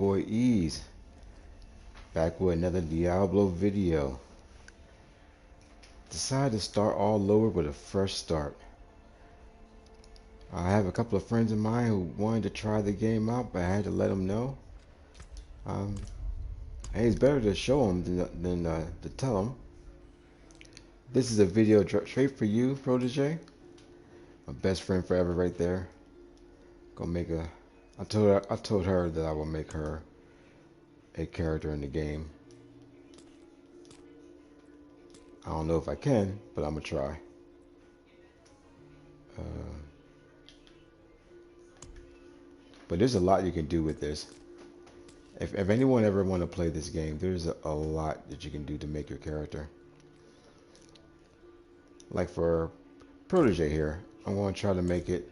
Boy Ease, back with another Diablo video. Decided to start all over with a fresh start. I have a couple of friends of mine who wanted to try the game out, but I had to let them know. Hey, it's better to show them than to tell them. This is a video straight for you, Protege. My best friend forever, right there. Gonna make a. I told her that I will make her a character in the game. I don't know if I can, but I'm gonna try. But there's a lot you can do with this. If anyone ever want to play this game, there's a lot that you can do to make your character. Like for Protege here, I'm going to try to make it.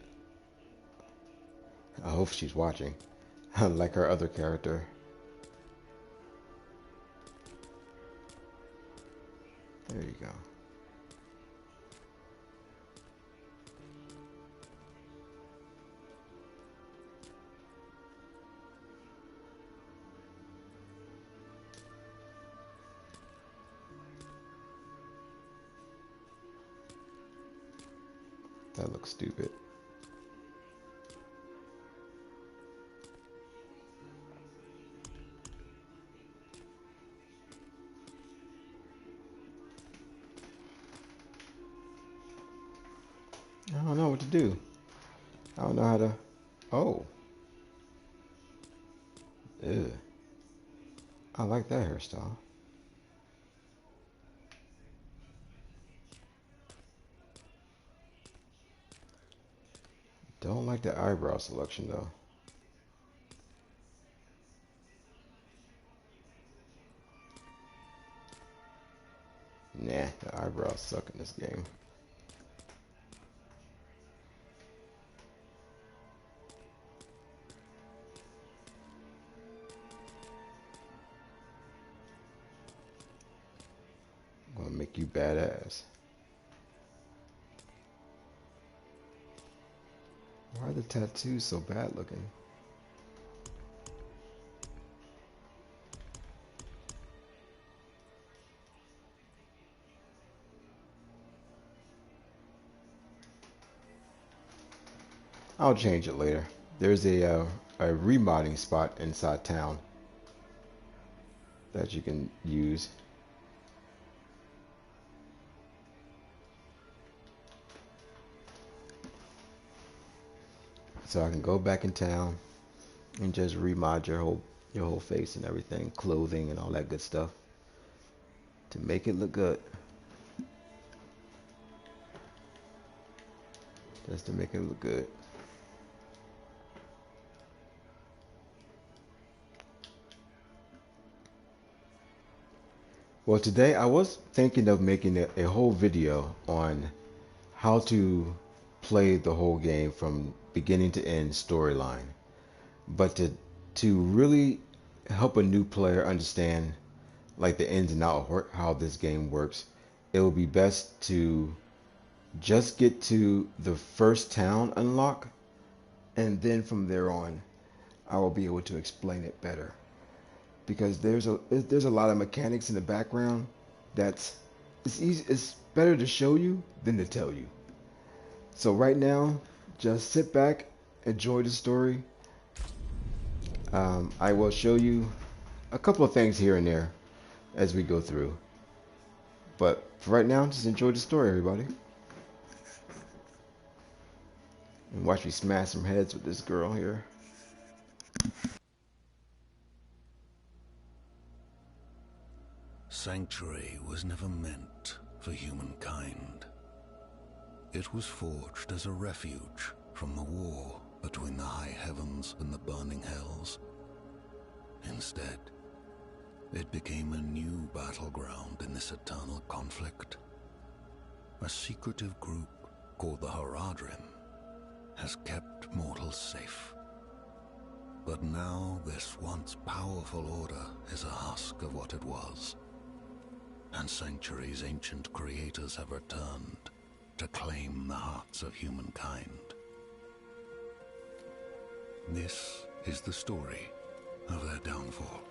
I hope she's watching. Like her other character. There you go. That looks stupid. I don't know what to do. I don't know how to. Oh. Ew. I like that hairstyle. Don't like the eyebrow selection though. Nah, the eyebrows suck in this game. I'm gonna make you badass. Why are the tattoos so bad looking? I'll change it later. There's a remodding spot inside town that you can use. So I can go back in town and just remod your whole face and everything, clothing and all that good stuff to make it look good. Just to make it look good. Well, today I was thinking of making a whole video on how to play the whole game from beginning to end storyline. But to really help a new player understand like the ins and outs of how this game works, it would be best to just get to the first town unlock, and then from there on I will be able to explain it better. Because there's a lot of mechanics in the background it's better to show you than to tell you. So right now, just sit back, enjoy the story. I will show you a couple of things here and there as we go through. But for right now, just enjoy the story, everybody. And watch me smash some heads with this girl here. Sanctuary was never meant for humankind. It was forged as a refuge from the war between the high heavens and the burning hells. Instead, it became a new battleground in this eternal conflict. A secretive group called the Haradrim has kept mortals safe. But now this once powerful order is a husk of what it was. And Sanctuary's ancient creators have returned to claim the hearts of humankind. This is the story of their downfall.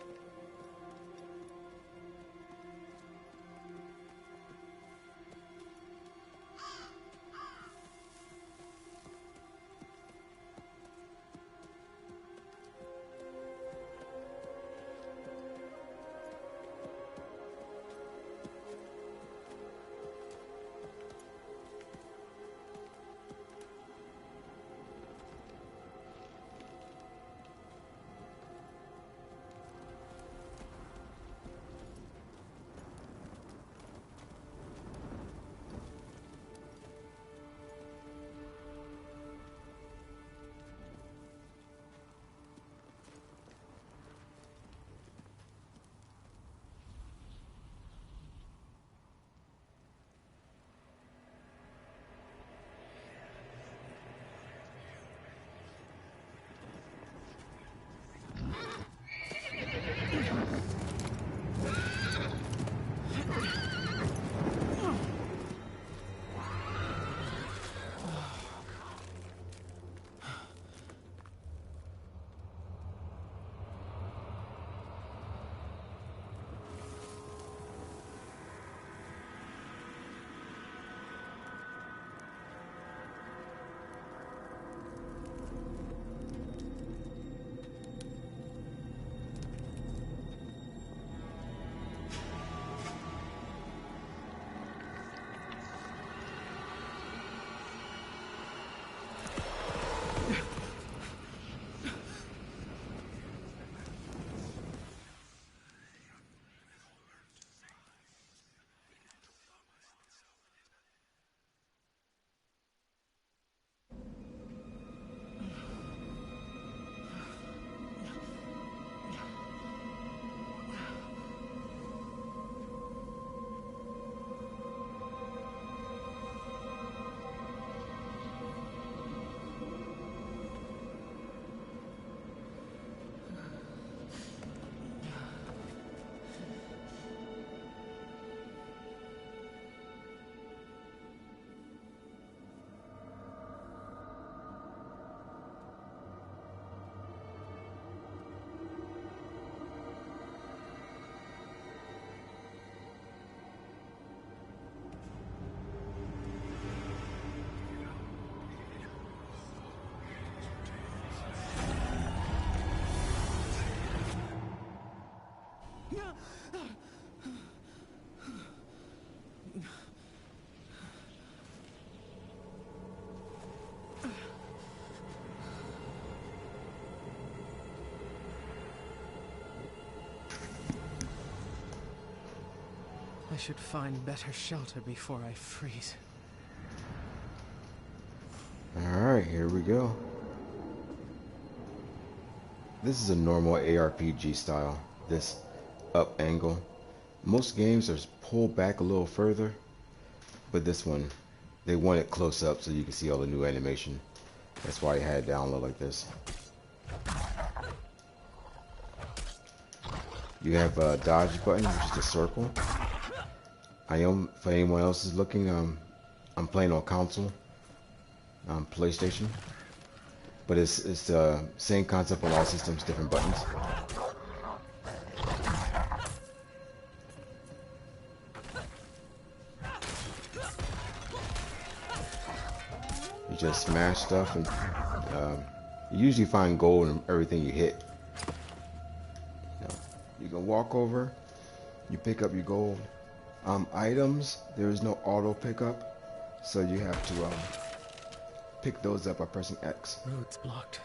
I should find better shelter before I freeze. Alright, here we go. This is a normal ARPG style, this up angle. Most games are pulled back a little further, but this one, they want it close up so you can see all the new animation. That's why I had it down low like this. You have a dodge button, which is a circle. For anyone else is looking, I'm playing on console, PlayStation, but it's the same concept on all systems, different buttons. You just smash stuff, and you usually find gold in everything you hit. You can walk over, you pick up your gold. Items, there is no auto pickup, so you have to pick those up by pressing X. Road's blocked.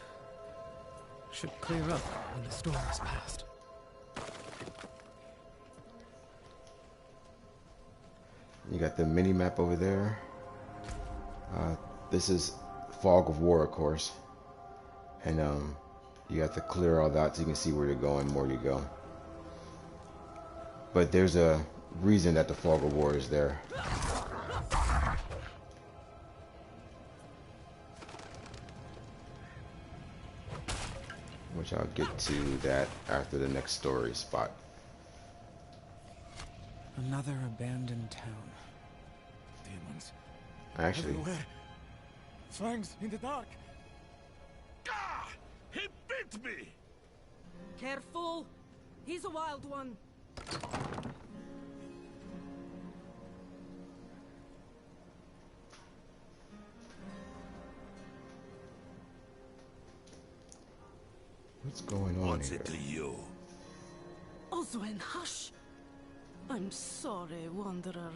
Should clear up when the storm is past. You got the mini map over there. This is Fog of War, of course, and you have to clear all that so you can see where you're going, more you go. But there's a reason that the Fog of War is there. Which I'll get to that after the next story spot. Another abandoned town. Demons. Actually, Everywhere. Fangs in the dark. Ah! He bit me! Careful! He's a wild one. What's going on What's here? it to you? Oswen, hush! I'm sorry, Wanderer.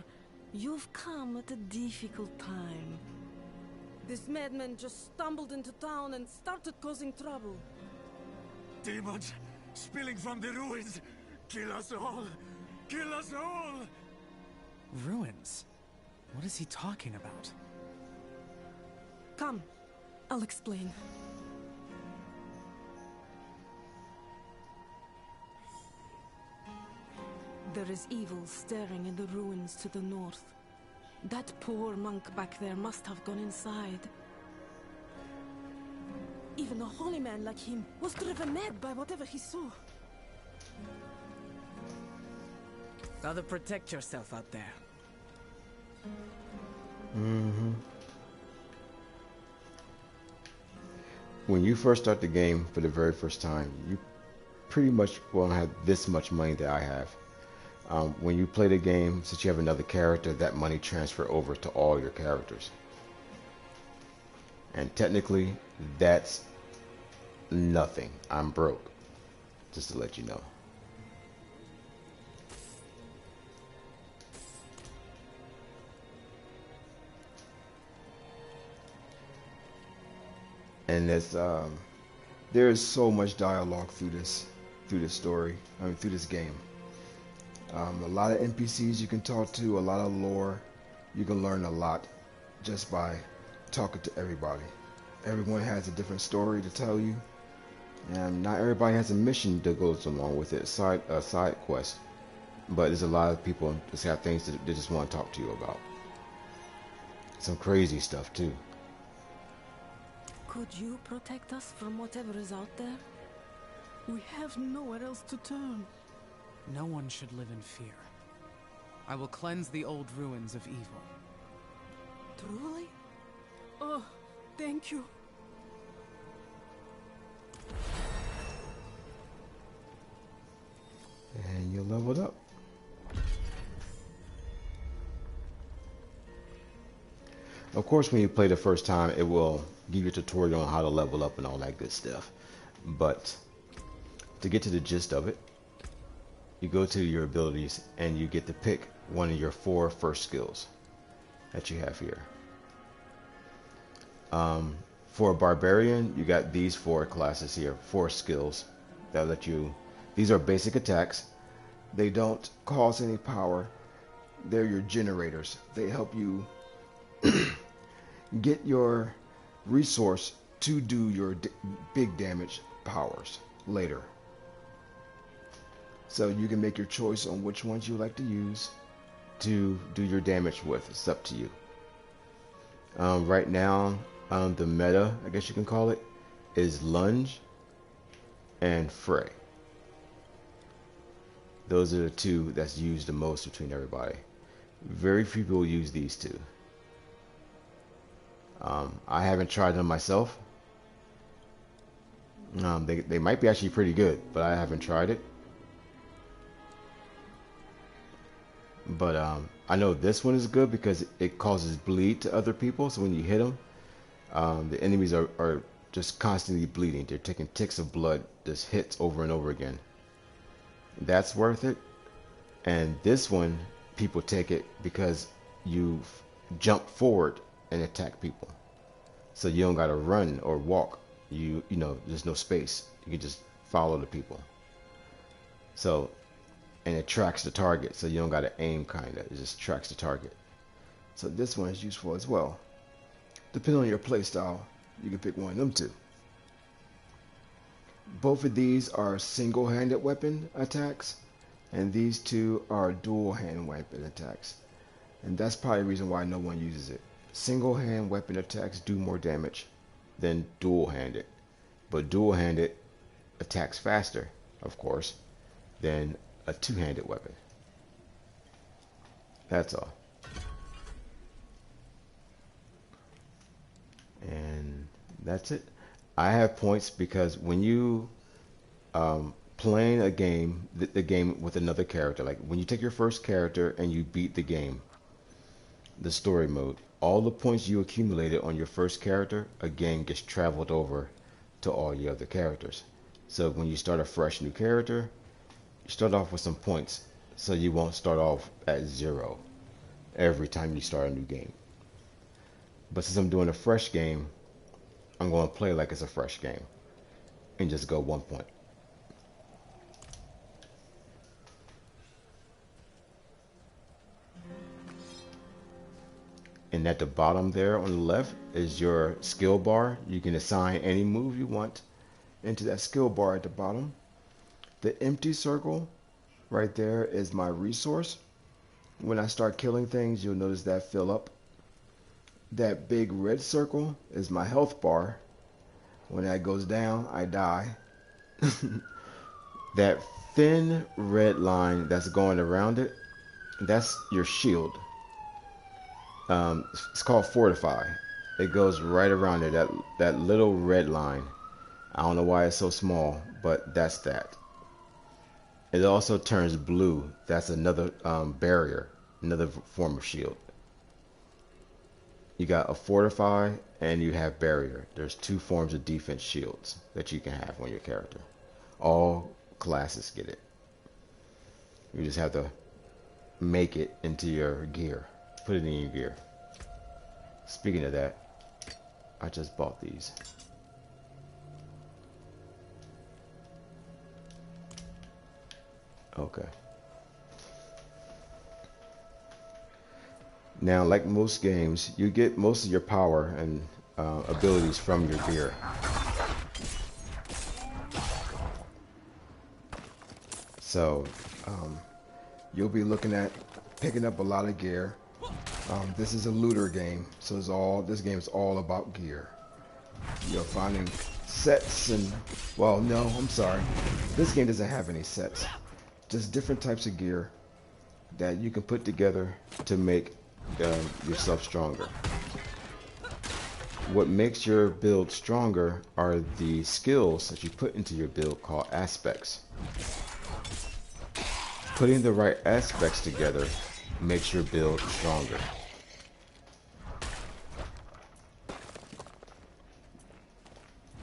You've come at a difficult time. This madman just stumbled into town and started causing trouble. Demons spilling from the ruins. Kill us all! Kill us all! Ruins? What is he talking about? Come, I'll explain. There is evil staring in the ruins to the north. That poor monk back there must have gone inside. Even a holy man like him was driven mad by whatever he saw. Gotta protect yourself out there. Mm-hmm. When you first start the game for the very first time, you pretty much won't have this much money that I have. When you play the game, since you have another character, that money transfer over to all your characters. And technically, that's nothing. I'm broke, just to let you know. And there is so much dialogue through this story. Through this game. A lot of NPCs you can talk to, a lot of lore. You can learn a lot just by talking to everybody. Everyone has a different story to tell you, and not everybody has a mission that goes along with it, a side quest. But there's a lot of people that have things that they just want to talk to you about. Some crazy stuff too. Could you protect us from whatever is out there? We have nowhere else to turn. No one should live in fear. I will cleanse the old ruins of evil. Truly? Oh, thank you. And you leveled up. Of course, when you play the first time, it will give you a tutorial on how to level up and all that good stuff. But to get to the gist of it, you go to your abilities and you get to pick one of your 4 first skills that you have here. For a barbarian, you got these 4 classes here, 4 skills that let you. These are basic attacks. They don't cause any power. They're your generators. They help you get your resource to do your big damage powers later. So you can make your choice on which ones you like to use to do your damage with. It's up to you. Right now, the meta, I guess you can call it, is Lunge and Fray. Those are the 2 that's used the most between everybody. Very few people use these 2. I haven't tried them myself. They might be actually pretty good, but I haven't tried it. But I know this one is good because it causes bleed to other people. So when you hit them, the enemies are just constantly bleeding. They're taking ticks of blood, just hits over and over again. That's worth it. And this one, people take it because you jump forward and attack people. So you don't gotta run or walk. You know, there's no space. You can just follow the people. So, and it tracks the target, so you don't gotta aim kinda. It just tracks the target. So this one is useful as well. Depending on your playstyle, you can pick one of them 2. Both of these are single-handed weapon attacks, and these 2 are dual-hand weapon attacks. And that's probably the reason why no one uses it. Single-hand weapon attacks do more damage than dual-handed. But dual-handed attacks faster, of course, than a 2-handed weapon. That's all. And that's it. I have points because when you playing a game, the game with another character. Like when you take your first character and you beat the game, the story mode, all the points you accumulated on your first character again gets traveled over to all your other characters. So when you start a fresh new character, you start off with some points, so you won't start off at 0 every time you start a new game. But since I'm doing a fresh game, I'm going to play like it's a fresh game and just go 1 point. And at the bottom there on the left is your skill bar. You can assign any move you want into that skill bar at the bottom. The empty circle right there is my resource. When I start killing things, you'll notice that fill up. That big red circle is my health bar. When that goes down, I die. That thin red line that's going around it, that's your shield. It's called Fortify. It goes right around it, that little red line. I don't know why it's so small, but that's that. It also turns blue. That's another barrier, another form of shield. You got a Fortify and you have barrier. There's 2 forms of defense shields that you can have on your character. All classes get it. You just have to make it into your gear. Put it in your gear. Speaking of that, I just bought these. Okay. Now, like most games, you get most of your power and abilities from your gear. So, you'll be looking at picking up a lot of gear. This is a looter game, so this game is all about gear. You're finding sets and, well, no, I'm sorry. This game doesn't have any sets. Just different types of gear that you can put together to make yourself stronger. What makes your build stronger are the skills that you put into your build called aspects. Putting the right aspects together makes your build stronger.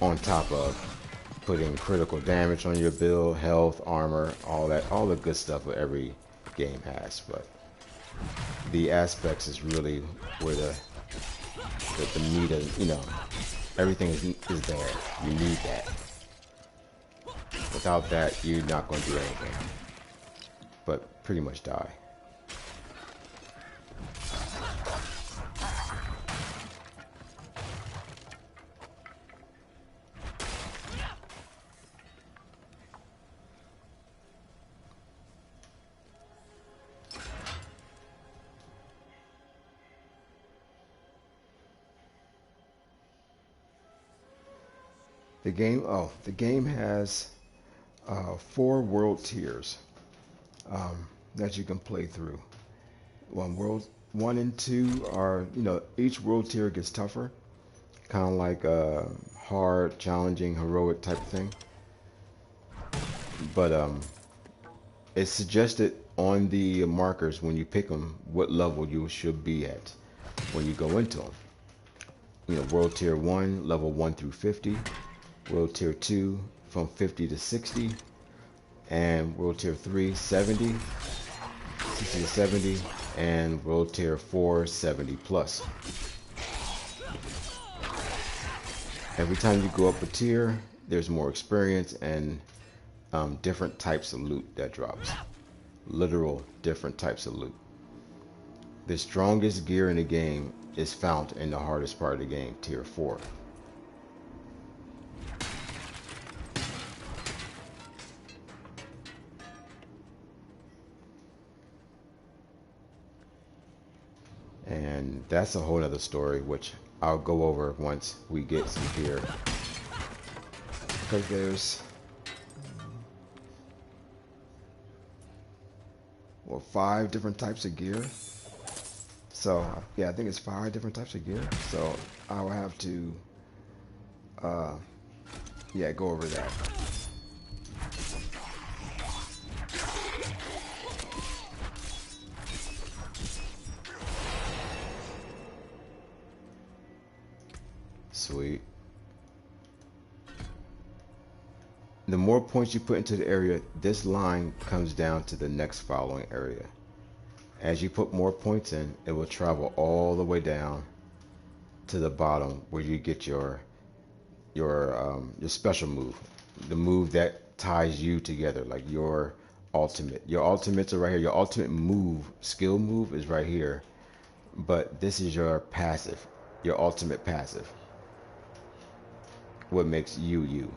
On top of putting critical damage on your build, health, armor, all the good stuff that every game has. But the aspects is really where the meat of, everything is there. You need that. Without that, you're not going to do anything but pretty much die. The game has 4 world tiers that you can play through. World 1 and 2 are, each world tier gets tougher, kind of like a hard, challenging, heroic type of thing. But it's suggested on the markers when you pick them what level you should be at when you go into them. World tier 1, level 1 through 50. World tier 2 from 50 to 60, and world tier 3 70, 60 to 70, and world tier 4 70 plus. Every time you go up a tier, there's more experience and different types of loot that drops. Literal different types of loot. The strongest gear in the game is found in the hardest part of the game, tier 4. And that's a whole other story, which I'll go over once we get some gear. Because there's 5 different types of gear. So yeah, I think it's 5 different types of gear. So I will have to go over that. Sweet. The more points you put into the area, this line comes down to the next following area. As you put more points in, it will travel all the way down to the bottom where you get your special move, the move that ties you together, like your ultimate. Your ultimates are right here. Your ultimate move, skill move, is right here, but this is your passive, your ultimate passive. What makes you you.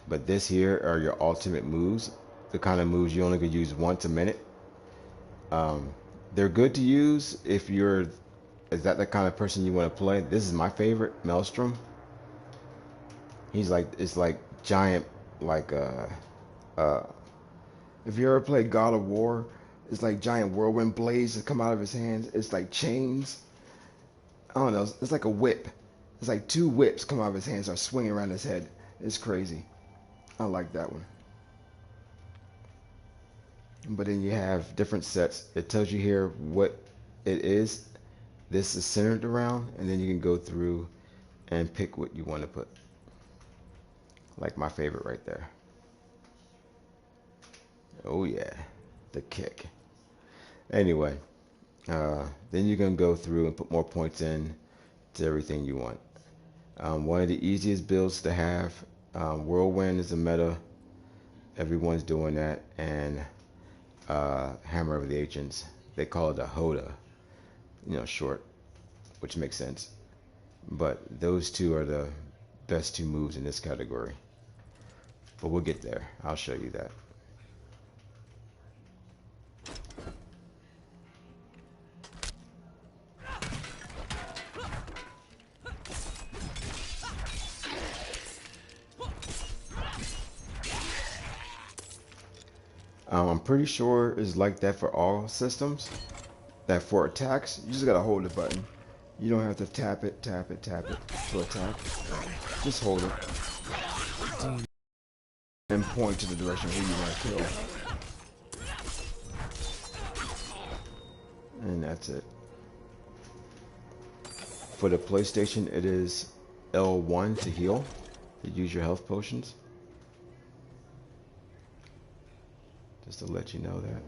But this here are your ultimate moves, the kind of moves you only could use once a minute. They're good to use if you're, is that the kind of person you want to play? This is my favorite, Maelstrom. He's like, it's like giant, like if you ever played God of War, it's like giant whirlwind blades that come out of his hands. It's like chains. I don't know. It's like a whip. It's like two whips come out of his hands, are swinging around his head. It's crazy. I like that one. But then you have different sets. It tells you here what it is. This is centered around, and then you can go through and pick what you want to put. Like my favorite right there. Oh yeah, the kick. Anyway, then you can go through and put more points in to everything you want. One of the easiest builds to have, Whirlwind is a meta. Everyone's doing that, and Hammer of the Ancients. They call it a Hoda, short, which makes sense. But those two are the best two moves in this category. But we'll get there. I'll show you that. I'm pretty sure it's like that for all systems. That for attacks, you just gotta hold the button. You don't have to tap it to attack. Just hold it. And point to the direction who you want to kill. And that's it. For the PlayStation, it is L1 to heal, to use your health potions. Just to let you know that.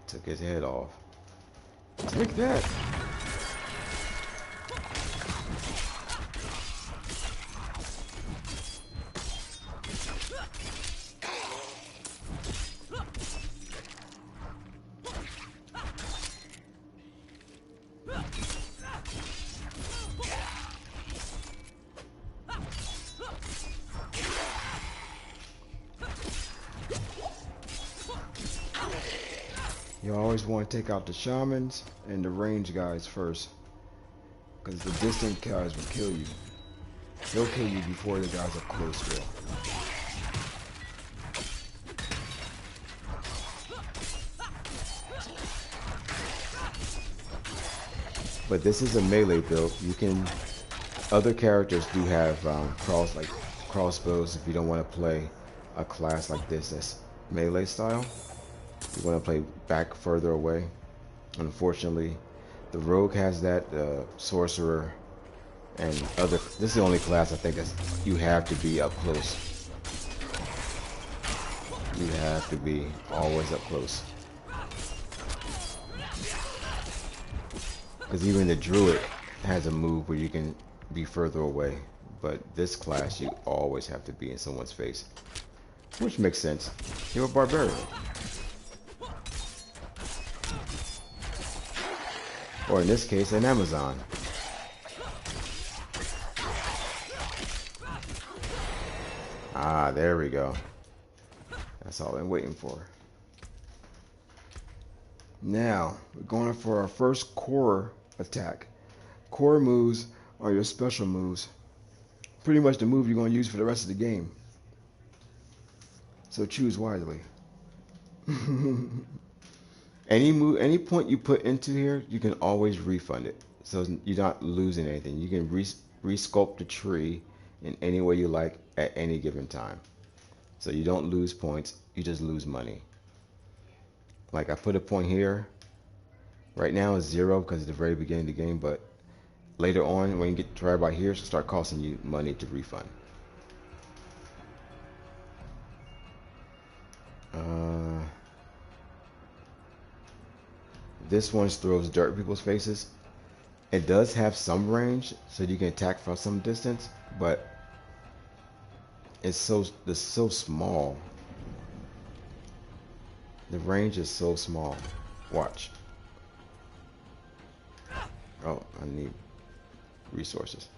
Took his head off. Take that. You always want to take out the shamans and the range guys first, because the distant guys will kill you. They'll kill you before the guys up close will. But this is a melee build. You can, other characters do have crossbows if you don't want to play a class like this that's melee style. You want to play back further away. Unfortunately, the rogue has that, sorcerer, and other. This is the only class I think that you have to be up close. You have to be always up close. Because even the druid has a move where you can be further away, but this class you always have to be in someone's face, which makes sense. You're a barbarian. Or in this case, an Amazon. Ah, there we go. That's all I'm waiting for. Now, we're going for our first core attack. core moves are your special moves. Pretty much the move you're going to use for the rest of the game. So choose wisely. Any point you put into here, you can always refund it. So you're not losing anything. You can resculpt the tree in any way you like at any given time. So you don't lose points, you just lose money. Like I put a point here. Right now it's 0 because it's the very beginning of the game, but later on when you get to right about here, it'll start costing you money to refund. This one throws dirt in people's faces. It does have some range, so you can attack from some distance, but it's so small. The range is so small. Watch. Oh, I need resources.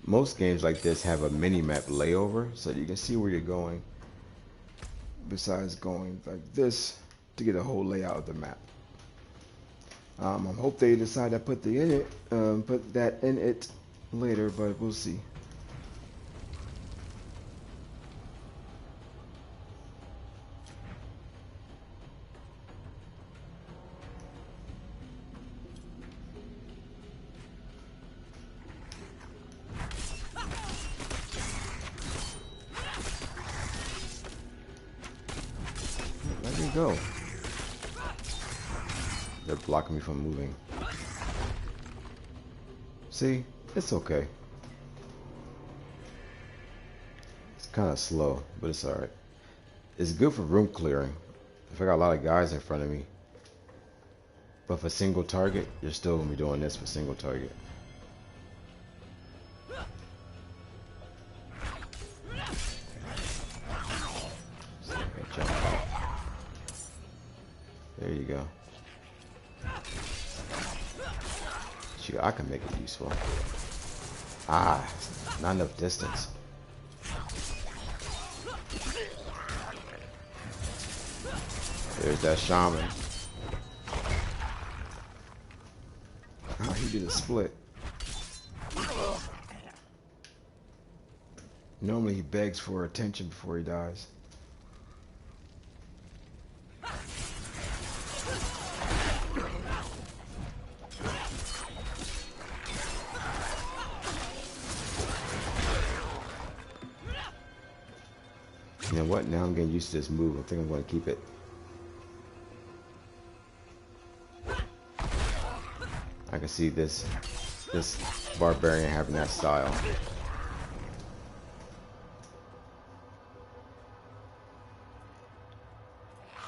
Most games like this have a mini-map layover so you can see where you're going, besides going like this to get a whole layout of the map. I hope they decide to put that in it later, but we'll see. Let me go. They're blocking me from moving. See? It's okay. It's kind of slow, but it's alright. It's good for room clearing. If I got a lot of guys in front of me. But for single target, you're still going to be doing this for single target. Jump out. There you go. Shoot, I can make it useful. Ah, not enough distance. There's that shaman. Oh, he did a split. Normally he begs for attention before he dies. You know what? Now I'm getting used to this move. I think I'm going to keep it. I can see this barbarian having that style.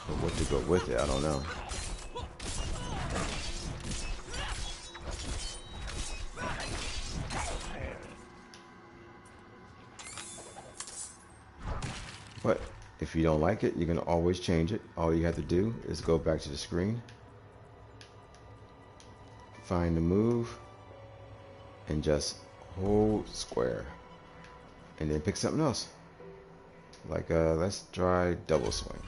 But what to go with it, I don't know. But if you don't like it, you can always change it. All you have to do is go back to the screen, find the move, and just hold square, and then pick something else. Like let's try double swing.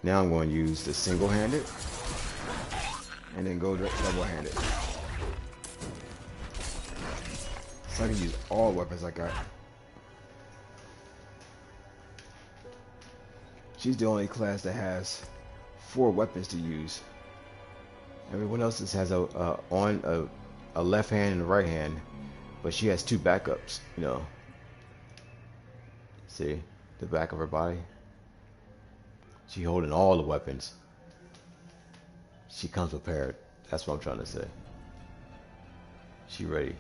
Now I'm going to use the single-handed, and then go double-handed. So I can use all weapons I got. She's the only class that has 4 weapons to use. Everyone else just has a left hand and a right hand, but she has 2 backups. You know, see the back of her body. She holding all the weapons. She comes prepared. That's what I'm trying to say. She ready.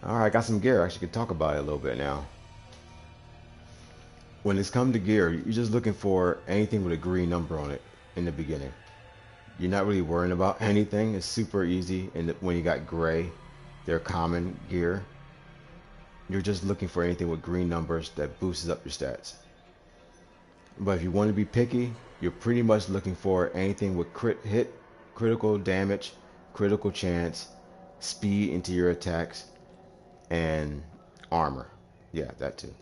Alright, I got some gear. I actually can talk about it a little bit now. When it's come to gear, you're just looking for anything with a green number on it in the beginning. You're not really worrying about anything. It's super easy. And when you got gray, they're common gear. You're just looking for anything with green numbers that boosts up your stats. But if you want to be picky, you're pretty much looking for anything with crit hit, critical damage, critical chance, speed into your attacks, and armor. Yeah, that too.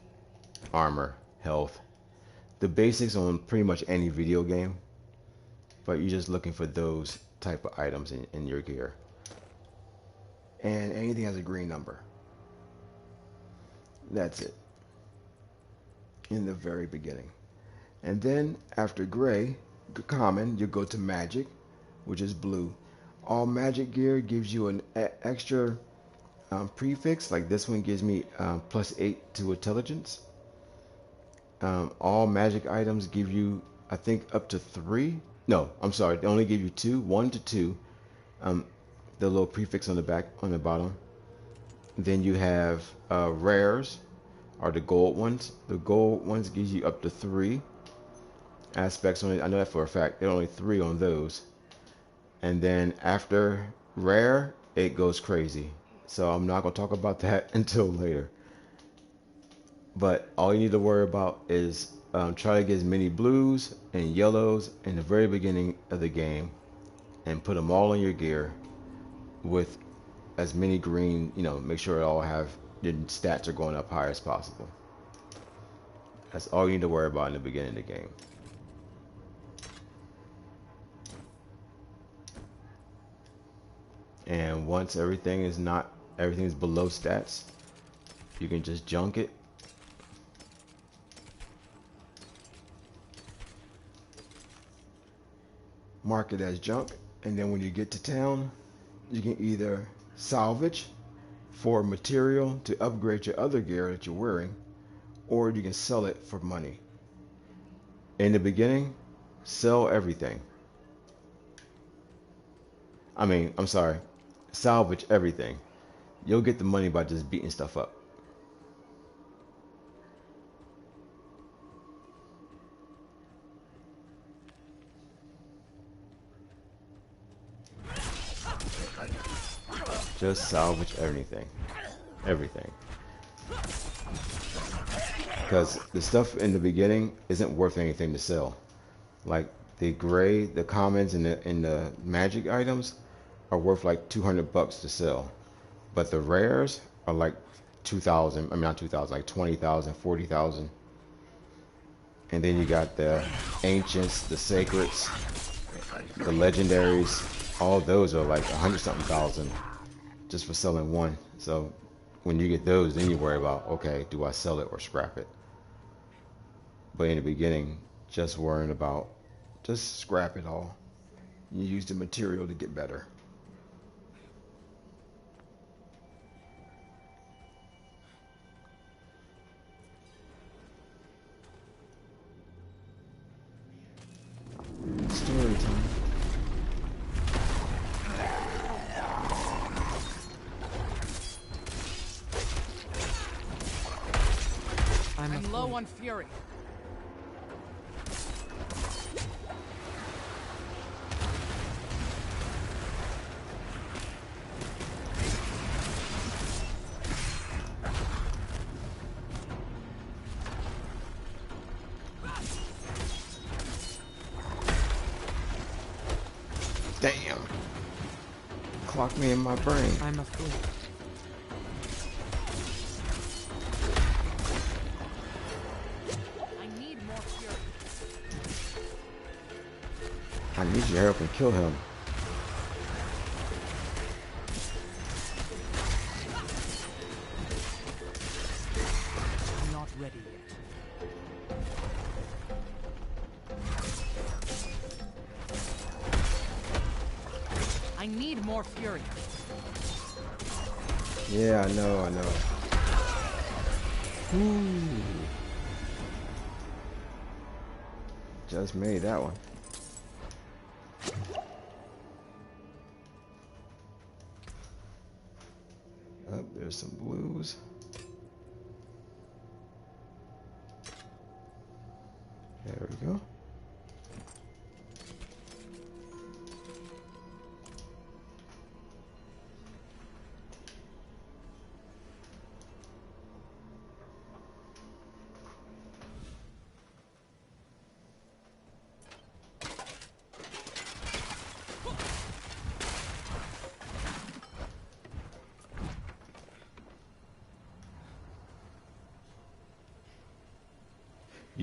Armor, health. The basics on pretty much any video game, but you're just looking for those type of items in your gear. And anything has a green number. That's it. In the very beginning. And then after gray, common, you go to magic, which is blue. All magic gear gives you an extra prefix. Like this one gives me +8 to intelligence. All magic items give you, I think, up to 3. No, I'm sorry, they only give you 2, 1 to 2. The little prefix on the back, on the bottom. Then you have rares, are the gold ones. The gold ones gives you up to 3 aspects on it. I know that for a fact. There are only 3 on those. And then after rare, it goes crazy. So I'm not gonna talk about that until later. But all you need to worry about is try to get as many blues and yellows in the very beginning of the game, and put them all in your gear with as many green, make sure it all have, your stats are going up high as possible. That's all you need to worry about in the beginning of the game. And once everything is below stats, you can just junk it. Mark it as junk, and then when you get to town, you can either salvage for material to upgrade your other gear that you're wearing, or you can sell it for money. In the beginning, sell everything. I'm sorry, salvage everything. You'll get the money by just beating stuff up. Just salvage everything. Everything. Because the stuff in the beginning isn't worth anything to sell. Like the gray, the commons, and the magic items are worth like $200 to sell. But the rares are like 2,000, not 2,000, like 20,000, 40,000. And then you got the ancients, the sacreds, the legendaries. All those are like 100-something thousand just for selling one. So when you get those, then you worry about, okay, do I sell it or scrap it? But in the beginning, just worrying about, just scrap it all. You use the material to get better. Story time. I'm low on fury. Damn. Clock me in my brain. I'm a fool. I need more fury. I need your help and kill him. I'm not ready yet. I need more fury. Yeah, I know. Ooh. Just made that one. Oh, there's some blues. There we go.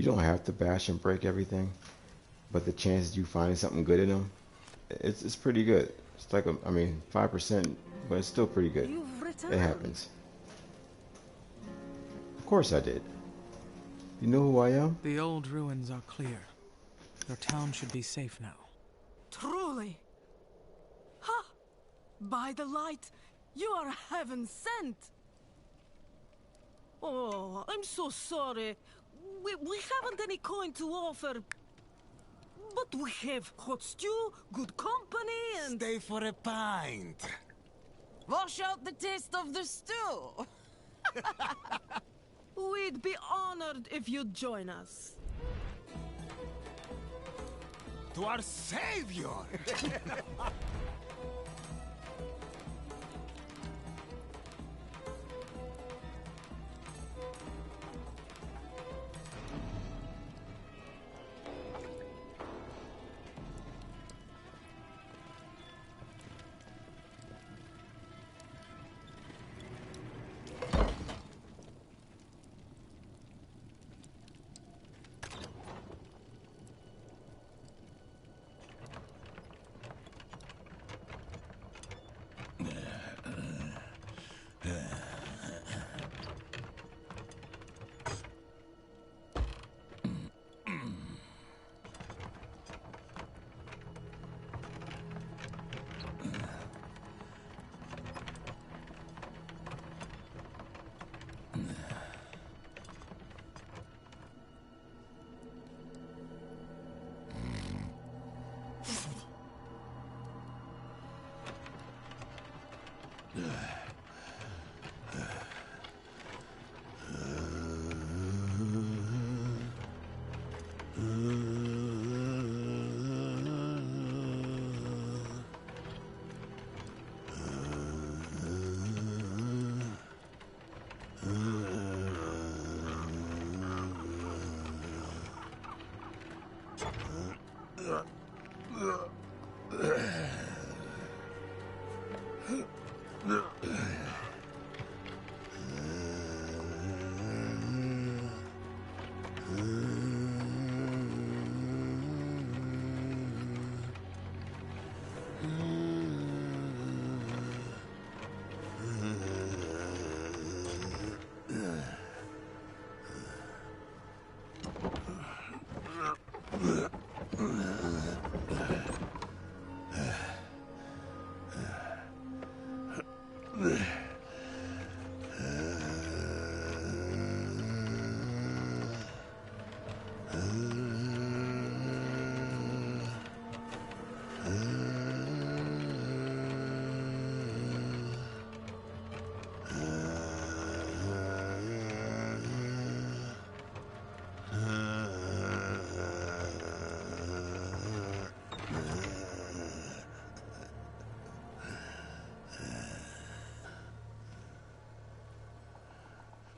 You don't have to bash and break everything, but the chances you find something good in them, it's pretty good. It's like I mean, 5%, but it's still pretty good. You've It returned. happens. Of course I did. You know who I am? The old ruins are clear. Your town should be safe now. Truly. Ha! By the light, you are heaven sent. Oh, I'm so sorry. We haven't any coin to offer. But we have hot stew, good company, and... Stay for a pint. Wash out the taste of the stew. We'd be honored if you'd join us. To our savior!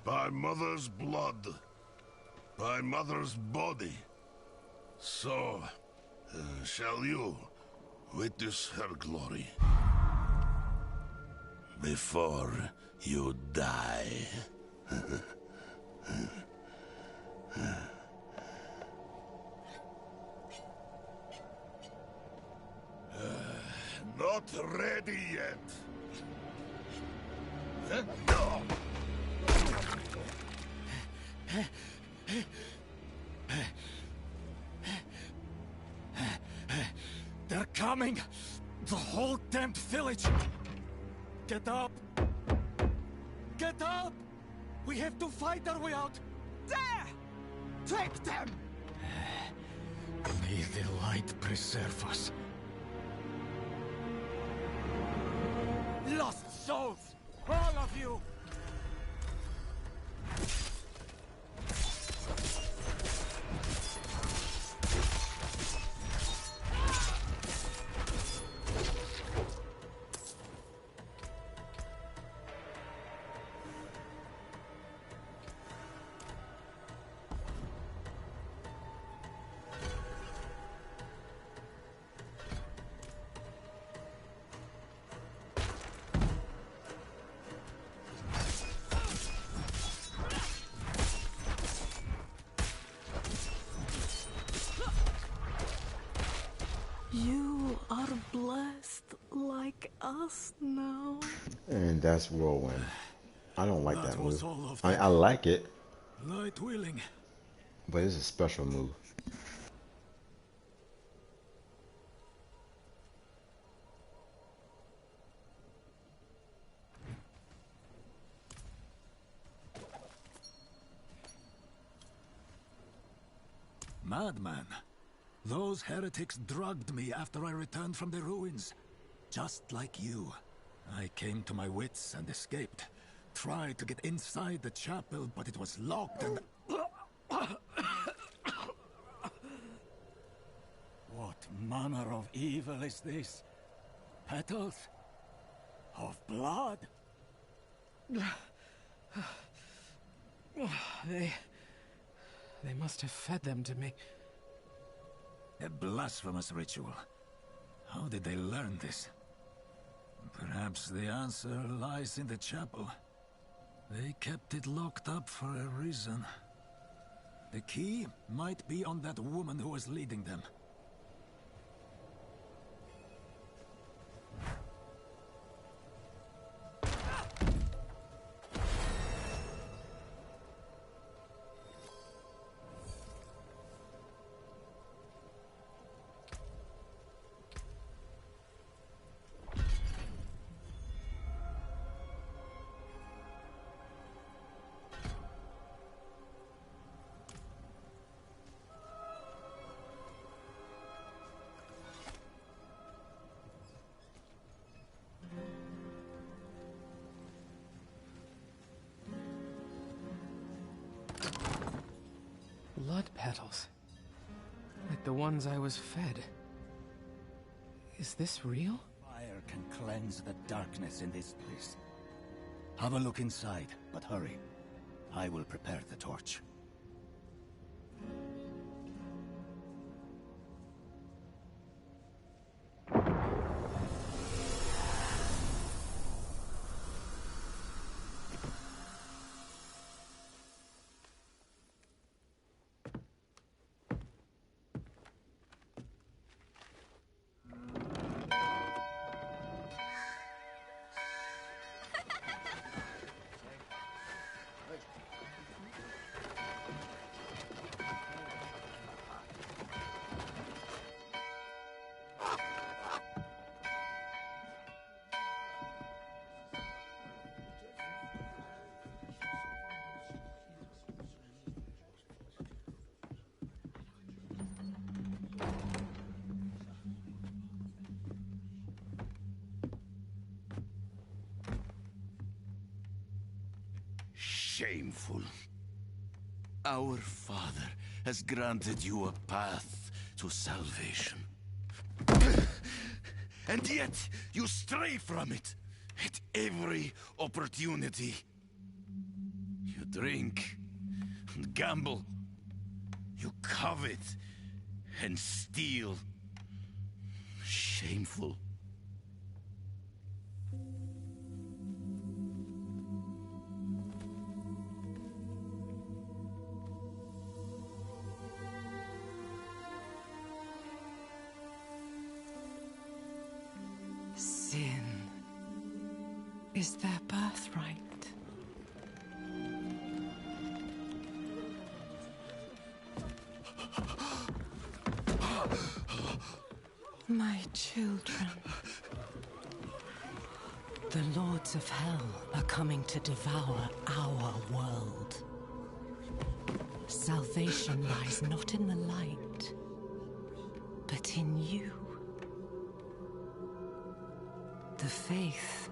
By mother's blood, by mother's body, so shall you witness her glory before you die. Not ready yet. No! They're coming! The whole damned village! Get up! Get up! We have to fight our way out! There! Take them! May the light preserve us. Lost souls! All of you! You are blessed like us now. And that's Whirlwind. I don't like that was move. all of I them. like it, Light willing. but it's a special move. Madman. Those heretics drugged me after I returned from the ruins. Just like you. I came to my wits and escaped. Tried to get inside the chapel, but it was locked and... What manner of evil is this? Petals? Of blood? They must have fed them to me. A blasphemous ritual. How did they learn this? Perhaps the answer lies in the chapel. They kept it locked up for a reason. The key might be on that woman who was leading them. Blood petals. Like the ones I was fed. Is this real? Fire can cleanse the darkness in this place. Have a look inside, but hurry. I will prepare the torch. Shameful. Our Father has granted you a path to salvation. And yet, you stray from it at every opportunity. You drink and gamble. You covet and steal. Shameful. Sin is their birthright. My children. The lords of hell are coming to devour our world. Salvation lies not in the light, but in you. The faith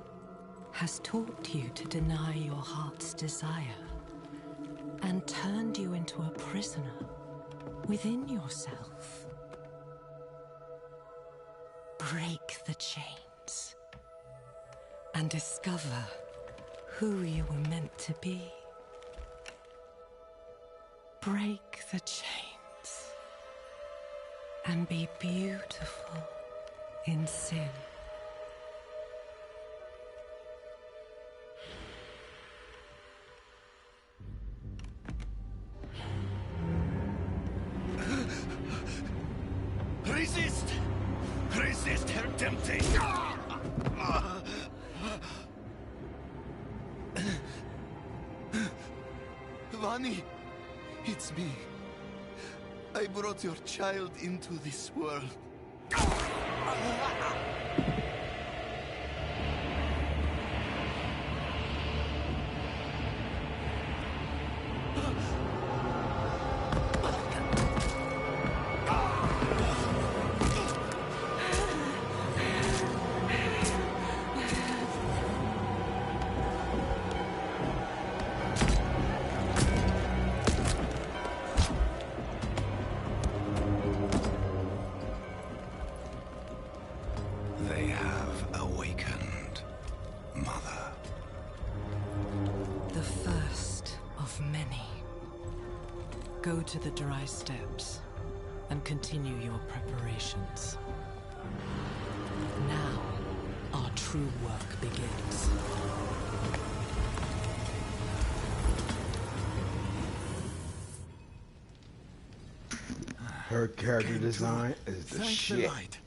has taught you to deny your heart's desire and turned you into a prisoner within yourself. Break the chains and discover who you were meant to be. Break the chains and be beautiful in sin. Resist! Resist her temptation. Vani, it's me. I brought your child into this world. They have awakened, Mother. The first of many. Go to the dry steppes and continue your preparations. Now, our true work begins. Her character design is the Thank shit. the light.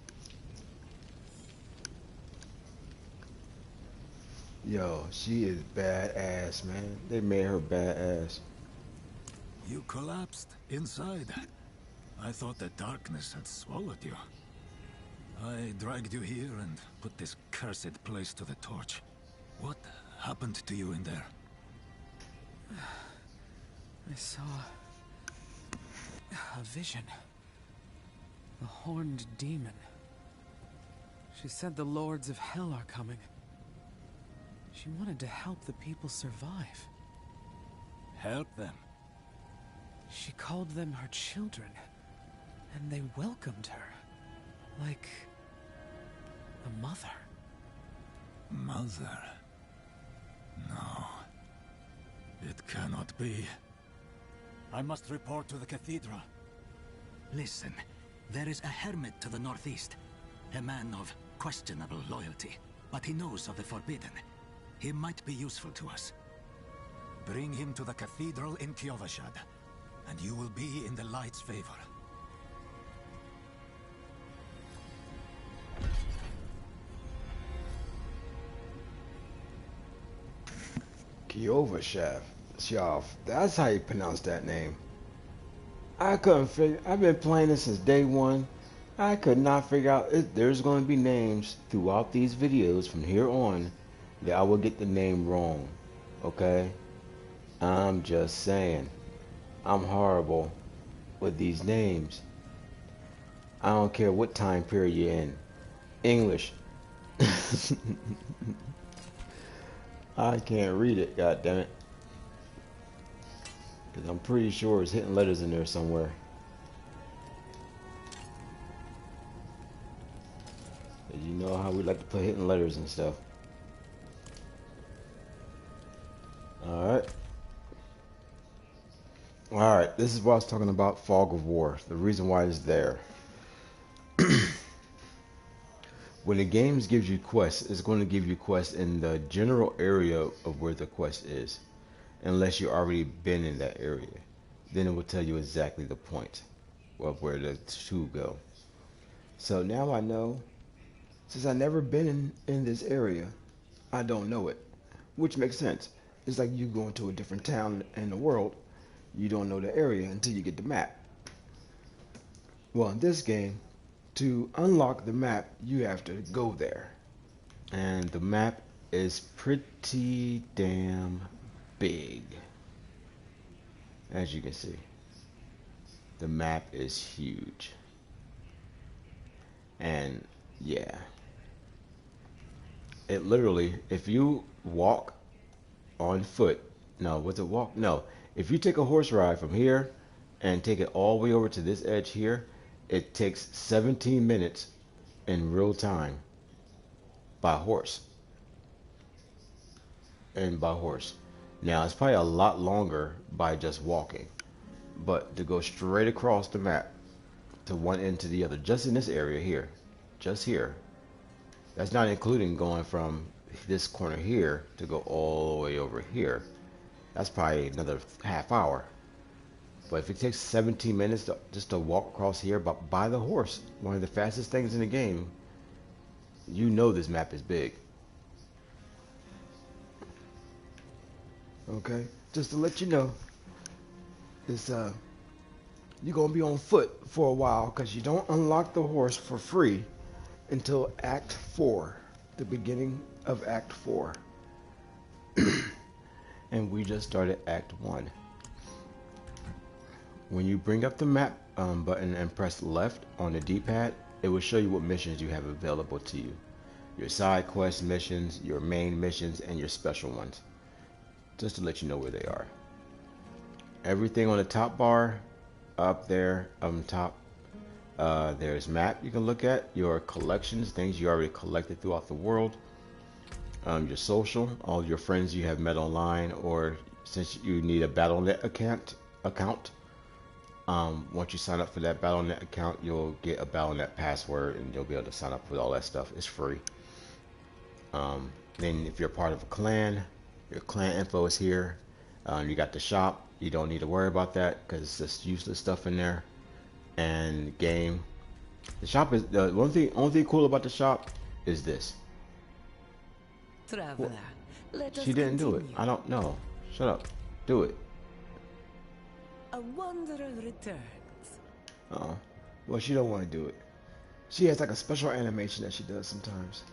Yo, she is badass, man. They made her badass. You collapsed inside. I thought the darkness had swallowed you. I dragged you here and put this cursed place to the torch. What happened to you in there? I saw a vision. A horned demon. She said the lords of hell are coming. She wanted to help the people survive. Help them. She called them her children, and they welcomed her. Like a mother. Mother? No. It cannot be. I must report to the cathedral. Listen, there is a hermit to the northeast. A man of questionable loyalty, but he knows of the forbidden. He might be useful to us. Bring him to the cathedral in Kyovashad, and you will be in the light's favor. Kyovashad. That's how you pronounce that name. I couldn't figure. I've been playing this since day one. I could not figure out. There's going to be names throughout these videos from here on that I will get the name wrong. Okay? I'm just saying. I'm horrible with these names. I don't care what time period you're in. English. I can't read it, goddammit. Because I'm pretty sure it's hidden letters in there somewhere. You know how we like to put hidden letters and stuff. Alright. Alright, this is what I was talking about, Fog of War. The reason why it's there. When the game gives you quests, it's going to give you quests in the general area of where the quest is. Unless you've already been in that area. Then it will tell you exactly the point of where the two go. So now I know. Since I've never been in this area, I don't know it. Which makes sense. It's like you going to a different town in the world. You don't know the area until you get the map. Well, in this game, to unlock the map, you have to go there. And the map is pretty damn big. As you can see, the map is huge. And yeah, it literally, if you walk on foot, no, what's it walk? No, if you take a horse ride from here and take it all the way over to this edge here, it takes 17 minutes in real time by horse. And by horse. Now, it's probably a lot longer by just walking. But to go straight across the map to one end to the other, just in this area here, just here, that's not including going from this corner here to go all the way over here. That's probably another half hour. But if it takes 17 minutes just to walk across here, but by the horse, one of the fastest things in the game, you know this map is big. Okay, just to let you know, it's you're gonna be on foot for a while because you don't unlock the horse for free until Act 4, the beginning of Act 4. And we just started Act 1. When you bring up the map button and press left on the D-pad, it will show you what missions you have available to you. Your side quest missions, your main missions, and your special ones. Just to let you know where they are. Everything on the top bar, up there, on top, there's map you can look at, your collections, things you already collected throughout the world, your social, all your friends you have met online, or since you need a Battle.net account, once you sign up for that Battle.net account, you'll get a Battle.net password and you'll be able to sign up with all that stuff. It's free. Then if you're part of a clan, your clan info is here. You got the shop. You don't need to worry about that because it's just useless stuff in there. And game. The shop is the only thing cool about the shop is this. Traveler, let us She didn't do it. continue. I don't know. Shut up. Do it. A wanderer returns. Oh, well, she don't want to do it. She has like a special animation that she does sometimes.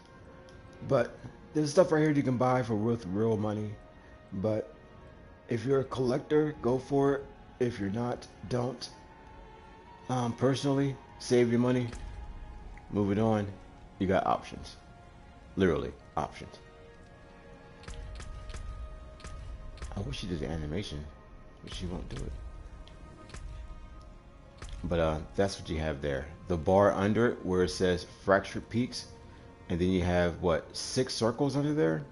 But there's stuff right here you can buy for with real money. But if you're a collector, go for it. If you're not, don't. Personally, save your money. Move it on. You got options. Literally, options. I wish she did the animation, but she won't do it. But that's what you have there. The bar under it where it says Fractured Peaks, and then you have what, 6 circles under there?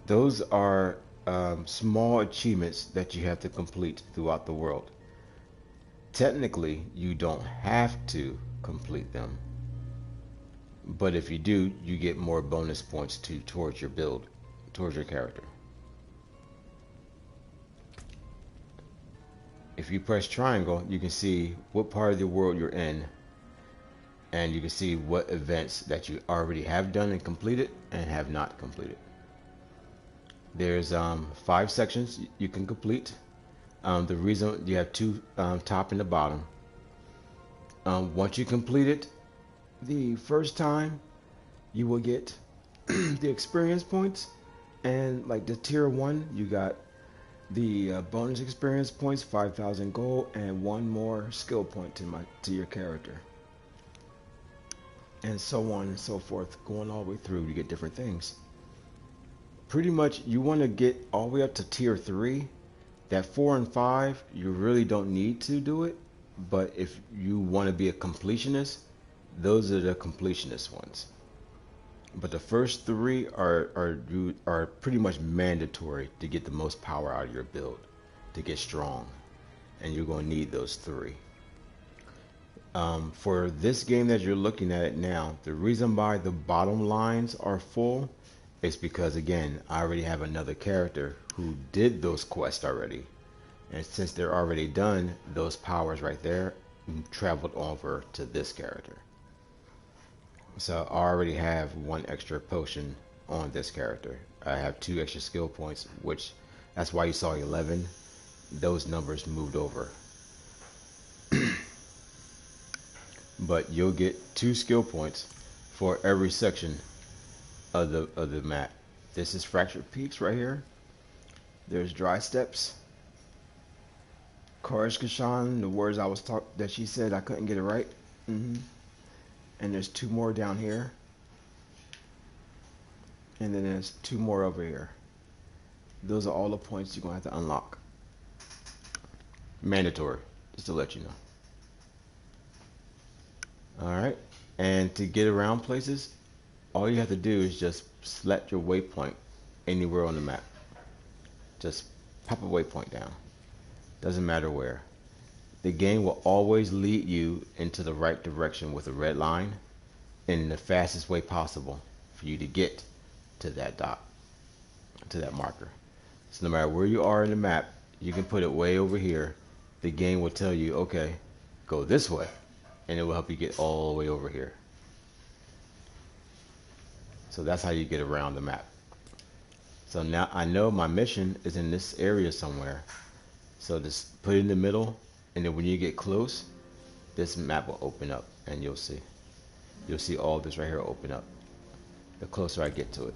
Those are small achievements that you have to complete throughout the world. Technically, you don't have to complete them, but if you do, you get more bonus points towards your build, towards your character. If you press triangle, you can see what part of the world you're in, and you can see what events that you already have done and completed and have not completed. There's 5 sections you can complete. The reason you have 2 top and the bottom. Once you complete it the first time, you will get the experience points, and like the tier 1, you got the bonus experience points, 5,000 gold, and 1 more skill point to your character, and so on and so forth, going all the way through. You get different things. Pretty much, you want to get all the way up to tier 3. That 4 and 5, you really don't need to do it, but if you want to be a completionist, those are the completionist ones. But the first 3 are pretty much mandatory to get the most power out of your build, to get strong, and you're going to need those 3. For this game that you're looking at it now, the reason why the bottom lines are full is because, again, I already have another character who did those quests already, and since they're already done, those powers right there traveled over to this character. So I already have 1 extra potion on this character. I have 2 extra skill points, which that's why you saw 11. Those numbers moved over. But you'll get 2 skill points for every section of the map. This is Fractured Peaks right here. There's Dry Steps. Koresh Kashan, the words I was that she said, I couldn't get it right. And there's 2 more down here, and then there's 2 more over here. Those are all the points you're gonna have to unlock. Mandatory, just to let you know. Alright, and to get around places, all you have to do is just select your waypoint anywhere on the map. Just pop a waypoint down. Doesn't matter where. The game will always lead you into the right direction with a red line in the fastest way possible for you to get to that dot, to that marker. So no matter where you are in the map, you can put it way over here the game will tell you, okay, go this way, and it will help you get all the way over here. So that's how you get around the map. So now I know my mission is in this area somewhere. So just put it in the middle, and then when you get close, this map will open up, and you'll see. You'll see all this right here open up the closer I get to it.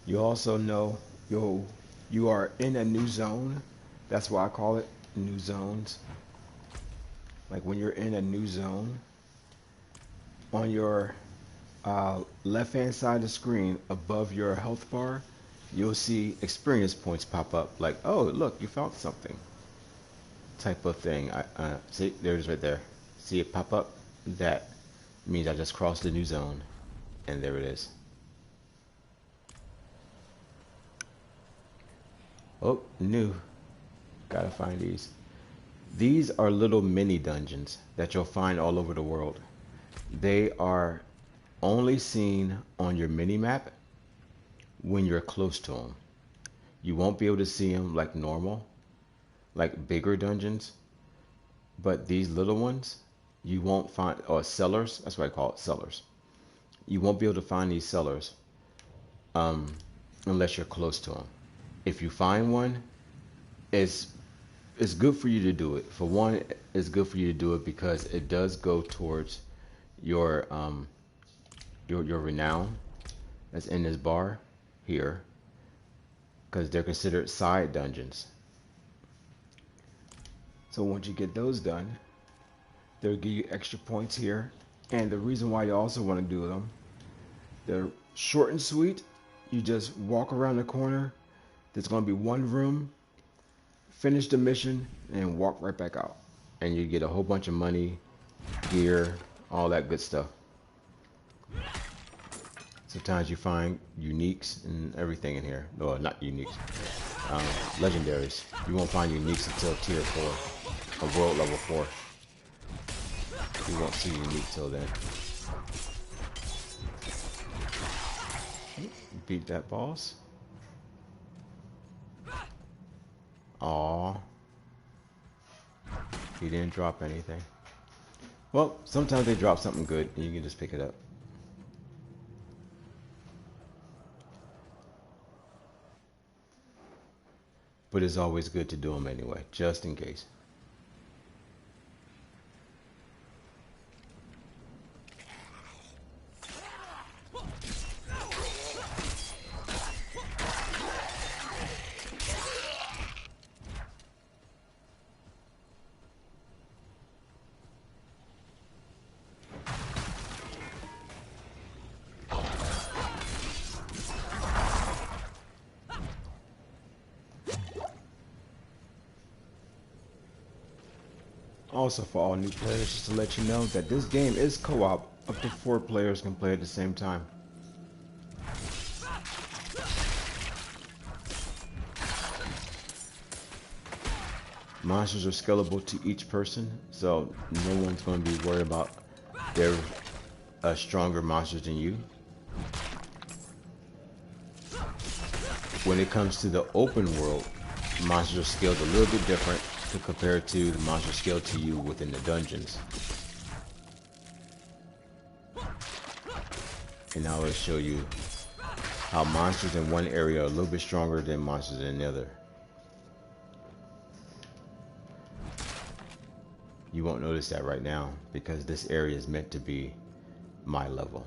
You also know you are in a new zone. That's why I call it new zones. Like when you're in a new zone, on your left hand side of the screen above your health bar, you'll see experience points pop up, like, oh look, you found something type of thing. See, there it is right there. See it pop up? That means I just crossed the new zone, and there it is. Oh, new. Gotta find these. These are little mini dungeons that you'll find all over the world. They are only seen on your mini map when you're close to them. You won't be able to see them like normal, like bigger dungeons. But these little ones, you won't find, or cellars, that's what I call it, cellars. You won't be able to find these cellars unless you're close to them. If you find one, it's good for you to do it. For one, it's good for you to do it because it does go towards your renown that's in this bar here, because they're considered side dungeons. So once you get those done, they'll give you extra points here. And the reason why you also want to do them, they're short and sweet. You just walk around the corner. There's going to be one room, finish the mission, and walk right back out. And you get a whole bunch of money, gear, all that good stuff. Sometimes you find uniques and everything in here. No, not uniques. Legendaries. You won't find uniques until tier 4, or world level 4. You won't see unique till then. Beat that boss. Aww. He didn't drop anything. Well, sometimes they drop something good and you can just pick it up. But it's always good to do them anyway, just in case. Also, for all new players, just to let you know that this game is co-op. Up to 4 players can play at the same time. Monsters are scalable to each person, so no one's going to be worried about they're stronger monsters than you. When it comes to the open world, monsters are scaled a little bit different compared to the monsters scaled to you within the dungeons. And now I'll show you how monsters in one area are a little bit stronger than monsters in the other. You won't notice that right now because this area is meant to be my level.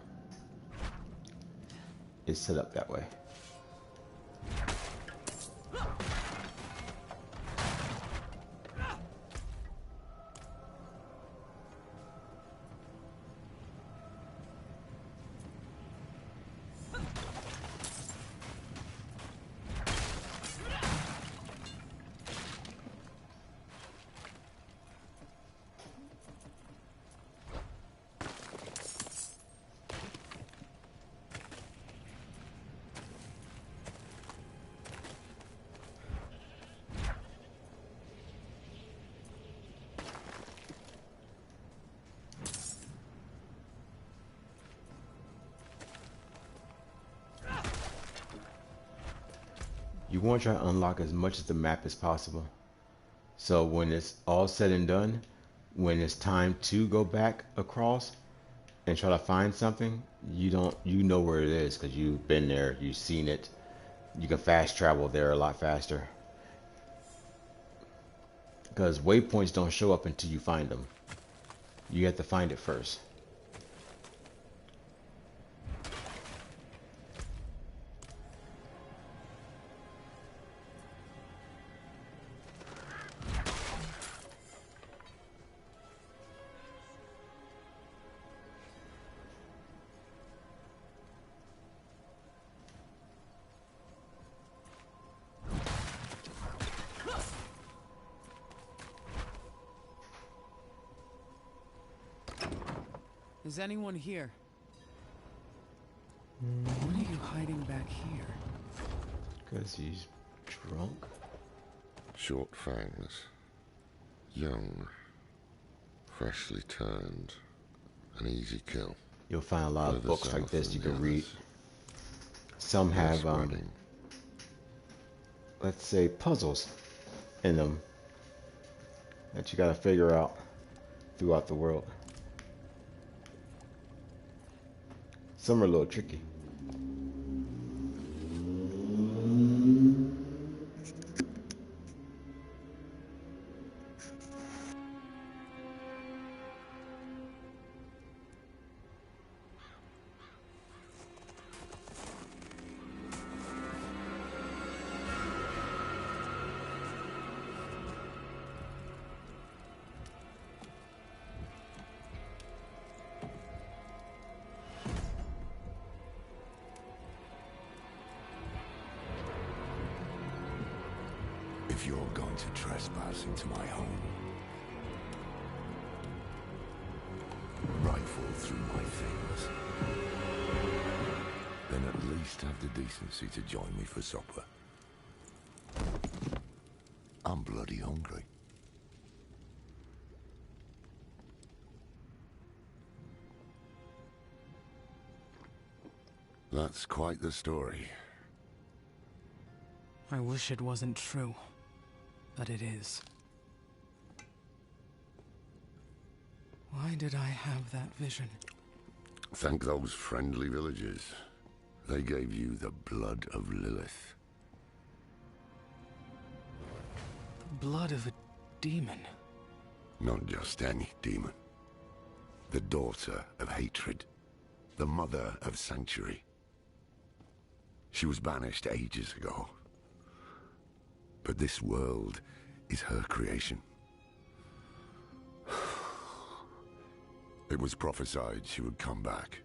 It's set up that way. want to try to unlock as much of the map as possible. So when it's all said and done, when it's time to go back across and try to find something, you know where it is because you've been there, you've seen it. You can fast travel there a lot faster. Because waypoints don't show up until you find them. You have to find it first. Is anyone here? What are you hiding back here? Because he's drunk. Short fangs. Young. Freshly turned. An easy kill. You'll find a lot of Further books like south this than you the can read. others. Some have, Spreading. let's say, puzzles in them that you got to figure out throughout the world. Some are a little tricky. If you're going to trespass into my home, rifle through my things, then at least have the decency to join me for supper. I'm bloody hungry. That's quite the story. I wish it wasn't true, but it is. Why did I have that vision? Thank those friendly villagers. They gave you the blood of Lilith. The blood of a demon. Not just any demon. The daughter of hatred. The mother of sanctuary. She was banished ages ago. But this world is her creation. It was prophesied she would come back.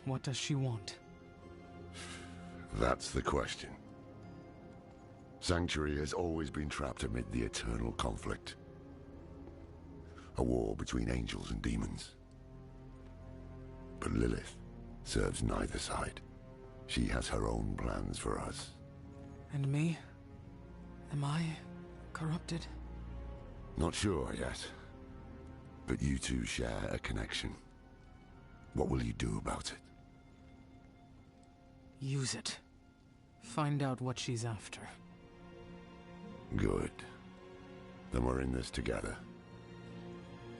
What does she want? That's the question. Sanctuary has always been trapped amid the eternal conflict. A war between angels and demons. But Lilith serves neither side. She has her own plans for us. And me? Am I corrupted? Not sure yet. But you two share a connection. What will you do about it? Use it. Find out what she's after. Good. Then we're in this together.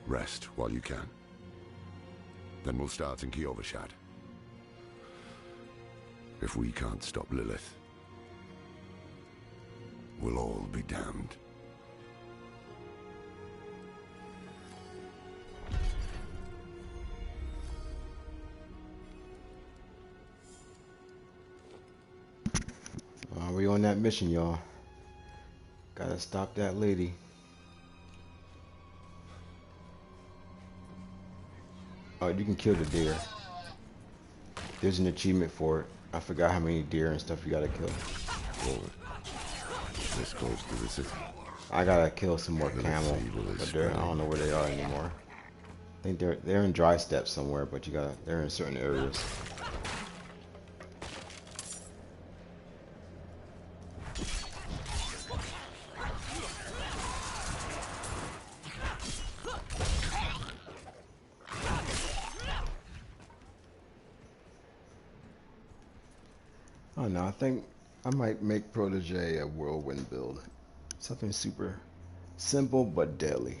Rest while you can. Then we'll start in Kyovashad. If we can't stop Lilith, we'll all be damned. We on that mission, y'all. Gotta stop that lady. Oh, you can kill the deer. There's an achievement for it. I forgot how many deer and stuff you gotta kill. Forward. This close to the city. I gotta kill some more camel, but I don't know where they are anymore. I think they're in dry steppes somewhere, but they're in certain areas. Oh no, I think I might make Protege a whirlwind build. Something super simple but deadly.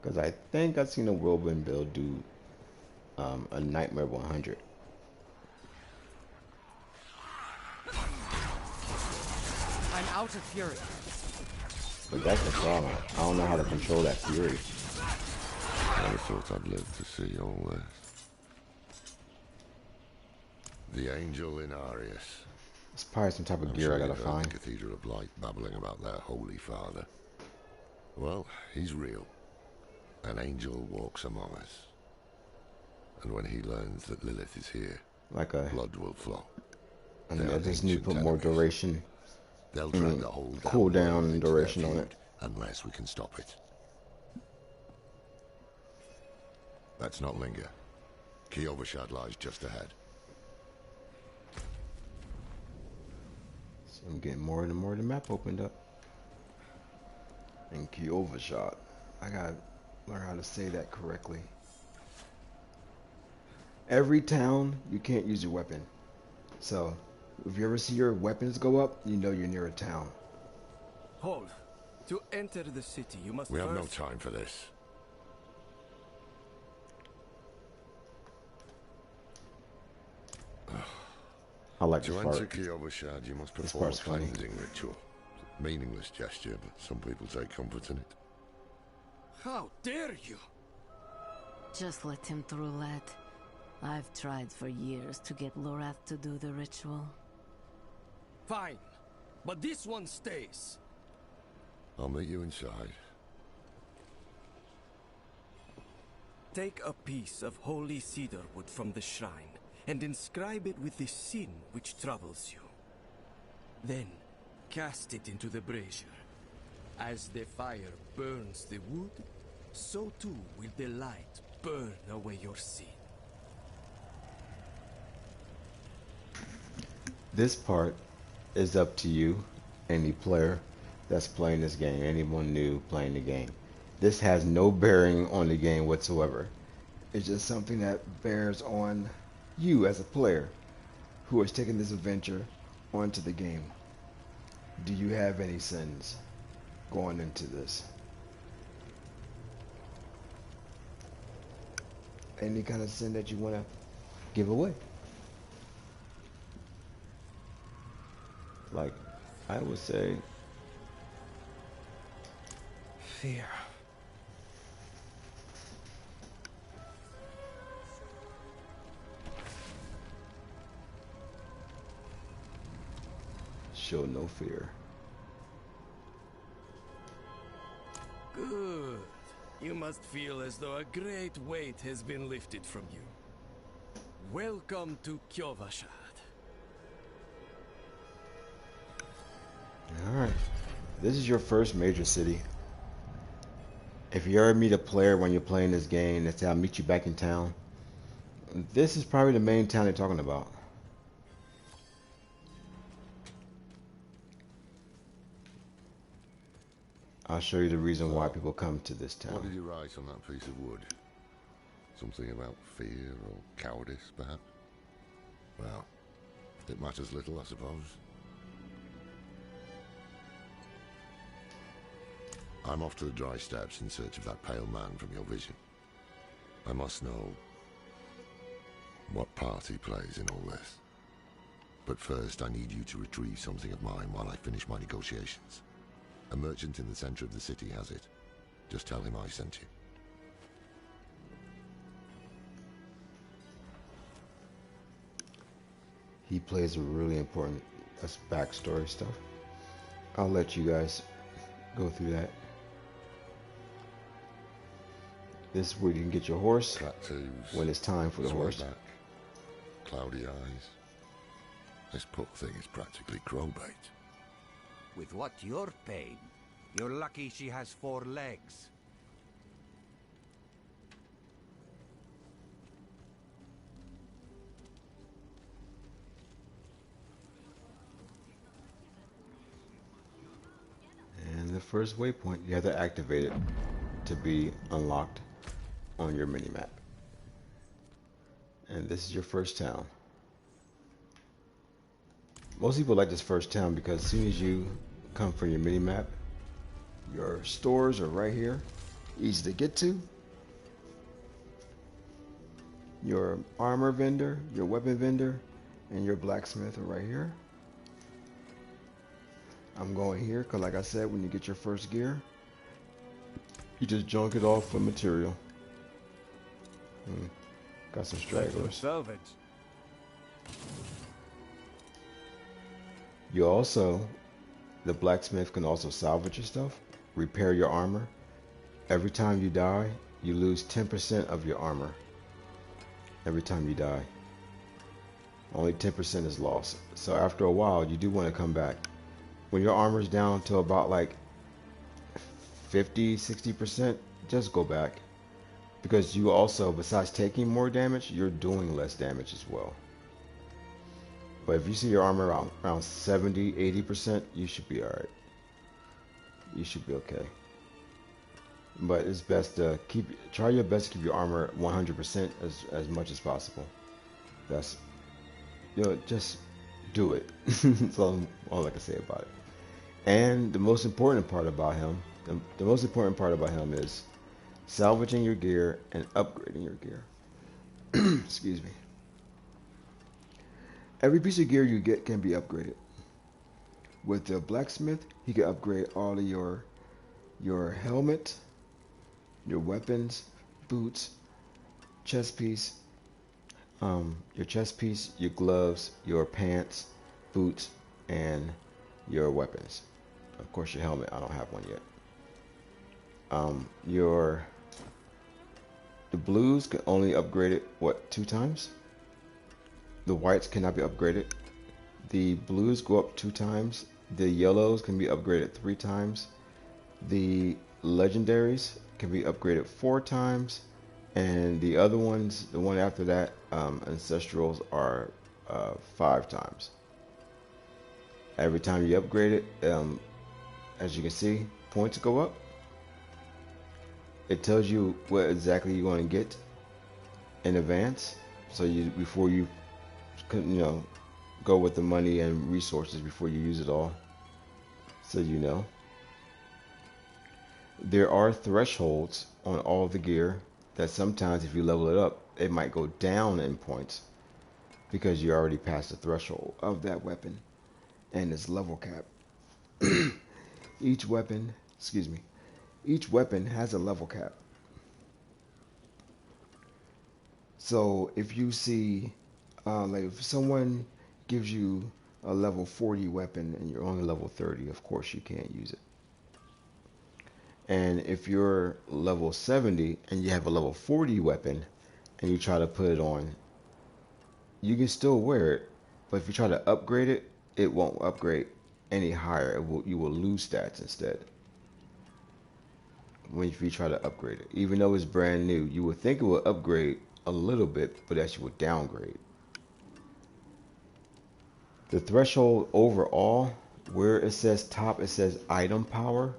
Because I think I've seen a whirlwind build do a Nightmare 100. I'm out of fury. But that's the problem. I don't know how to control that fury. Never thought I'd live to see all this. The angel in Arius. It's probably some type of I'm gear sure I gotta you've heard find. the Cathedral of Light babbling about their holy father. Well, he's real. An angel walks among us. And when he learns that Lilith is here, Like a blood will flow. I They are just need to put ancient more enemies. duration. They'll drag the whole cooldown world into their duration on feud it. unless we can stop it. Let's not linger. Kiovashad lies just ahead. So I'm getting more and more of the map opened up. And Kiovashad. I gotta learn how to say that correctly. Every town, you can't use your weapon. So, if you ever see your weapons go up, you know you're near a town. Hold. To enter the city, you must We have no first... time for this. I like To the enter fart. Kiovashad, you must This perform a part's funny. cleansing ritual. Meaningless gesture, but some people take comfort in it. How dare you? Just let him through, lad. I've tried for years to get Lorath to do the ritual. Fine. But this one stays. I'll meet you inside. Take a piece of holy cedar wood from the shrine and inscribe it with the sin which troubles you. Then, cast it into the brazier. As the fire burns the wood, so too will the light burn away your sin. This part is up to you, any player that's playing this game, anyone new playing the game. This has no bearing on the game whatsoever. It's just something that bears on you as a player who is taking this adventure onto the game. Do you have any sins going into this? Any kind of sin that you want to give away? Like, I would say Fear. show no fear. Good. You must feel as though a great weight has been lifted from you. Welcome to Kiovashad. Alright. This is your first major city. If you ever meet a player when you're playing this game, they say, I'll meet you back in town. This is probably the main town they're talking about. I'll show you the reason why people come to this town. What did you write on that piece of wood? Something about fear or cowardice, perhaps? Well, it matters little, I suppose. I'm off to the dry steppes in search of that pale man from your vision. I must know what part he plays in all this. But first, I need you to retrieve something of mine while I finish my negotiations. A merchant in the center of the city has it. Just tell him I sent you. He plays a really important backstory stuff. I'll let you guys go through that. This is where you can get your horse Tattoos, when it's time for the horse. back, cloudy eyes. This poor thing is practically crowbait. With what you're paid, you're lucky she has 4 legs. And the first waypoint, you have to activate it to be unlocked on your minimap. And this is your first town. Most people like this first town because as soon as you come from your mini map, your stores are right here, easy to get to. Your armor vendor, your weapon vendor, and your blacksmith are right here. I'm going here because, like I said, when you get your first gear, you just junk it off for material. Got some stragglers. Salvage. You also, the blacksmith can also salvage your stuff, repair your armor. Every time you die, you lose 10% of your armor. Every time you die. Only 10% is lost. So after a while, you do want to come back. When your armor is down to about like 50, 60%, just go back. Because you also, besides taking more damage, you're doing less damage as well. But if you see your armor around 70, 80%, you should be alright. You should be okay. But it's best to try your best to keep your armor 100% as much as possible. That's, just do it. That's all I can say about it. And the most important part about him, the most important part about him is salvaging your gear and upgrading your gear. Excuse me. Every piece of gear you get can be upgraded. With the blacksmith, he can upgrade all of your helmet, your weapons, boots, chest piece, your gloves, your pants, boots, and your weapons. Of course, your helmet. I don't have one yet. The blues can only upgrade it 2 times. The whites cannot be upgraded. The blues go up 2 times. The yellows can be upgraded 3 times. The legendaries can be upgraded 4 times. And the other ones, the one after that, ancestrals, are 5 times. Every time you upgrade it, as you can see, points go up. It tells you what exactly you're going to get in advance. So before you go with the money and resources before you use it all, so you know. There are thresholds on all the gear that sometimes if you level it up, it might go down in points because you already passed the threshold of that weapon and its level cap. Each weapon has a level cap. So if you see, like if someone gives you a level 40 weapon and you're only level 30, of course you can't use it. And if you're level 70 and you have a level 40 weapon and you try to put it on, you can still wear it, but if you try to upgrade it, it won't upgrade any higher. You will lose stats instead. If you try to upgrade it, even though it's brand new, you would think it will upgrade a little bit, but actually will downgrade. The threshold overall, where it says top, it says item power.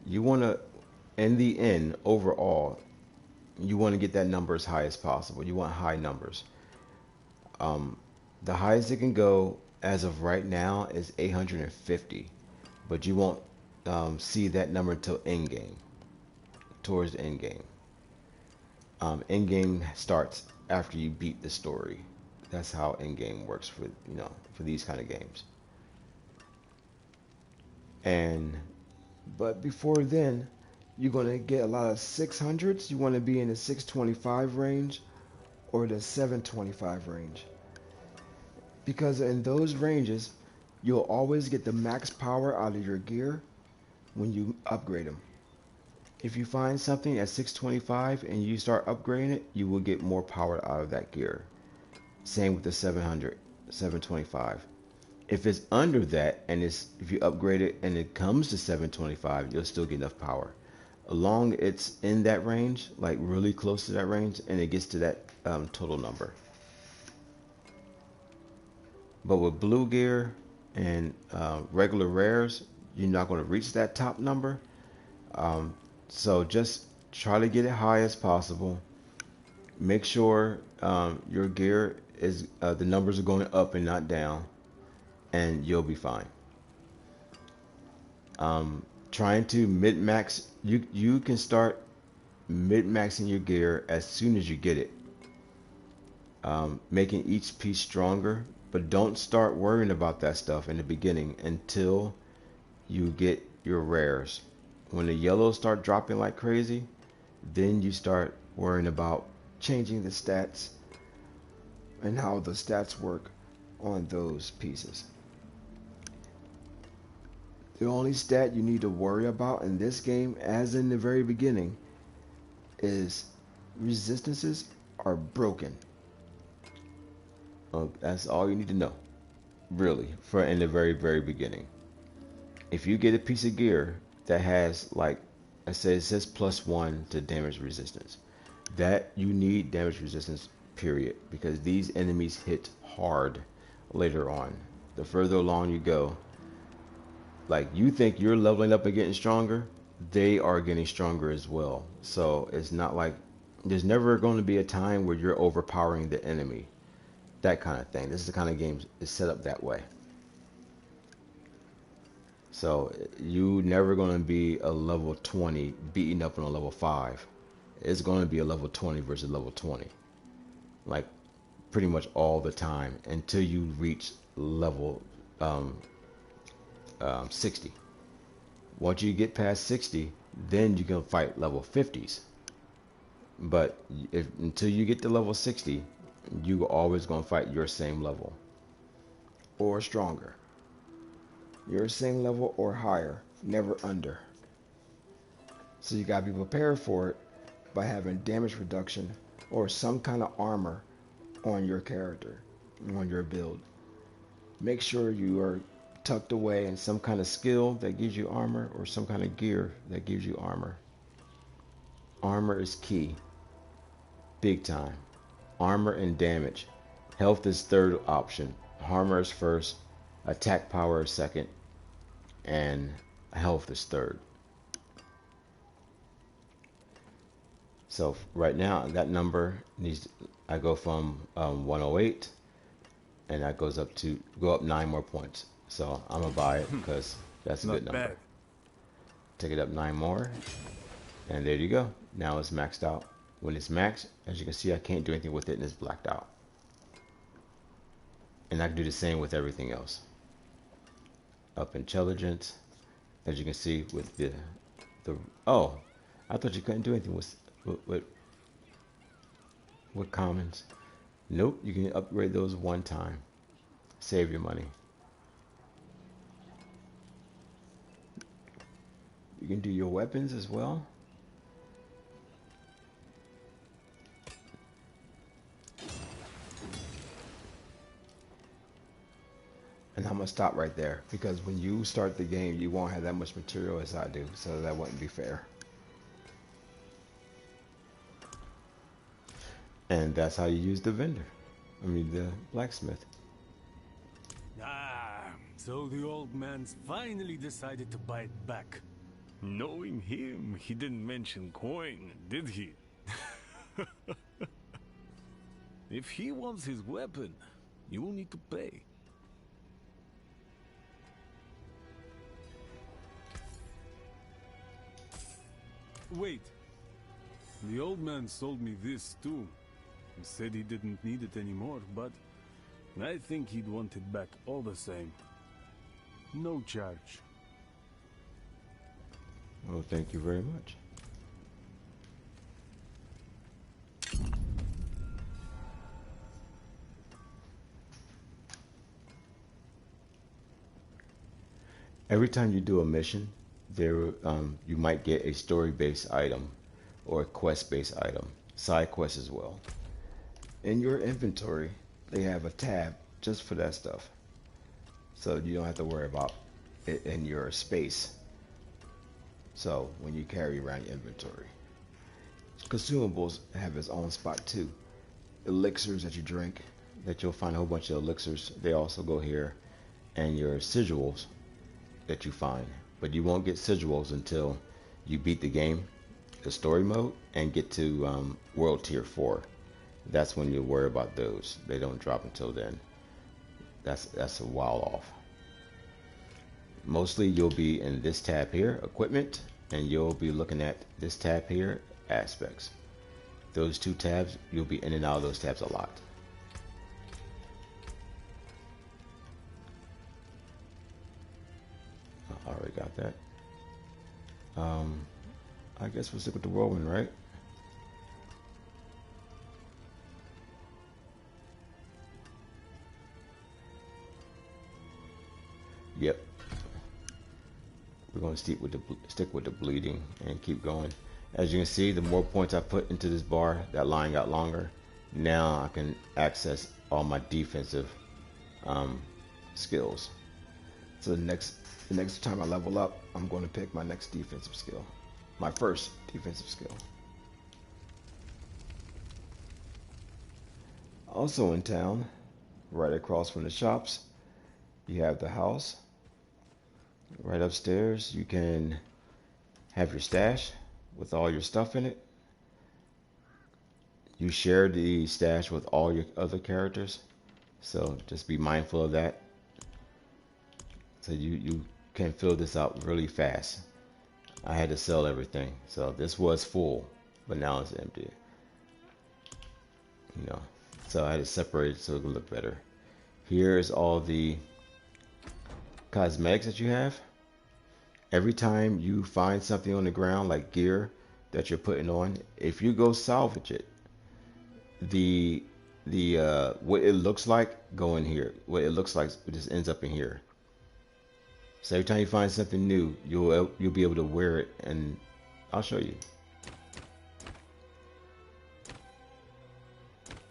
You want to, in the end, overall, you want to get that number as high as possible. You want high numbers. The highest it can go as of right now is 850, but you won't see that number until end game. Towards the end game. End game starts after you beat the story. That's how end game works for these kind of games. But before then, you're gonna get a lot of 600s. You want to be in the 625 range or the 725 range, because in those ranges, you'll always get the max power out of your gear when you upgrade them. If you find something at 625 and you start upgrading it, you will get more power out of that gear. Same with the 700, 725. If it's under that and if you upgrade it and it comes to 725, you'll still get enough power. Along it's in that range, like really close to that range, and it gets to that total number. But with blue gear and regular rares, you're not going to reach that top number. So just try to get it high as possible. make sure your gear is the numbers are going up and not down, and you'll be fine. Trying to mid-max, you can start mid-maxing your gear as soon as you get it, making each piece stronger, but don't start worrying about that stuff in the beginning until you get your rares. When the yellows start dropping like crazy, then you start worrying about changing the stats and how the stats work on those pieces. The only stat you need to worry about in this game, as in the very beginning, is resistances are broken. That's all you need to know, really, for in the very beginning. If you get a piece of gear that has, like I said, it says +1 to damage resistance, that you need damage resistance, period, because these enemies hit hard later on. The further along you go, like you think you're leveling up and getting stronger, they are getting stronger as well. So it's not like there's never going to be a time where you're overpowering the enemy. That kind of thing. This is the kind of game is set up that way. So you never going to be a level 20 beating up on a level 5. It's going to be a level 20 versus level 20. Like pretty much all the time until you reach level 60. Once you get past 60, then you can fight level 50s. But until you get to level 60, you are always going to fight your same level or stronger. Your same level or higher, never under. So you got to be prepared for it by having damage reduction or some kind of armor on your character, on your build. Make sure you are tucked away in some kind of skill that gives you armor or some kind of gear that gives you armor. Armor is key. Big time. Armor and damage. Health is third option. Armor is first. Attack power is second. And health is third. So right now that number needs, I go from 108 and that goes up to, go up 9 more points. So I'm gonna buy it because that's a good number. Bad. Take it up 9 more, and there you go. Now it's maxed out. When it's maxed, as you can see, I can't do anything with it and it's blacked out. And I can do the same with everything else. Up intelligence, as you can see with the oh, I thought you couldn't do anything with commons. Nope, you can upgrade those one time. Save your money. You can do your weapons as well. And I'm gonna stop right there because when you start the game, you won't have that much material as I do, so that wouldn't be fair. And that's how you use the vendor. I mean, the blacksmith. Ah, so the old man's finally decided to buy it back. Knowing him, he didn't mention coin, did he? If he wants his weapon, you will need to pay. Wait. The old man sold me this too. He said he didn't need it anymore, but I think he'd want it back all the same. No charge. Well, thank you very much. Every time you do a mission, there you might get a story-based item or a quest-based item, side quest as well. In your inventory, they have a tab just for that stuff, so you don't have to worry about it in your space. So when you carry around your inventory, consumables have its own spot too. Elixirs that you drink, that you'll find a whole bunch of elixirs, they also go here, and your sigils that you find. But you won't get sigils until you beat the game, the story mode, and get to world tier 4. That's when you worry about those. They don't drop until then. That's a while off. Mostly you'll be in this tab here, equipment, and you'll be looking at this tab here, aspects. Those two tabs, you'll be in and out of those tabs a lot. I already got that. I guess we'll stick with the whirlwind, right? Yep. We're going to stick with the bleeding and keep going. As you can see, the more points I put into this bar, that line got longer. Now I can access all my defensive skills. So the next time I level up, I'm going to pick my next defensive skill. My first defensive skill. Also in town, right across from the shops, you have the house. Right upstairs, you can have your stash with all your stuff in it. You share the stash with all your other characters, so just be mindful of that. So you can fill this out really fast. I had to sell everything, so this was full, but now it's empty. You know, so I had to separate it so it would look better. Here's all the cosmetics that you have. Every time you find something on the ground like gear that you're putting on, if you go salvage it, the what it looks like go in here. What it looks like just ends up in here. So every time you find something new, you'll be able to wear it, and I'll show you.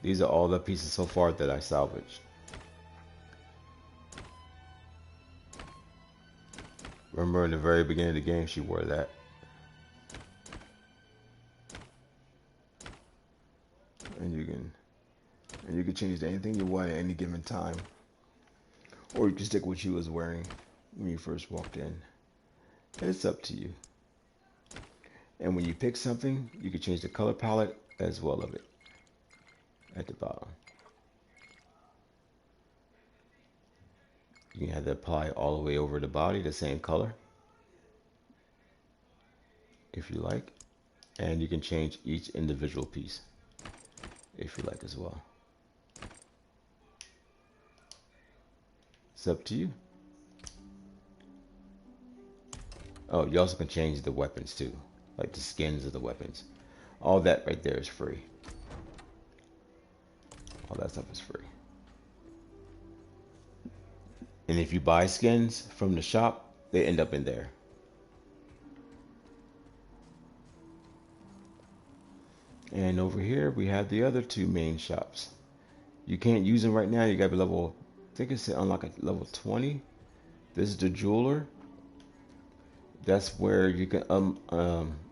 These are all the pieces so far that I salvaged. Remember in the very beginning of the game, she wore that. And you can change to anything you want at any given time. Or you can stick with what she was wearing when you first walked in. And it's up to you. And when you pick something, you can change the color palette as well of it at the bottom. You can have that apply all the way over the body, the same color, if you like. And you can change each individual piece, if you like as well. It's up to you. Oh, you also can change the weapons too, like the skins of the weapons. All that right there is free. All that stuff is free. And if you buy skins from the shop, they end up in there. And over here, we have the other two main shops. You can't use them right now. You gotta be level, I think it's unlock at level 20. This is the jeweler. That's where you can,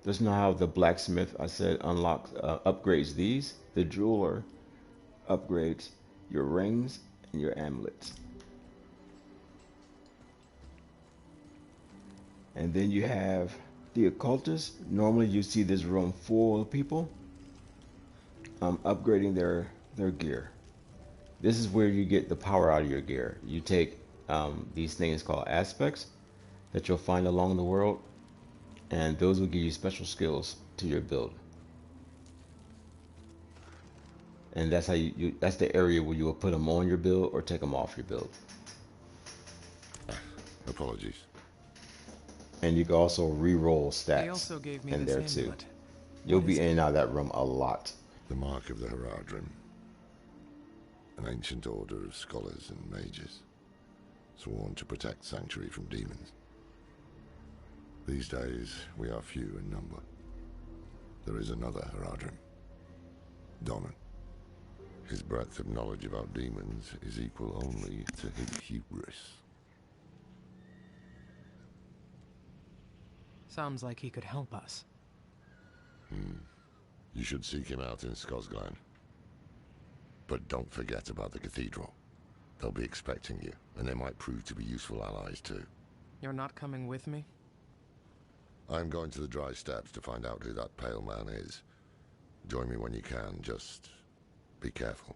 that's not how the blacksmith, I said, unlocks, upgrades these. The jeweler upgrades your rings and your amulets. And then you have the occultist. Normally you see this room full of people upgrading their gear. This is where you get the power out of your gear. You take these things called aspects that you'll find along the world, and those will give you special skills to your build. And that's how that's the area where you will put them on your build or take them off your build. Apologies. And you can also re-roll stats They also gave me in this there too. amulet. You'll What be is in it? and out of that room a lot. The mark of the Heradrim. An ancient order of scholars and mages, sworn to protect Sanctuary from demons. These days, we are few in number. There is another Heradrim, Donan. His breadth of knowledge about demons is equal only to his hubris. Sounds like he could help us. You should seek him out in Skosglen. But don't forget about the cathedral. They'll be expecting you, and they might prove to be useful allies too. You're not coming with me? I'm going to the dry steppes to find out who that pale man is. Join me when you can, just Be careful.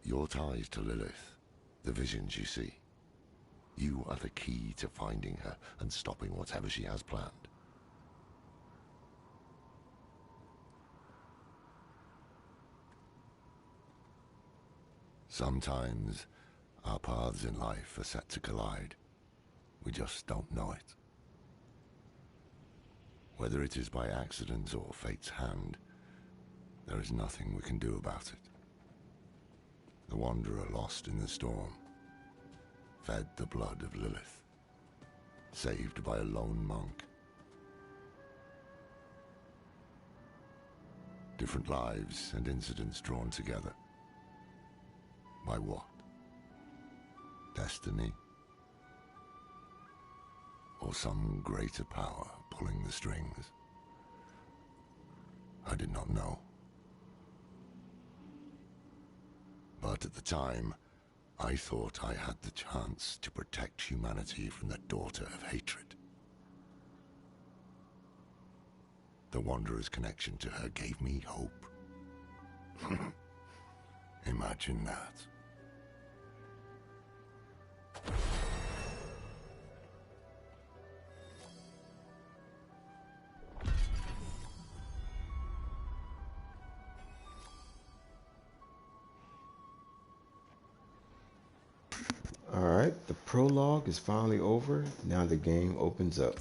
Your ties to Lilith, the visions you see, you are the key to finding her and stopping whatever she has planned. Sometimes our paths in life are set to collide. We just don't know it. Whether it is by accident or fate's hand, there is nothing we can do about it. The wanderer lost in the storm, fed the blood of Lilith, saved by a lone monk. Different lives and incidents drawn together. By what? Destiny? Or some greater power pulling the strings? I did not know. But at the time, I thought I had the chance to protect humanity from the daughter of hatred. The Wanderer's connection to her gave me hope. Imagine that. Alright, the prologue is finally over. Now the game opens up.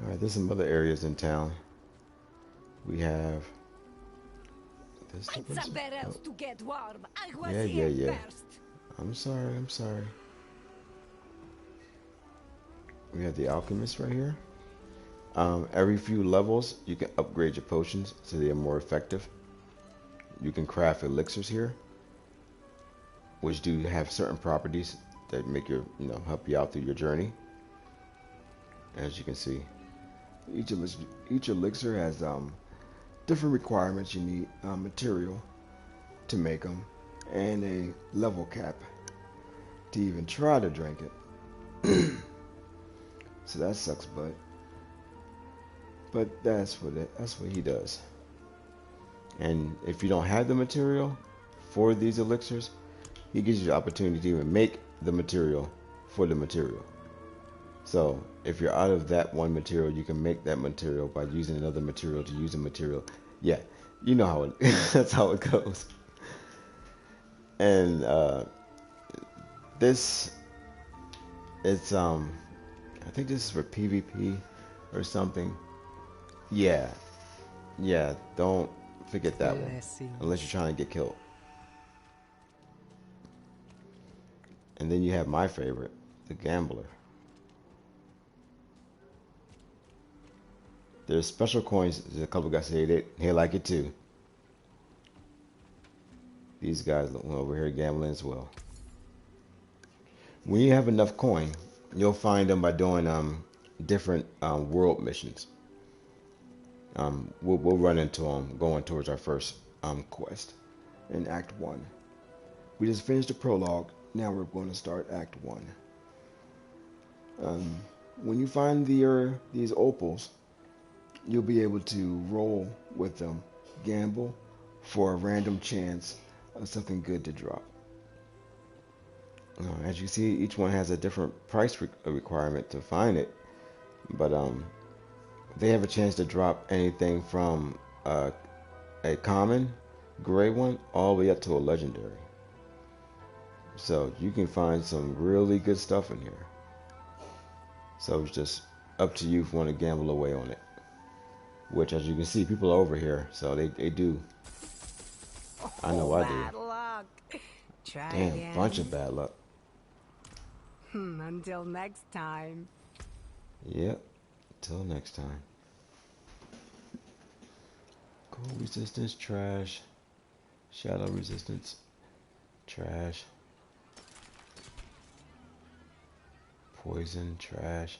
Alright, there's some other areas in town. We have this. Somewhere else to get warm. I was Yeah. here first. I'm sorry. We have the alchemist right here. Every few levels, you can upgrade your potions so they are more effective. You can craft elixirs here, which do have certain properties that make your, help you out through your journey. As you can see, each elixir has different requirements. You need material to make them, and a level cap to even try to drink it. So that sucks, but that's what he does. And if you don't have the material for these elixirs, he gives you the opportunity to even make the material for the material. So if you're out of that one material, you can make that material by using another material to use a material. Yeah, you know how it that's how it goes. And this it's I think this is for PvP or something. Yeah, don't forget that one unless you're trying to get killed. And then you have my favorite, the gambler. There's special coins. There's a couple guys say they like it too. These guys over here gambling as well. When you have enough coin, you'll find them by doing different world missions. We'll run into them going towards our first quest in Act 1. We just finished the prologue. Now we're going to start Act 1. When you find these opals, you'll be able to roll with them, gamble for a random chance of something good to drop. As you see, each one has a different price requirement to find it, but they have a chance to drop anything from a common gray one all the way up to a legendary. So you can find some really good stuff in here. So it's just up to you if you want to gamble away on it. Which, as you can see, people are over here, so they do. I know I do. Bad luck. Try Damn, again. bunch of bad luck. Until next time. Yep. Till next time. Cold resistance, trash. Shadow resistance, trash. Poison, trash.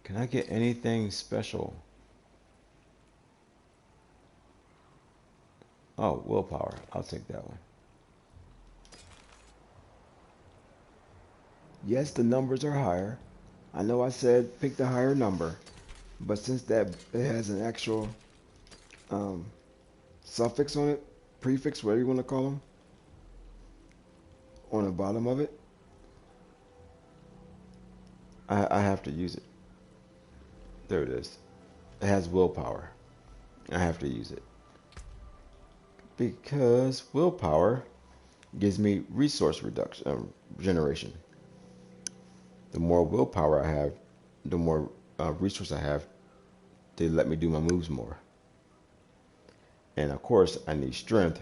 Can I get anything special? Oh, willpower. I'll take that one. Yes, the numbers are higher. I know I said pick the higher number, but since that it has an actual suffix on it, prefix, whatever you want to call them, on the bottom of it, I have to use it. There it is. It has willpower. I have to use it. Because willpower gives me resource reduction, generation. The more willpower I have, the more resource I have to let me do my moves more. And of course, I need strength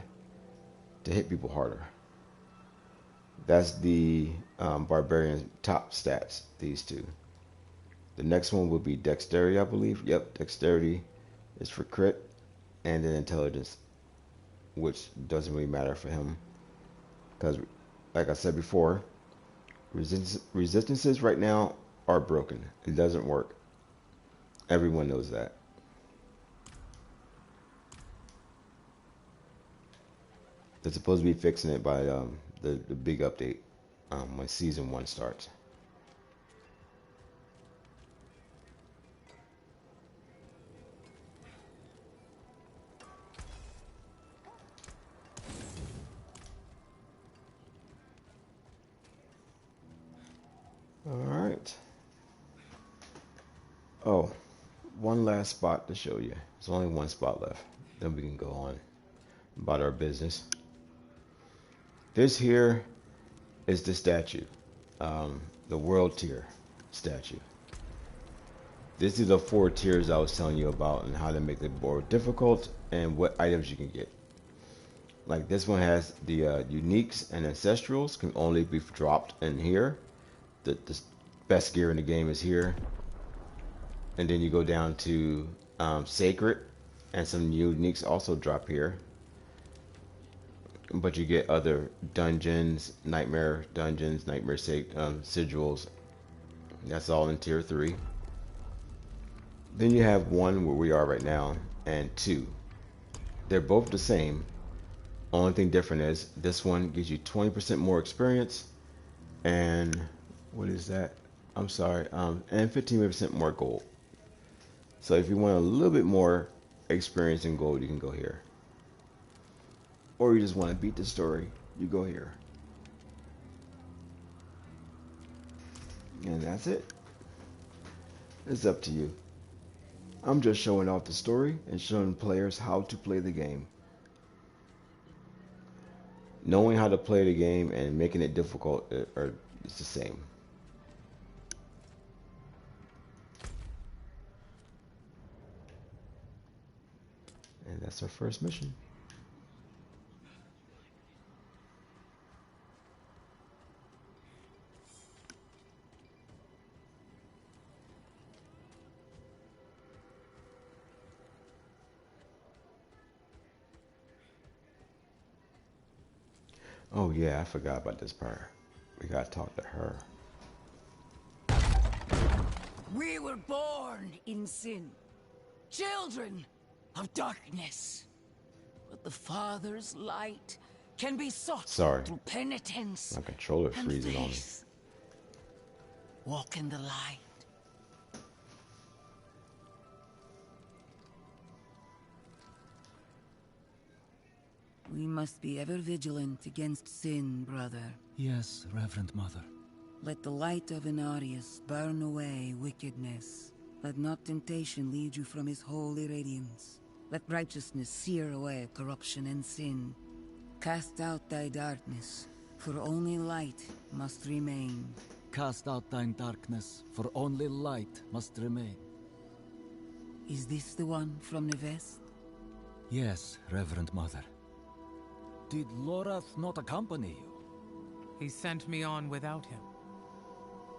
to hit people harder. That's the barbarian top stats, these two. The next one will be dexterity, I believe. Yep, dexterity is for crit, and then intelligence, which doesn't really matter for him. Because, like I said before, resistances right now are broken. It doesn't work. Everyone knows that. They're supposed to be fixing it by the big update when season 1 starts. All right. Oh, one last spot to show you. There's only one spot left. Then we can go on about our business. This here is the statue, the world tier statue. This is the 4 tiers I was telling you about and how to make it more difficult and what items you can get. Like this one has the uniques and ancestrals can only be dropped in here. The best gear in the game is here. And then you go down to sacred, and some uniques also drop here. But you get other dungeons, nightmare dungeons, nightmare sigils. That's all in tier 3. Then you have 1 where we are right now, and 2. They're both the same. Only thing different is this one gives you 20% more experience, and what is that? I'm sorry, and 15% more gold. So if you want a little bit more experience in gold, you can go here. Or you just want to beat the story, you go here. And that's it. It's up to you. I'm just showing off the story and showing players how to play the game. Knowing how to play the game and making it difficult it's the same. And that's our first mission. Oh yeah, I forgot about this part. We gotta talk to her. We were born in sin, children of darkness. But the Father's light can be sought through penitence. My controller's freezing on me. Walk in the light. We must be ever vigilant against sin, brother. Yes, Reverend Mother. Let the light of Inarius burn away wickedness. Let not temptation lead you from his holy radiance. Let righteousness sear away corruption and sin. Cast out thy darkness, for only light must remain. Cast out thine darkness, for only light must remain. Is this the one from the west? Yes, Reverend Mother. Did Lorath not accompany you? He sent me on without him.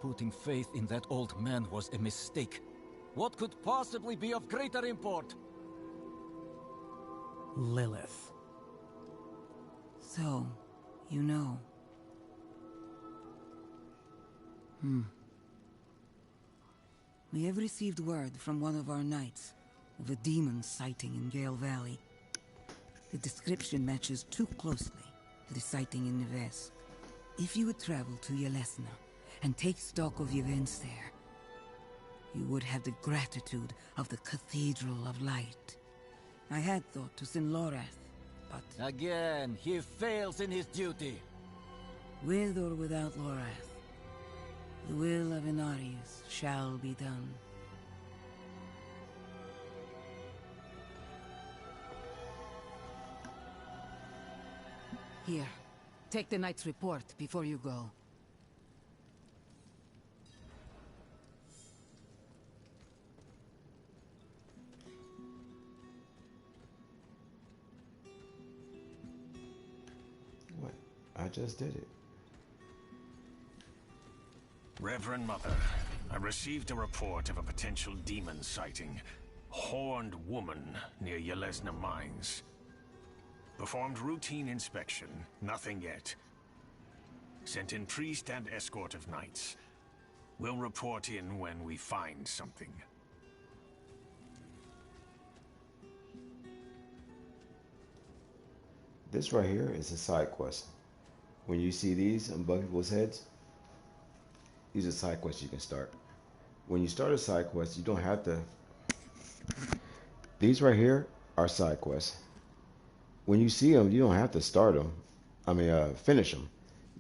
Putting faith in that old man was a mistake. What could possibly be of greater import? Lilith. So, you know. We have received word from one of our knights of a demon sighting in Gale Valley. The description matches too closely to the sighting in Nevesk. If you would travel to Yelesna and take stock of events there, you would have the gratitude of the Cathedral of Light. I had thought to send Lorath, but... Again, he fails in his duty. with or without Lorath, the will of Inarius shall be done. Here, take the knight's report before you go. What? I just did it. Reverend Mother, I received a report of a potential demon sighting. Horned woman near Yelesna Mines. Performed routine inspection, nothing yet. Sent in priest and escort of knights. We'll report in when we find something. This right here is a side quest. When you see these above people's heads, these are side quests you can start. When you start a side quest, you don't have to... These right here are side quests. When you see them, you don't have to start them. Finish them.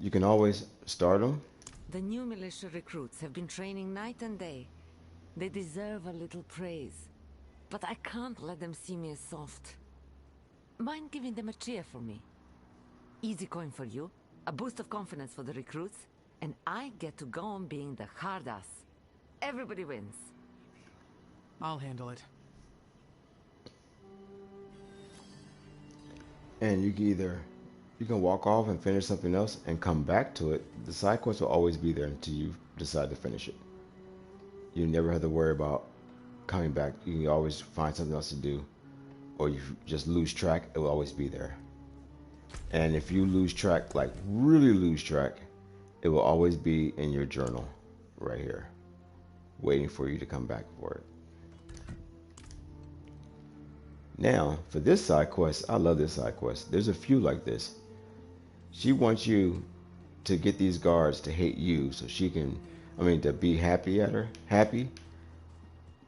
You can always start them. The new militia recruits have been training night and day. They deserve a little praise. But I can't let them see me as soft. Mind giving them a cheer for me? Easy coin for you, a boost of confidence for the recruits, and I get to go on being the hard ass. Everybody wins. I'll handle it. And you can walk off and finish something else and come back to it. The side quest will always be there until you decide to finish it. You never have to worry about coming back. You can always find something else to do. Or you just lose track, it will always be there. And if you lose track, like really lose track, it will always be in your journal right here, waiting for you to come back for it. Now, for this side quest, I love this side quest. There's a few like this. She wants you to get these guards to hate you so she can, to be happy at her,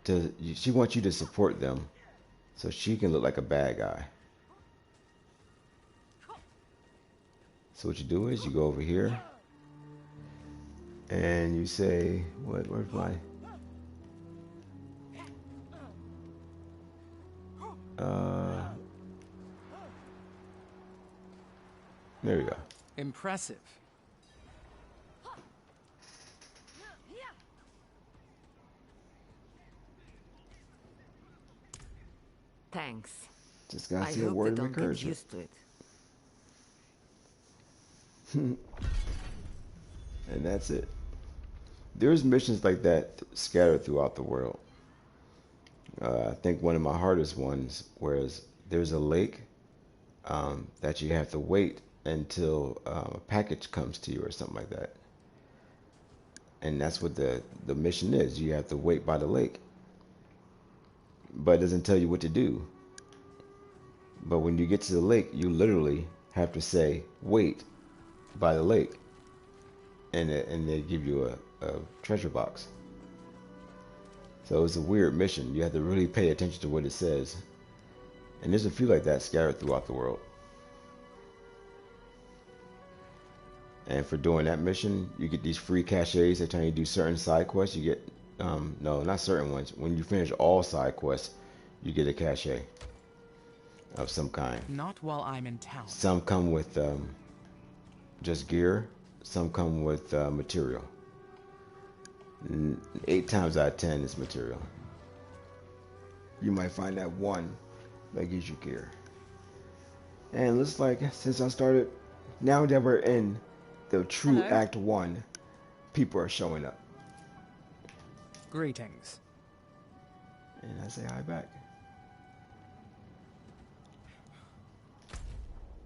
she wants you to support them so she can look like a bad guy. So what you do is you go over here and you say, where's my... There we go. Impressive. Thanks. Just gotta I see a hope word they of don't get encouragement. used to it. And that's it. There's missions like that scattered throughout the world. I think one of my hardest ones, whereas there's a lake that you have to wait until a package comes to you or something like that. And that's what the mission is. You have to wait by the lake. But it doesn't tell you what to do. But when you get to the lake, you literally have to say, wait by the lake. And they give you a treasure box. So it's a weird mission. You have to really pay attention to what it says. And there's a few like that scattered throughout the world. And for doing that mission, you get these free caches. Every time you do certain side quests, you get, no, not certain ones. When you finish all side quests, you get a cache of some kind. Not while I'm in town. Some come with just gear. Some come with material. 8 times out of 10 is material. You might find that one that gives you gear. And it looks like since I started, now that we're in the true Act 1, people are showing up. Greetings. And I say hi back.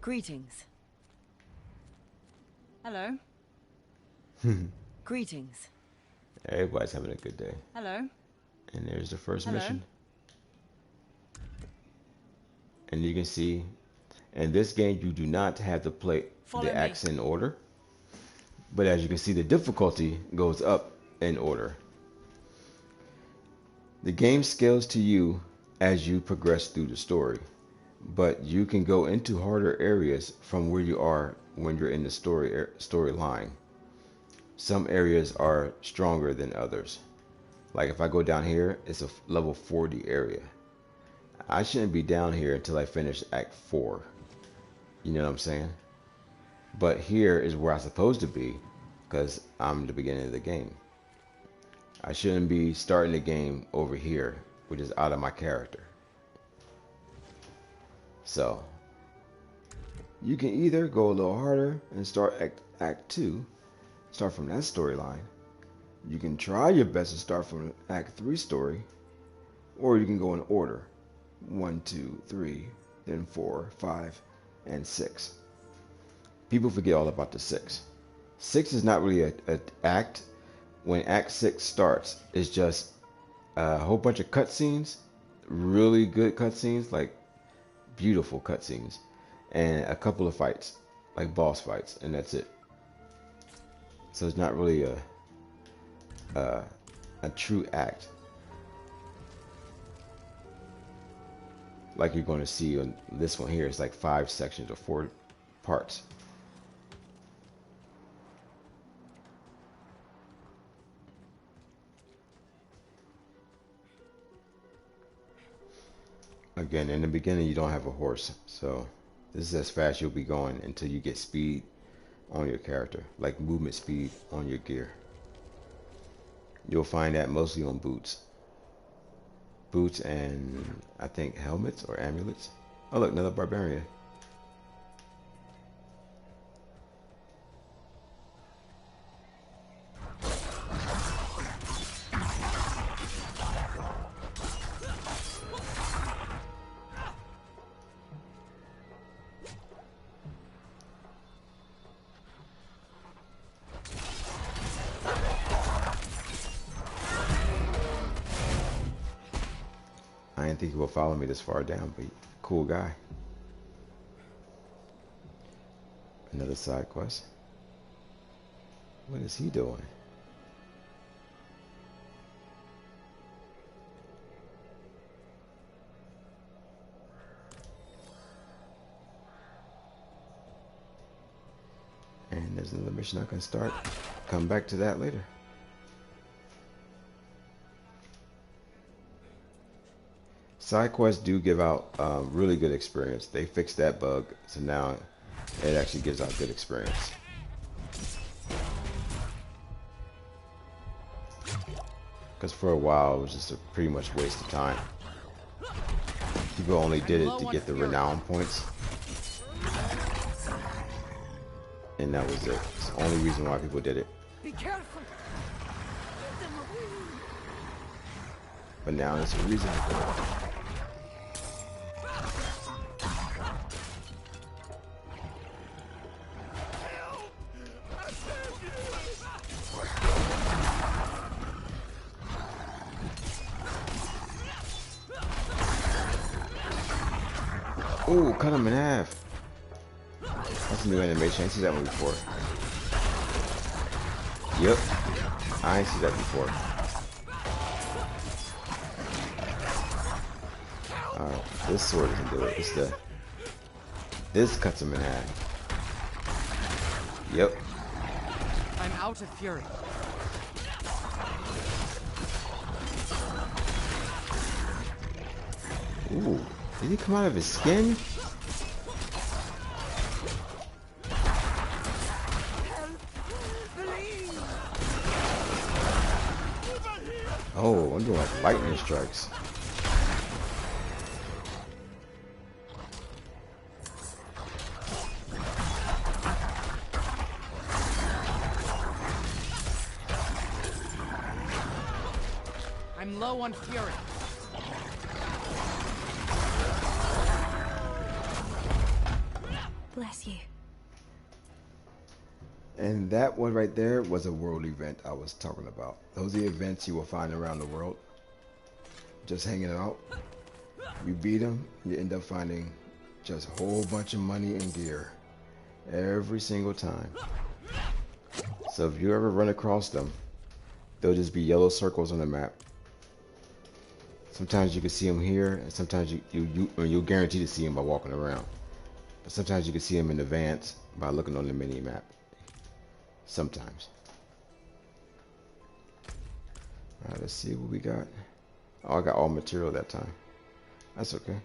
Greetings. Hello. Greetings. Everybody's having a good day. Hello. And there's the first Hello. mission. And you can see, in this game, you do not have to play the acts in order. But as you can see, the difficulty goes up in order. The game scales to you as you progress through the story. But you can go into harder areas from where you are when you're in the storyline. Some areas are stronger than others. Like if I go down here, it's a level 40 area. I shouldn't be down here until I finish Act 4. You know what I'm saying? But here is where I'm supposed to be because I'm the beginning of the game. I shouldn't be starting the game over here, which is out of my character. So, you can either go a little harder and start Act 2, start from that storyline. You can try your best to start from Act 3 story, or you can go in order. 1, 2, 3, then 4, 5, and 6. People forget all about the 6. 6 is not really an act. When Act 6 starts, it's just a whole bunch of cutscenes, really good cutscenes, like beautiful cutscenes, and a couple of fights, like boss fights, and that's it. So it's not really a true act like you're going to see on this one here. It's like 5 sections or 4 parts. Again, in the beginning you don't have a horse, so this is as fast you'll be going until you get speed on your character, like movement speed on your gear. You'll find that mostly on boots. Boots and I think helmets or amulets. Oh look, another barbarian. I didn't think he would follow me this far down, but cool guy. Another side quest. What is he doing? And there's another mission I can start. Come back to that later. Side quests do give out really good experience. They fixed that bug, so now it actually gives out good experience. Because for a while it was just a pretty much waste of time. People only did it to get the renown points. And that was it. It's the only reason why people did it. Be careful. But now there's a reason for it. Ooh, cut him in half. That's a new animation. I ain't seen that one before. Yep. I ain't seen that before. Alright, this sword doesn't do it. It's the... This cuts him in half. Yep. I'm out of fury. Ooh. Did he come out of his skin? Oh, I'm doing like lightning strikes. I'm low on fury. Bless you. And that one right there was a world event I was talking about. Those are the events you will find around the world. just hanging out. You beat them, you end up finding just a whole bunch of money and gear every single time. So if you ever run across them, they'll just be yellow circles on the map. Sometimes you can see them here, and sometimes you'll guarantee to see them by walking around. But sometimes you can see them in advance by looking on the mini map. Sometimes. All right, let's see what we got. Oh, I got all material that time. That's okay.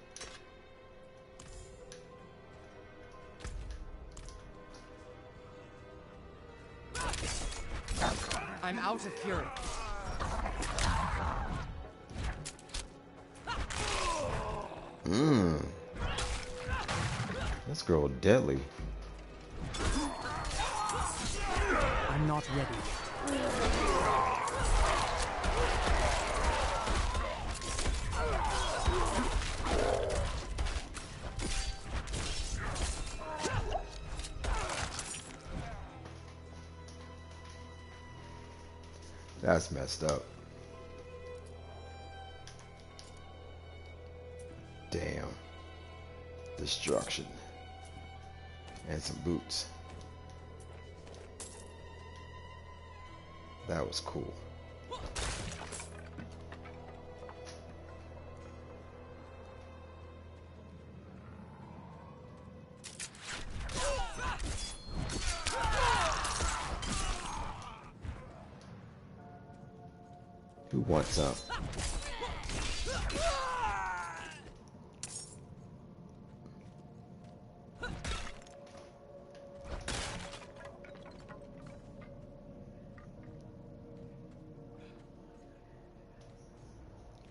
I'm out of fury. This girl deadly. I'm not ready. That's messed up. Damn. Destruction. And some boots. That was cool. Who wants some?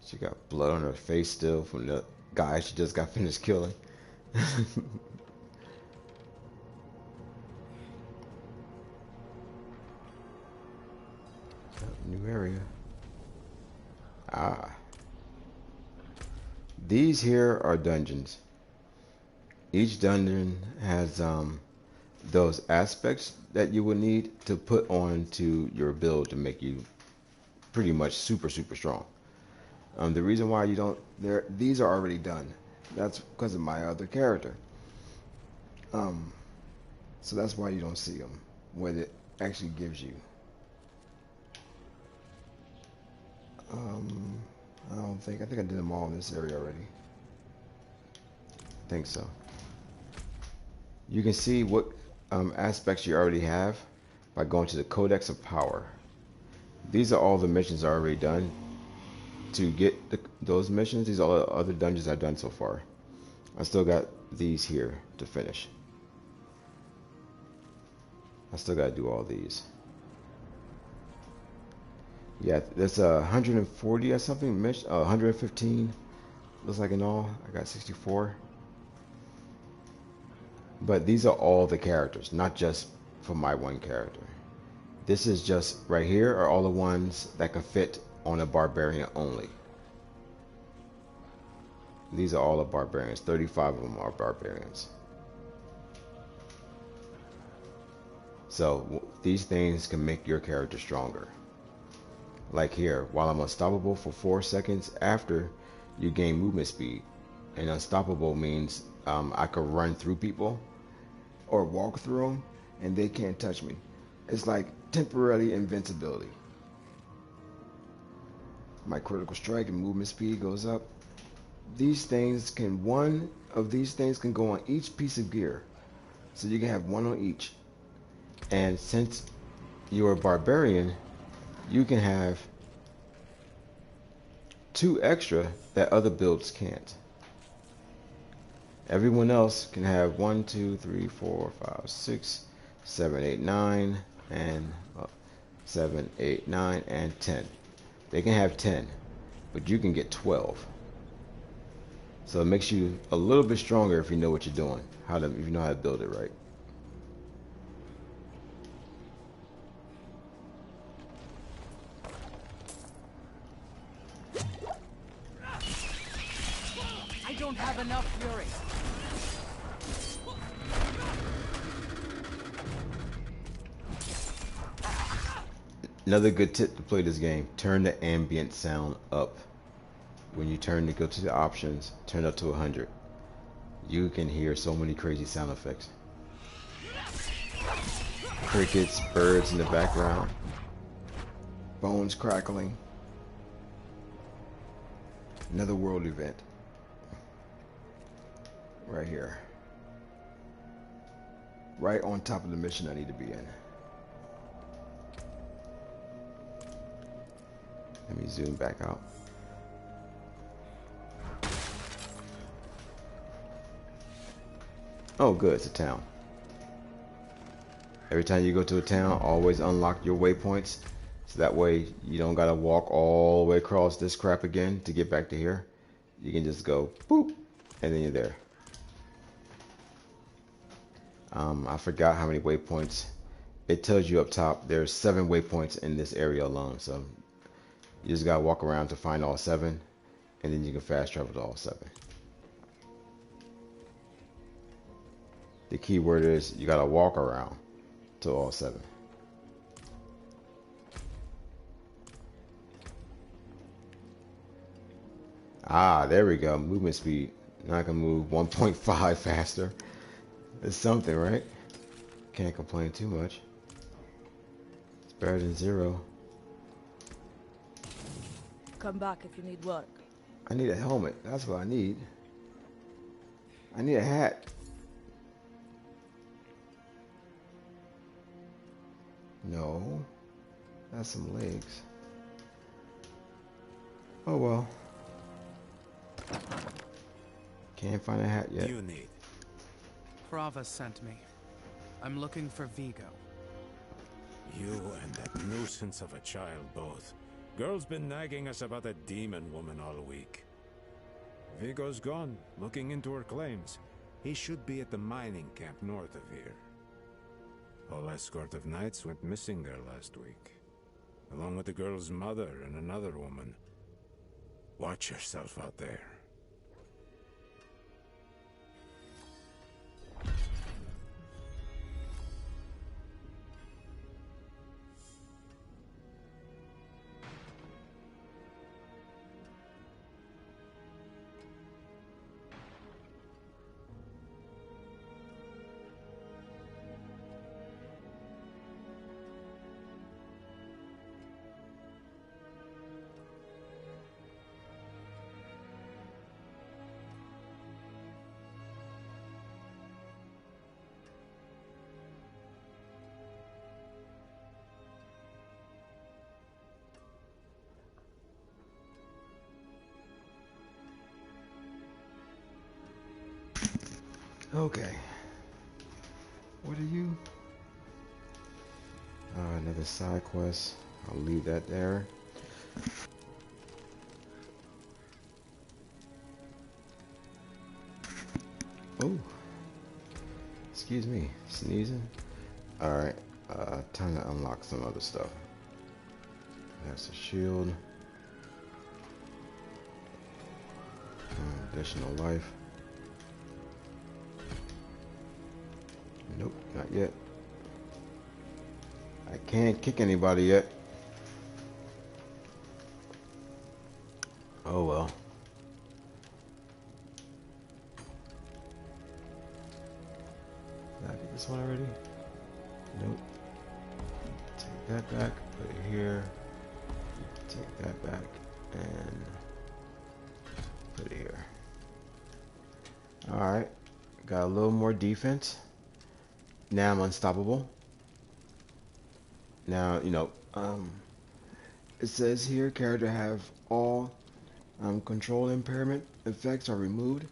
She got blood on her face still from the guy she just got finished killing. New area. Ah. These here are dungeons. Each dungeon has those aspects that you will need to put onto your build to make you pretty much super strong. The reason why you don't, these are already done. That's because of my other character. So that's why you don't see them. What it actually gives you. I think I did them all in this area already. I think so. You can see what aspects you already have by going to the Codex of Power. These are all the missions already done. To get those missions, these are all the other dungeons I've done so far. I still got these here to finish. I still got to do all these. Yeah, there's 140 or something, 115. Looks like in all, I got 64. But these are all the characters, not just for my one character. This is just right here are all the ones that can fit on a barbarian only. These are all the barbarians. 35 of them are barbarians. So these things can make your character stronger. Like here, while I'm unstoppable for 4 seconds after you gain movement speed. And unstoppable means I could run through people or walk through them and they can't touch me. It's like temporary invincibility. My critical strike and movement speed goes up. These things can, one of these things can go on each piece of gear. So you can have one on each. And since you're a barbarian, you can have 2 extra that other builds can't. Everyone else can have 1, 2, 3, 4, 5, 6, 7, 8, 9, and 7, 8, 9, and 10. They can have 10, but you can get 12. So it makes you a little bit stronger if you know what you're doing, if you know how to build it right. I don't have enough fury. Another good tip to play this game, turn the ambient sound up. when you turn to go to the options, turn up to 100. You can hear so many crazy sound effects. Crickets, birds in the background, bones crackling. Another world event. Right here. Right on top of the mission I need to be in. Let me zoom back out. Oh good, it's a town. Every time you go to a town, always unlock your waypoints. So that way you don't gotta walk all the way across this crap again to get back to here. You can just go boop and then you're there. I forgot how many waypoints. It tells you up top there's 7 waypoints in this area alone. So you just gotta walk around to find all 7 and then you can fast travel to all 7. The key word is you gotta walk around to all 7. Ah, there we go. Movement speed. Now I can move 1.5 faster. It's something, right? Can't complain too much. It's better than 0. Come back if you need work. I need a helmet. That's what I need. I need a hat. No. That's some legs. Oh well. Can't find a hat yet. You need. Prava sent me. I'm looking for Vigo. You and that nuisance of a child both. Girl's been nagging us about a demon woman all week. Vigo's gone, looking into her claims. He should be at the mining camp north of here. Whole escort of knights went missing there last week, along with the girl's mother and another woman. Watch yourself out there. Okay. What are you? Another side quest. I'll leave that there. Oh. Excuse me. Sneezing. Alright. Time to unlock some other stuff. That's a shield. Additional life. Nope, not yet. I can't kick anybody yet. Oh well. Did I get this one already? Nope. Take that back, put it here. Take that back and put it here. Alright. Got a little more defense. Now I'm unstoppable. Now, you know, it says here character have all control impairment effects are removed.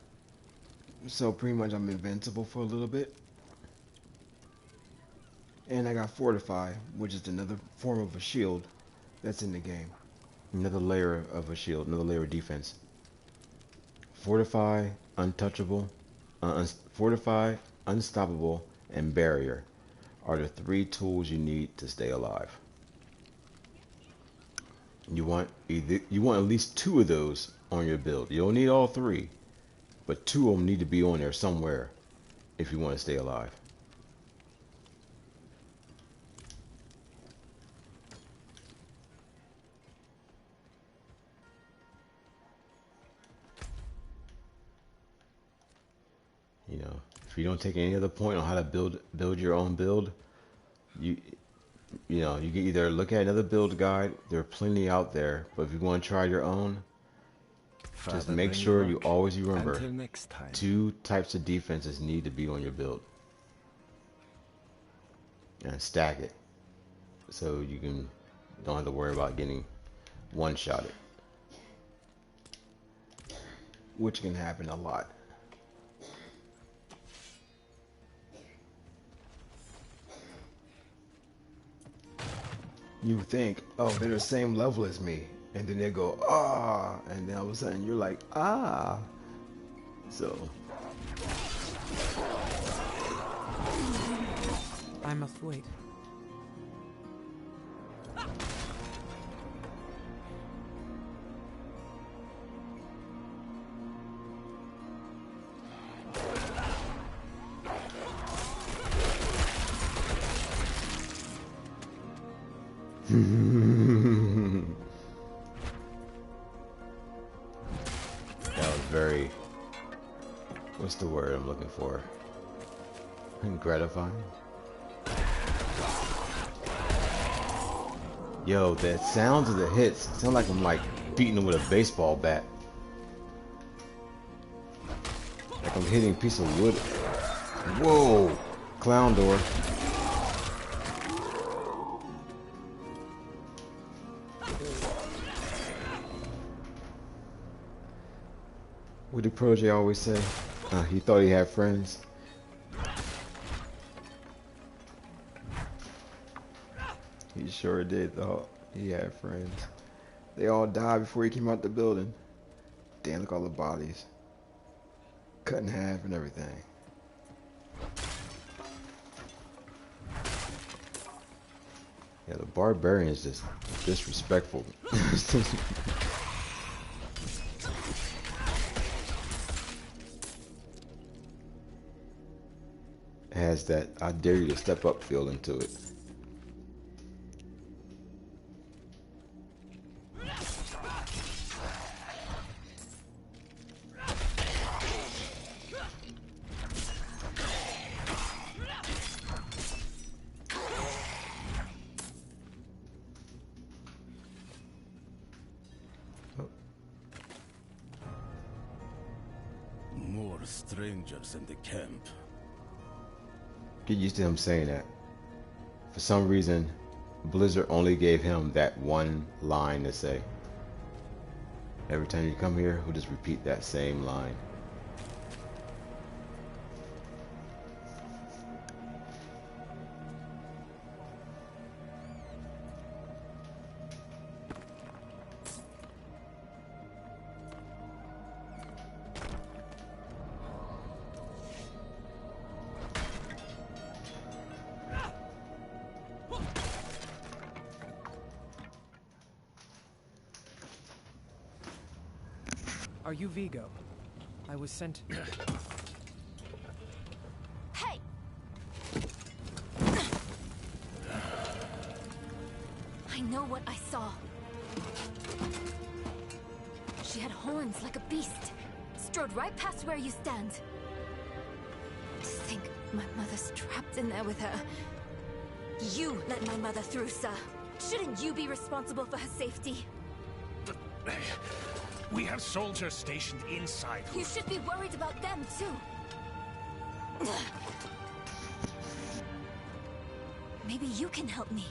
So pretty much I'm invincible for a little bit. And I got Fortify, which is another form of a shield that's in the game. Another layer of a shield, another layer of defense. Fortify, untouchable, Fortify, unstoppable, and barrier are the 3 tools you need to stay alive. You want at least 2 of those on your build. You don't need all 3, but 2 of them need to be on there somewhere if you want to stay alive. You know, if you don't take any other point on how to build your own build, you know, you can either look at another build guide. There are plenty out there, but if you want to try your own, just Father, make bring sure luck. you always remember Until next time. 2 types of defenses need to be on your build, and stack it so you don't have to worry about getting one-shotted, which can happen a lot. You think, oh, they're the same level as me, and then they go, ah, and then all of a sudden you're like, ah. So I must wait. that was very, what's the word I'm looking for? Gratifying. Yo, the sounds of the hits sound like I'm like beating them with a baseball bat. Like I'm hitting a piece of wood. Whoa! Clown door. What did Protege always say? He thought he had friends. He sure did, though. He had friends. They all died before he came out the building. Damn, look at all the bodies. Cut in half and everything. Yeah, the barbarian is just disrespectful. It has that I dare you to step up feel into it. More strangers in the camp. Get used to him saying that. For some reason, Blizzard only gave him that one line to say. Every time you come here, he'll just repeat that same line. Are you Vigo? I was sent. Hey! I know what I saw. She had horns like a beast. Strode right past where you stand. To think my mother's trapped in there with her. You let my mother through, sir. Shouldn't you be responsible for her safety? We have soldiers stationed inside. You should be worried about them, too. Maybe you can help me.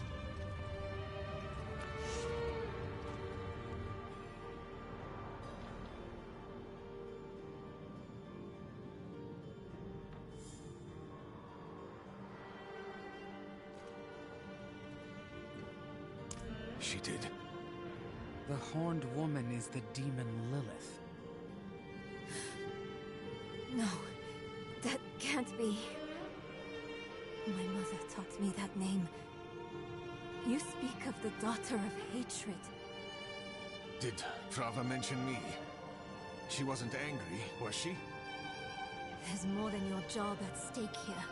She did. The horned woman is the demon Lilith. No, that can't be. My mother taught me that name. You speak of the daughter of hatred. Did Frava mention me? She wasn't angry, was she? There's more than your job at stake here.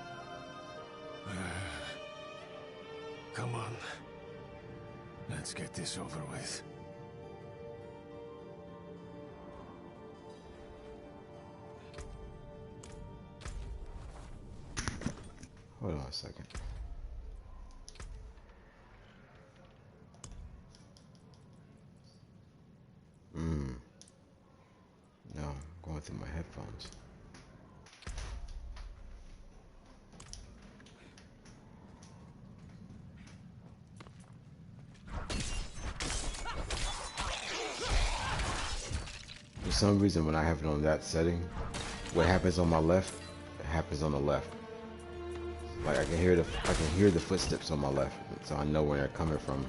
Come on. Let's get this over with. Hold on a second. No, I'm going through my headphones. For some reason, when I have it on that setting, what happens on my left, it happens on the left. Like I can hear the footsteps on my left, so I know where they're coming from.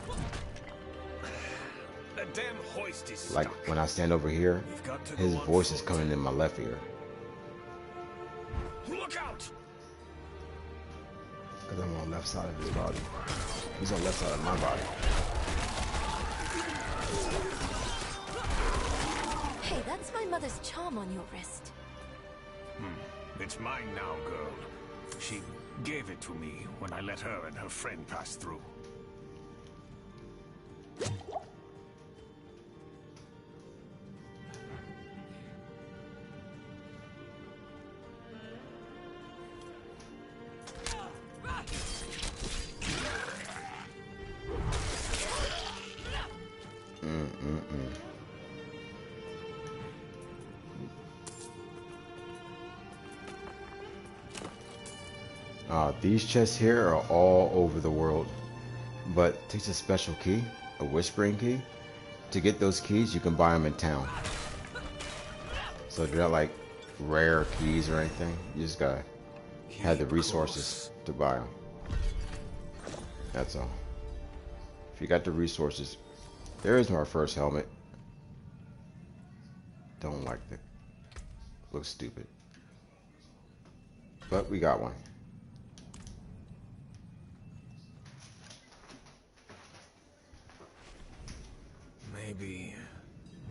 The damn hoist is Like stuck. when I stand over here, his voice is coming in my left ear. Look out! Because I'm on the left side of his body. He's on the left side of my body. Hey, that's my mother's charm on your wrist. It's mine now, girl. She gave it to me when I let her and her friend pass through. These chests here are all over the world, but it takes a special key, a whispering key. To get those keys, you can buy them in town. So they're not like rare keys or anything. You just gotta have the resources to buy them. That's all. If you got the resources, there is our first helmet. Don't like the, looks stupid, but we got one. Maybe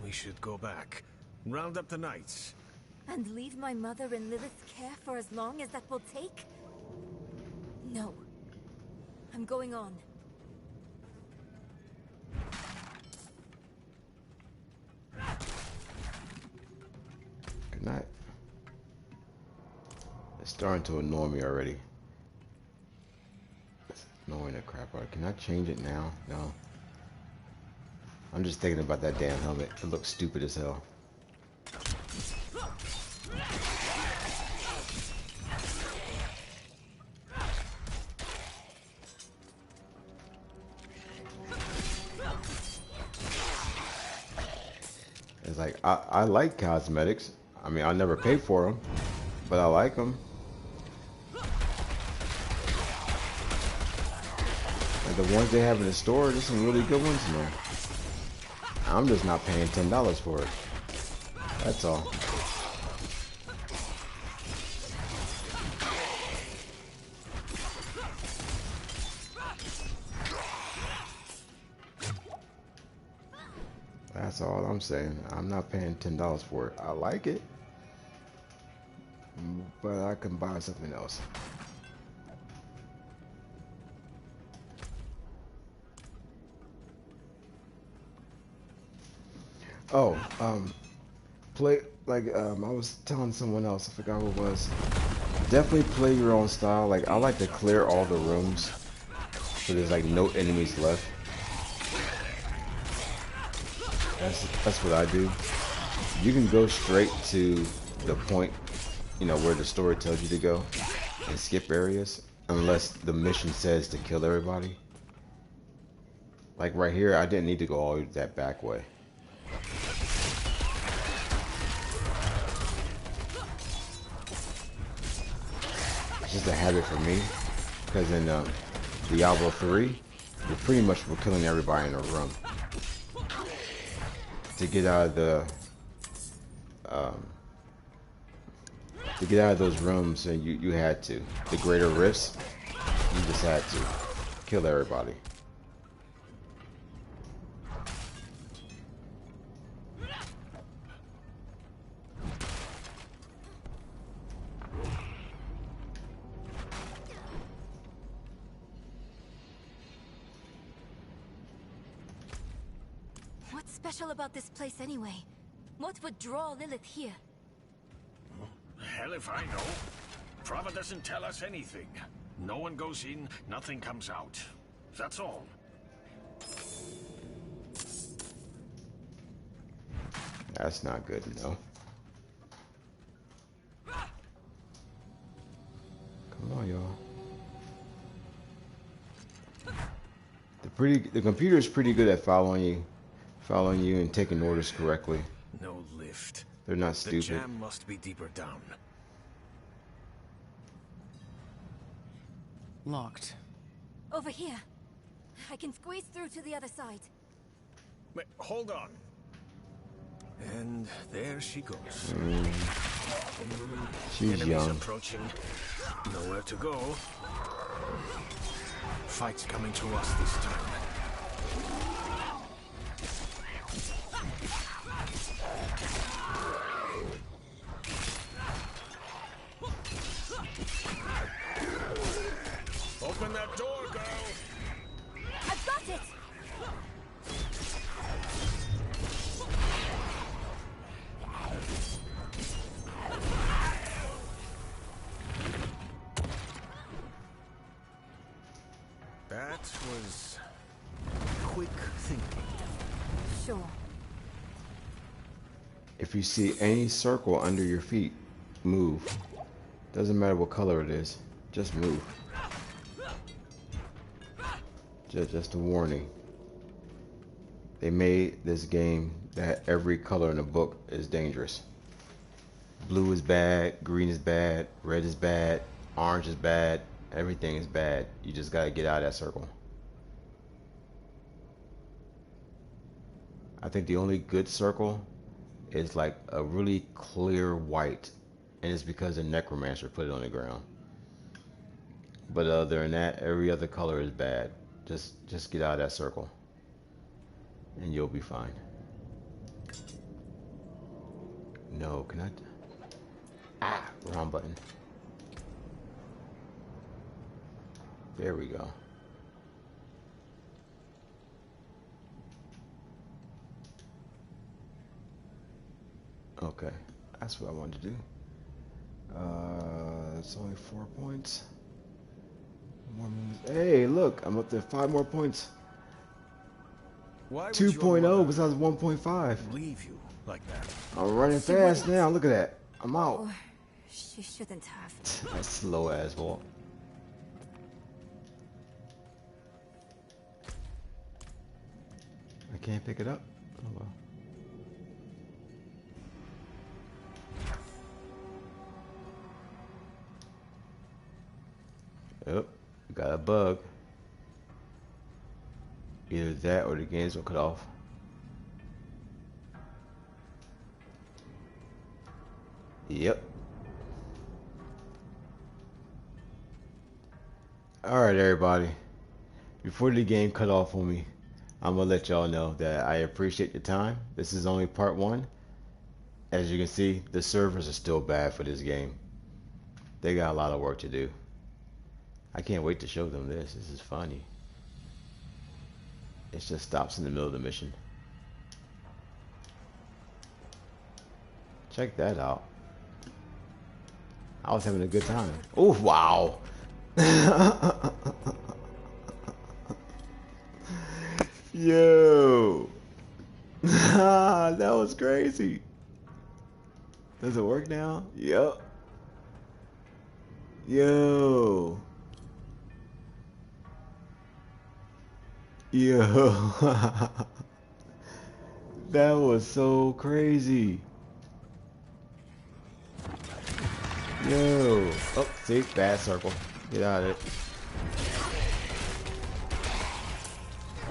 we should go back, round up the knights. And leave my mother in Lilith's care for as long as that will take? No. I'm going on. Good night. It's starting to annoy me already. It's annoying the crap out of it. Can I change it now? No. I'm just thinking about that damn helmet. It looks stupid as hell. It's like, I like cosmetics. I mean, I'll never pay for them, but I like them. And the ones they have in the store, there's some really good ones in there. I'm just not paying $10 for it. That's all. That's all I'm saying. I'm not paying $10 for it. I like it, but I can buy something else. Oh, play like I was telling someone else, I forgot who it was. Definitely play your own style. Like I like to clear all the rooms so there's like no enemies left. That's what I do. You can go straight to the point, you know, where the story tells you to go and skip areas unless the mission says to kill everybody. Like right here, I didn't need to go all that back way. It's just a habit for me, because in Diablo 3, you pretty much were killing everybody in a room. To get out of the, to get out of those rooms, and you had to. The greater rifts, you just had to kill everybody. What's special about this place anyway? What would draw Lilith here? Hell if I know. Father doesn't tell us anything. No one goes in, nothing comes out. That's all. That's not good, no. Come on, y'all. The computer is pretty good at following you and taking orders correctly. No lift. They're not stupid. The jam must be deeper down. Locked. Over here. I can squeeze through to the other side. Wait, hold on. And there she goes. She's Enemies young. approaching. Nowhere to go. Fight's coming to us this time. Open that door, girl! I've got it! That was quick thinking. Sure. If you see any circle under your feet, move. Doesn't matter what color it is, just move. Just a warning. They made this game that every color in the book is dangerous. Blue is bad, green is bad, red is bad, orange is bad, everything is bad. You just gotta get out of that circle. I think the only good circle is like a really clear white, and it's because the necromancer put it on the ground. But other than that, every other color is bad. Just get out of that circle and you'll be fine. No, can I? Ah, wrong button. There we go. Okay, that's what I wanted to do. It's only 4 points. Hey, look, I'm up to 5 more points. 2.0 besides 1.5. Leave you like that. I'm running fast now. Look at that. I'm out. Oh, she shouldn't have. That slow ass walk. I can't pick it up. Oh well. Yep, got a bug. Either that or the game's gonna cut off. Yep. Alright, everybody. Before the game cut off on me, I'm gonna let y'all know that I appreciate your time. This is only part 1. As you can see, the servers are still bad for this game. They got a lot of work to do. I can't wait to show them this. This is funny. It just stops in the middle of the mission. Check that out. I was having a good time. Oh, wow. Yo. That was crazy. Does it work now? Yep. Yo. Yo. That was so crazy. Yo. Oh, see? Bad circle. Get out of it.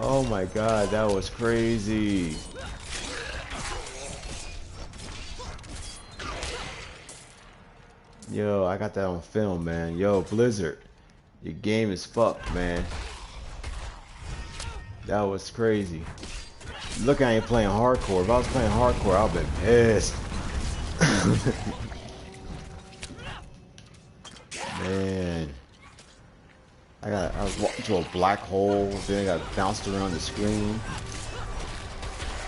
Oh my god, that was crazy. Yo, I got that on film, man. Yo, Blizzard, your game is fucked, man. That was crazy. Look, I ain't playing hardcore. If I was playing hardcore, I'd been pissed. Man. I was walking to a black hole, then I got bounced around the screen.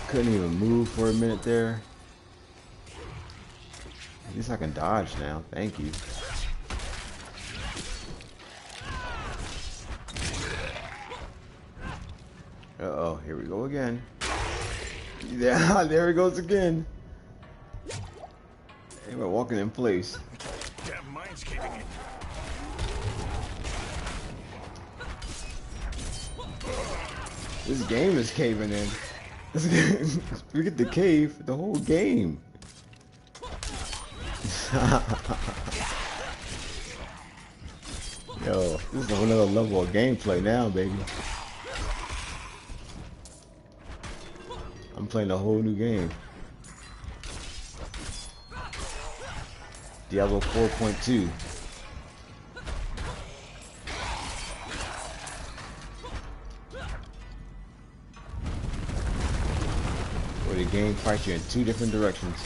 Couldn't even move for a minute there. At least I can dodge now. Thank you. Uh-oh, here we go again. Yeah, there it goes again. Hey, we're walking in place. Damn mine's caving in. This game is caving in. We get the cave the whole game. Yo, this is another level of gameplay now, baby. I'm playing a whole new game. Diablo 4.2. Where the game fights you in 2 different directions.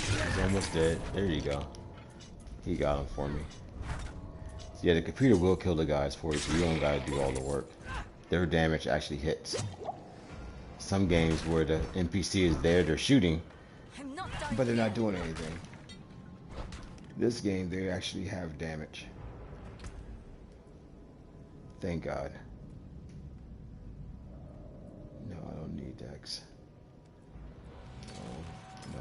He's almost dead. There you go. He got him for me. Yeah, the computer will kill the guys for you, so you don't gotta do all the work. Their damage actually hits. Some games where the NPC is there, they're shooting, but they're not doing anything. This game, they actually have damage. Thank God. No, I don't need Dex. No.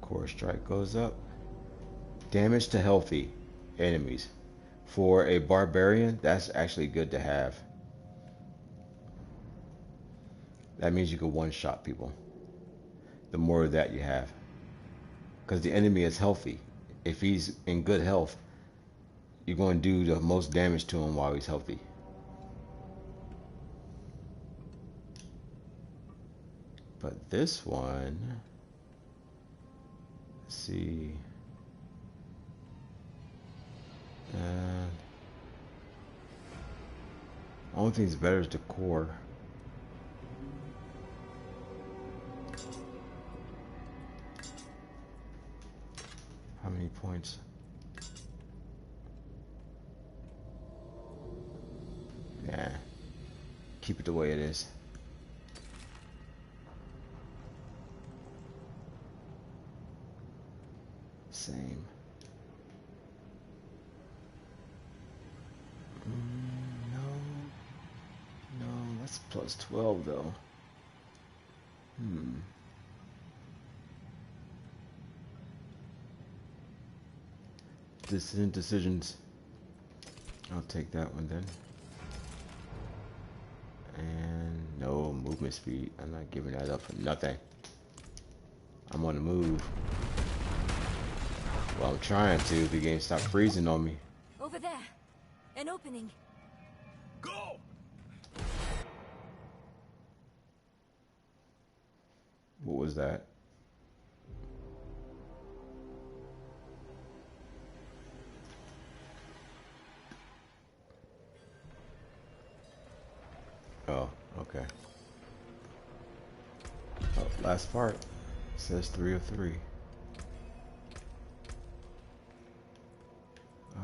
Core strike goes up. Damage to healthy enemies. For a barbarian, that's actually good to have. That means you can one-shot people. The more of that you have. Because the enemy is healthy. If he's in good health, you're going to do the most damage to him while he's healthy. But this one, let's see. Only thing that's better is the core. How many points? Yeah. Keep it the way it is. Same. No, that's plus 12 though. Decisions. I'll take that one then. And no movement speed. I'm not giving that up for nothing. I'm on the move. Well, I'm trying to if the game stops freezing on me. Over there. An opening. Go! What was that? Oh, okay. Oh, last part. It says 3 of 3.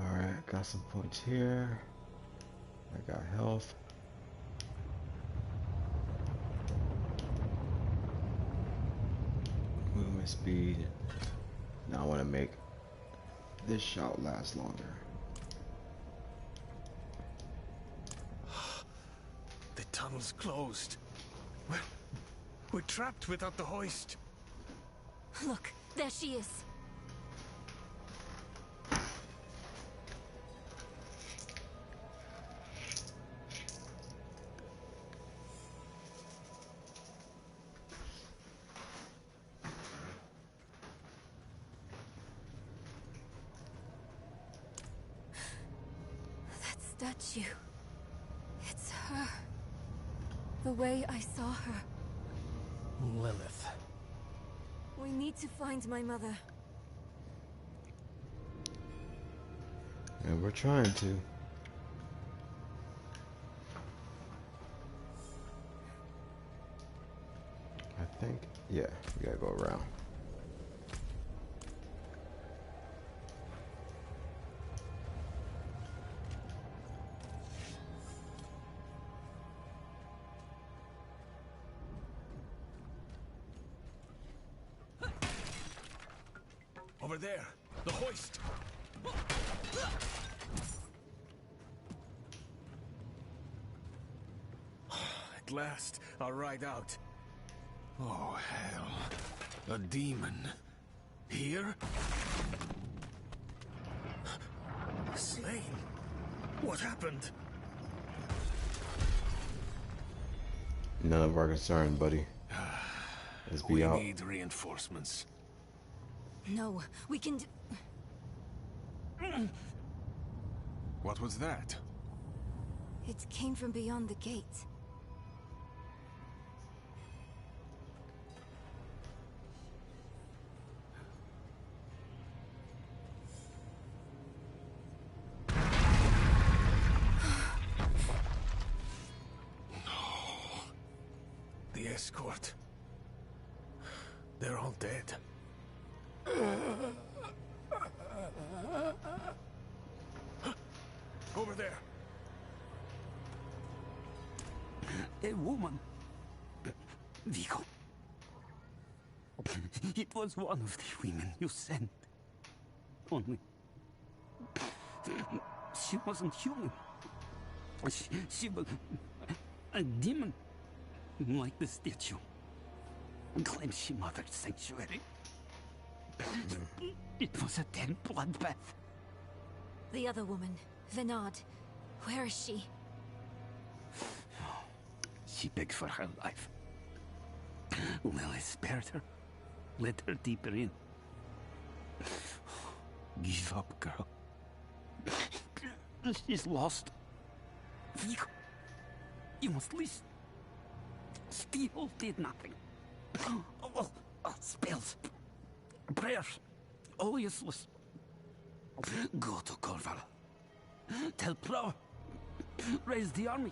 Alright, got some points here. I got health. Movement speed. Now I want to make this shot last longer. The tunnel's closed. We're trapped without the hoist. Look, there she is. That statue. It's her. The way I saw her. Lilith. We need to find my mother. And we're trying to. I think, yeah, we gotta go around. there! The hoist! At last, I'll ride out. Oh, hell. A demon. Here? Slain? What happened? None of our concern, buddy. Let's be out. We need reinforcements. No, we can What was that? It came from beyond the gate. The escort. They're all dead. Over there. A woman. Vigo. It was one of the women you sent. Only... she wasn't human. She was... a demon. Like the statue. Claims she mothered sanctuary. It was a dead bloodbath. The other woman, Venard. Where is she? She begged for her life. Lilith spared her. Let her deeper in. Give up, girl. She's lost. Vigo, you must listen. Steel did nothing. Spells. Prayers. All useless. Go to Corval. Tell Plow. Raise the army.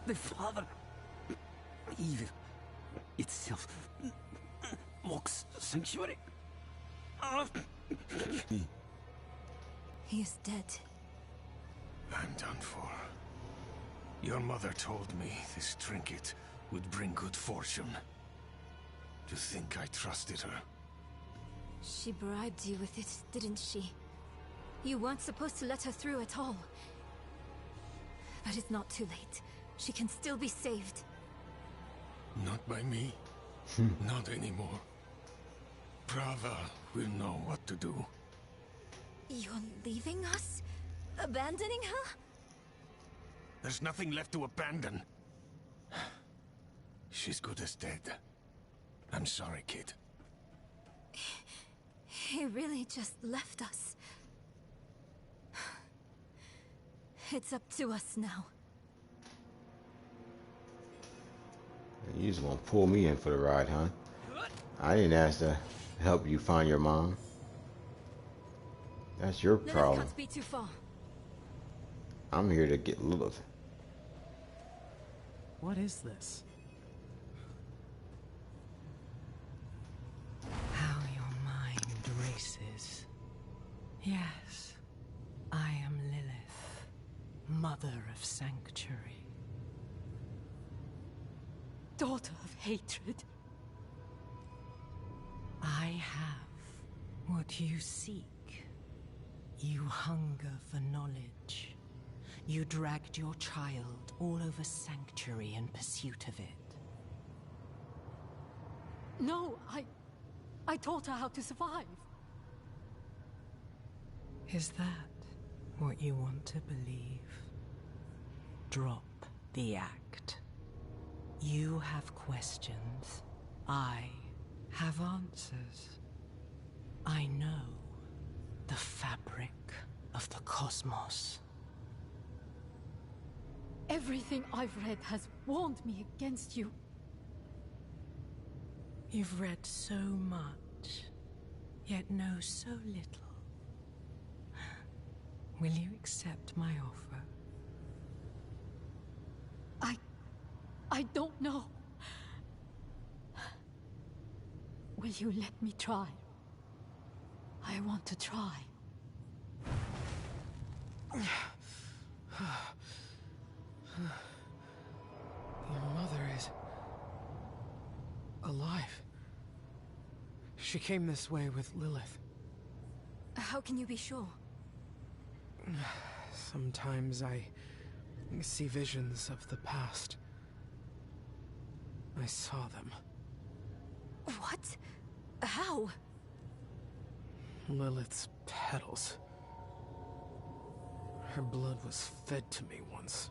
The father. Evil itself mocks sanctuary. He is dead. I'm done for. Your mother told me this trinket would bring good fortune. To think I trusted her. She bribed you with it, didn't she? You weren't supposed to let her through at all. But it's not too late. She can still be saved. Not by me. Not anymore. Prava will know what to do. You're leaving us? Abandoning her? There's nothing left to abandon. She's good as dead. I'm sorry, kid. He really just left us. It's up to us now. You just gonna pull me in for the ride, huh? I didn't ask to help you find your mom. That's your problem. Can't be too far. I'm here to get Lilith. What is this? How your mind races. Yes, I am Lilith, mother of sanctuary. Daughter of hatred. I have what you seek. You hunger for knowledge. You dragged your child all over sanctuary in pursuit of it. No, I taught her how to survive. Is that what you want to believe? Drop the act. You have questions. I have answers. I know the fabric of the cosmos. Everything I've read has warned me against you. You've read so much, yet know so little. Will you accept my offer? I don't know. Will you let me try? I want to try. Your mother is alive. She came this way with Lilith. How can you be sure? Sometimes I see visions of the past. I saw them. What? How? Lilith's petals. Her blood was fed to me once.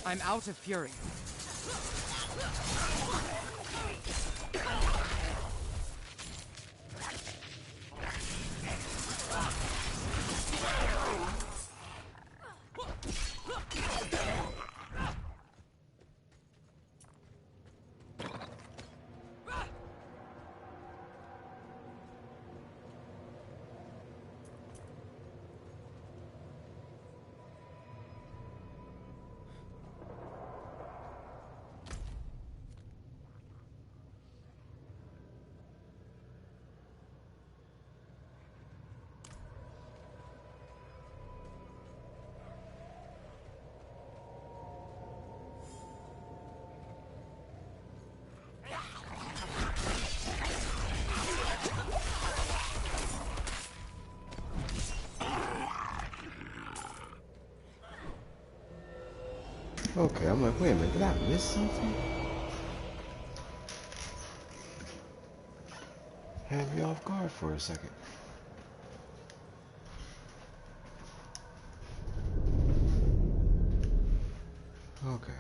I'm out of fury. Okay, I'm like, wait a minute, did I miss something? Have you off guard for a second. Okay.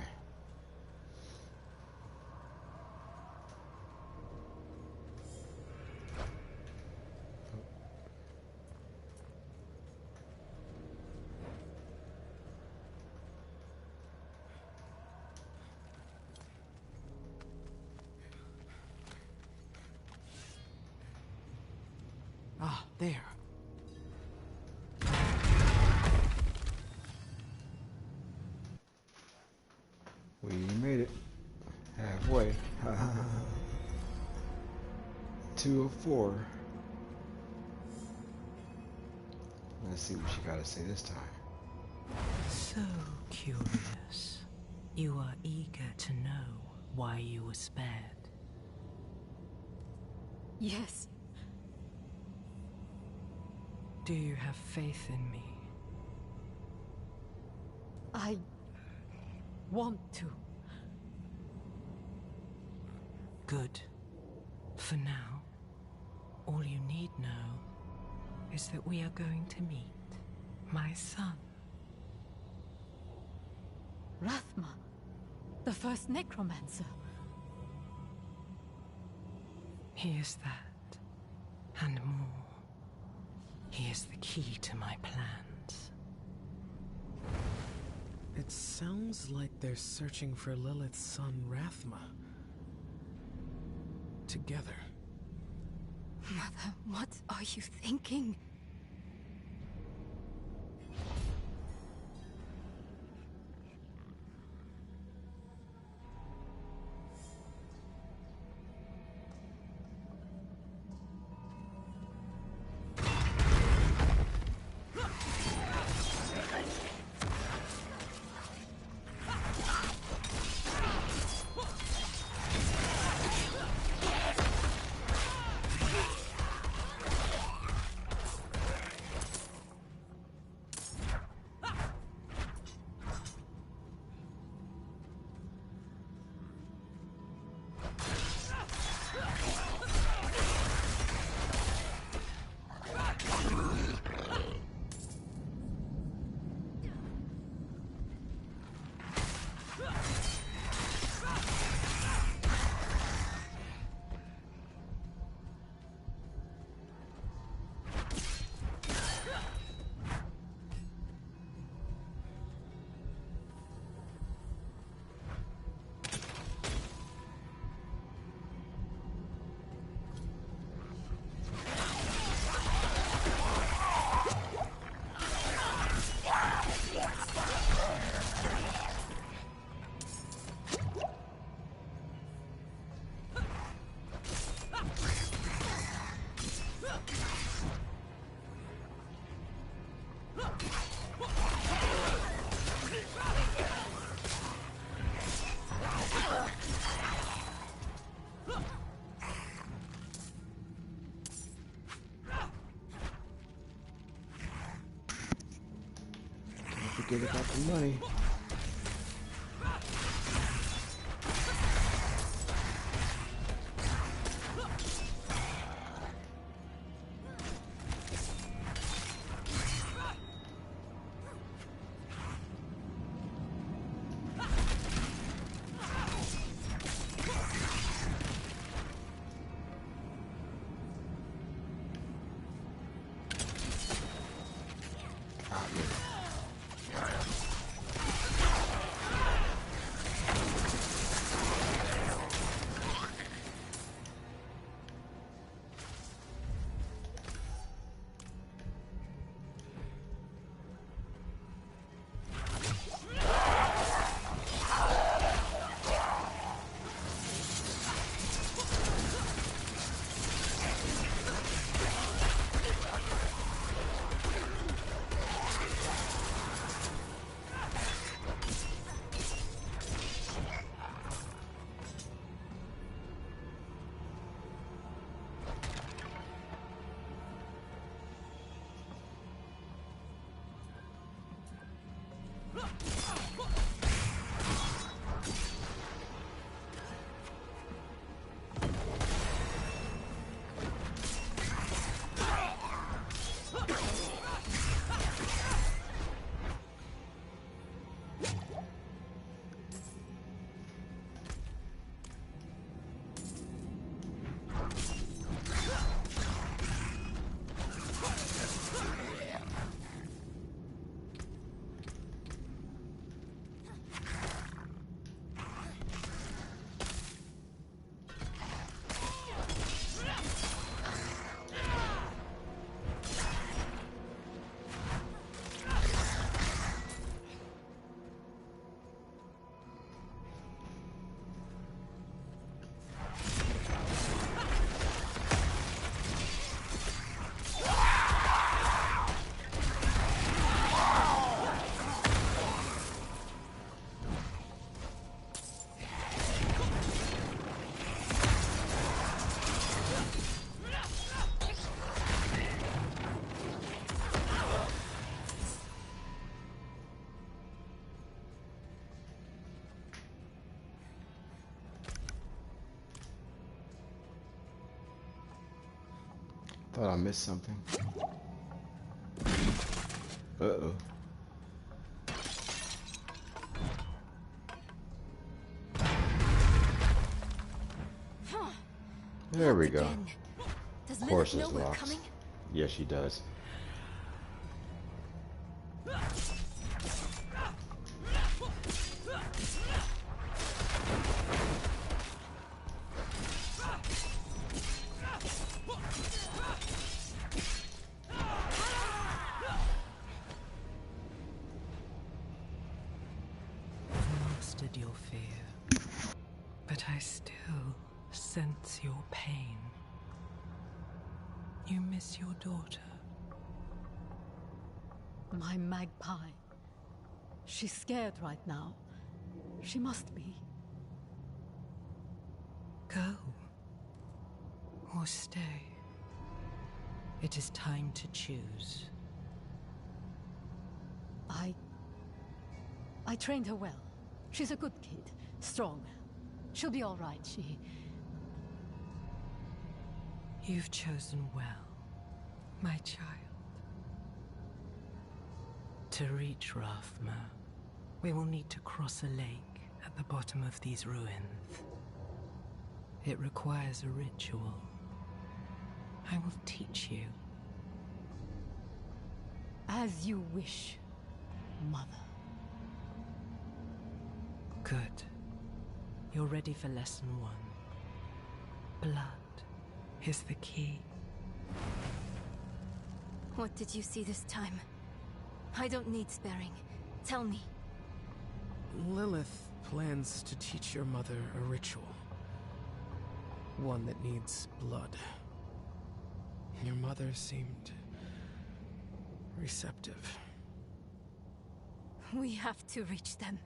Ah, there. We made it. Halfway. 204. Let's see what she gotta say this time. So curious. You are eager to know why you were spared. Yes. Do you have faith in me? I want to. Good. For now, all you need know is that we are going to meet my son. Rathma, the first necromancer. He is that, and more. He is the key to my plans. It sounds like they're searching for Lilith's son, Rathma. Together. Mother, what are you thinking? Forget about the money. Thought I missed something. Uh-oh. There we go. Does Of course Lilith it's know we're locked. coming? Yes, she does. Mastered your fear, but I still sense your pain. You miss your daughter. My magpie. She's scared right now. She must be. Go. Or stay. It is time to choose. I trained her well. She's a good kid. Strong. She'll be all right. You've chosen well, my child. To reach Rathma, we will need to cross a lake at the bottom of these ruins. It requires a ritual. I will teach you. As you wish, Mother. Good. You're ready for lesson 1. Blood is the key. What did you see this time? I don't need sparing. Tell me. Lilith plans to teach your mother a ritual. One that needs blood. Your mother seemed receptive. We have to reach them.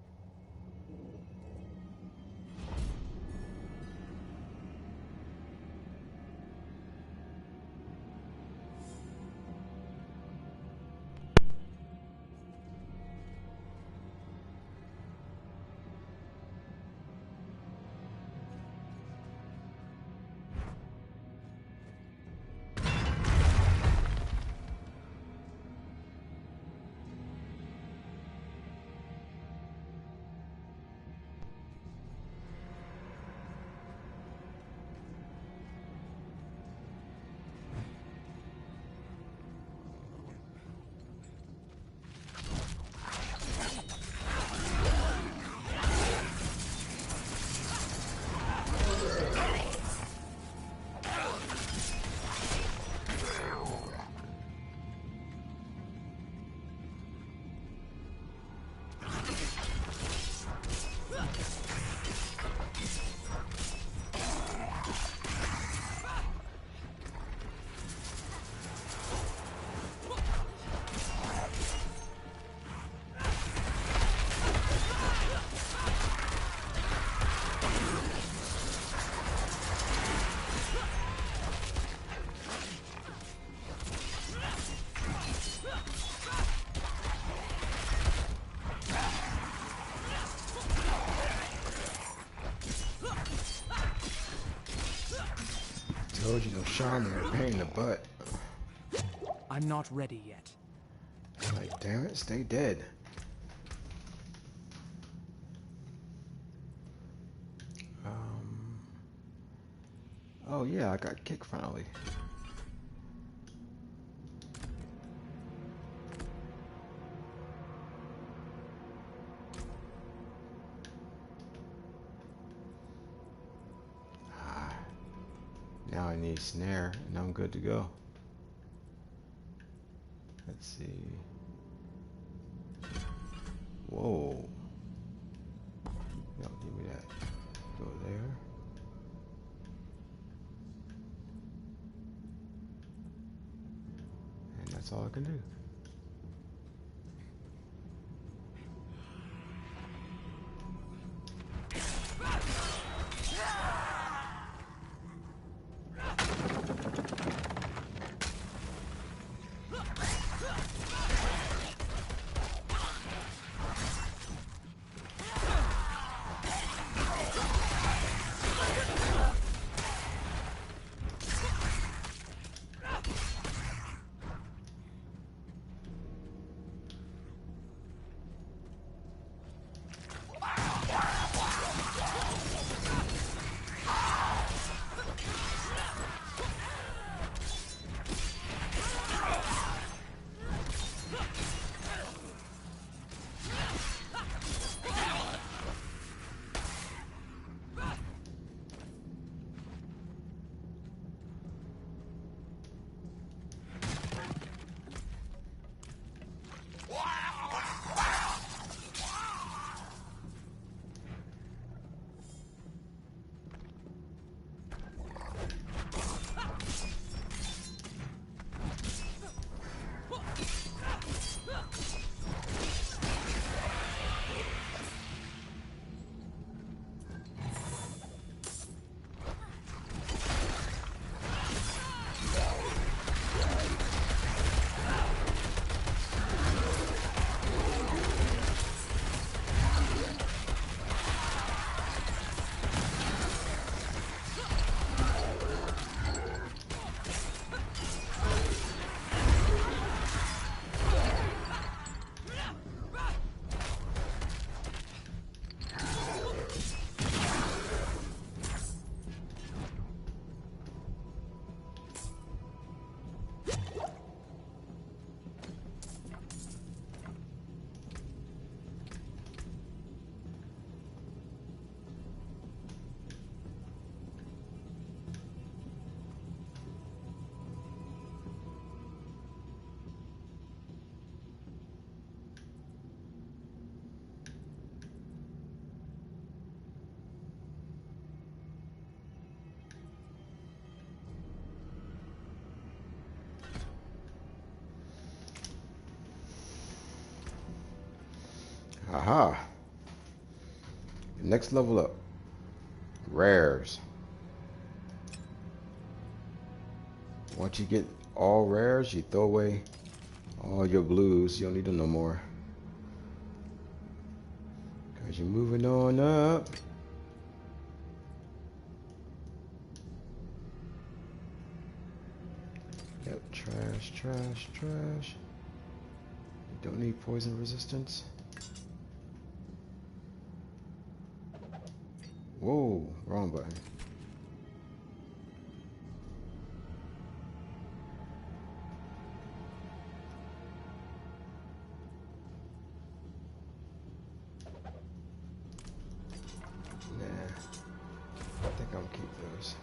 Told you, no shaman are a pain in the butt. I'm not ready yet. Like, damn it, stay dead. Oh yeah, I got kicked finally. Now I need snare, and I'm good to go. Let's see. Whoa. No, give me that. Go there. And that's all I can do. Aha. Next level up. Rares. Once you get all rares, you throw away all your blues. You don't need them no more. Because you're moving on up. Yep, trash, trash, trash. You don't need poison resistance. Whoa, wrong button. Nah, I think I'll keep those.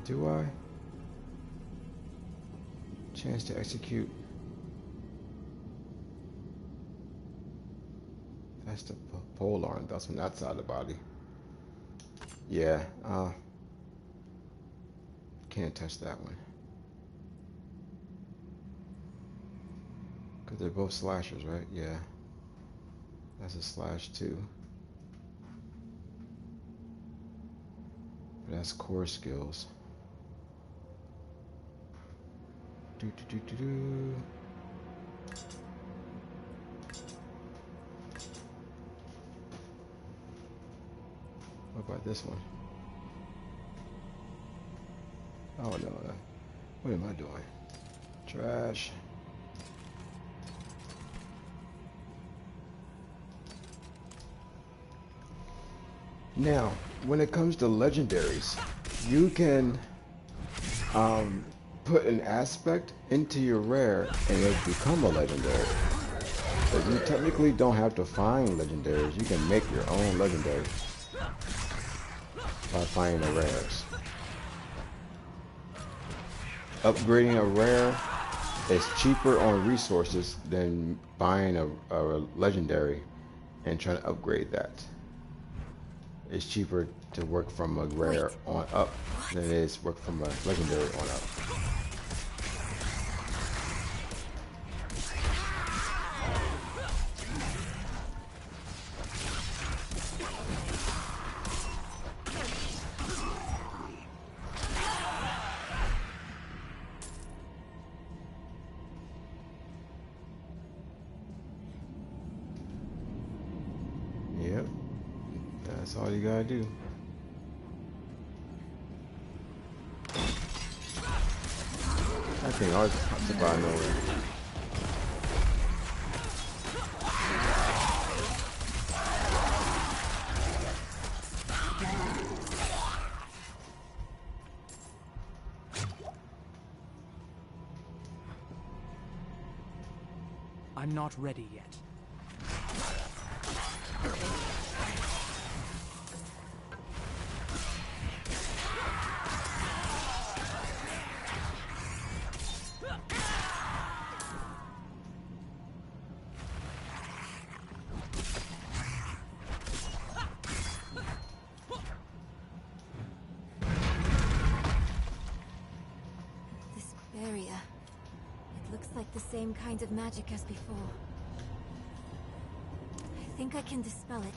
Do I? Chance to execute. That's the pole arm. That's from that side of the body. Yeah, can't touch that one. Because they're both slashers, right? Yeah. That's a slash too. But that's core skills. Do, do, do, do, do. What about this one? Oh no, no. What am I doing? Trash. Now, when it comes to legendaries, you can put an aspect into your rare and it'll become a legendary. But you technically don't have to find legendaries. You can make your own legendary by finding the rares. Upgrading a rare is cheaper on resources than buying a legendary and trying to upgrade that. It's cheaper to work from a rare on up than it is work from a legendary on up. Yep, that's all you gotta do. That thing always pops up out of nowhere. I'm not ready yet. This barrier. It looks like the same kind of magic as before. I think I can dispel it.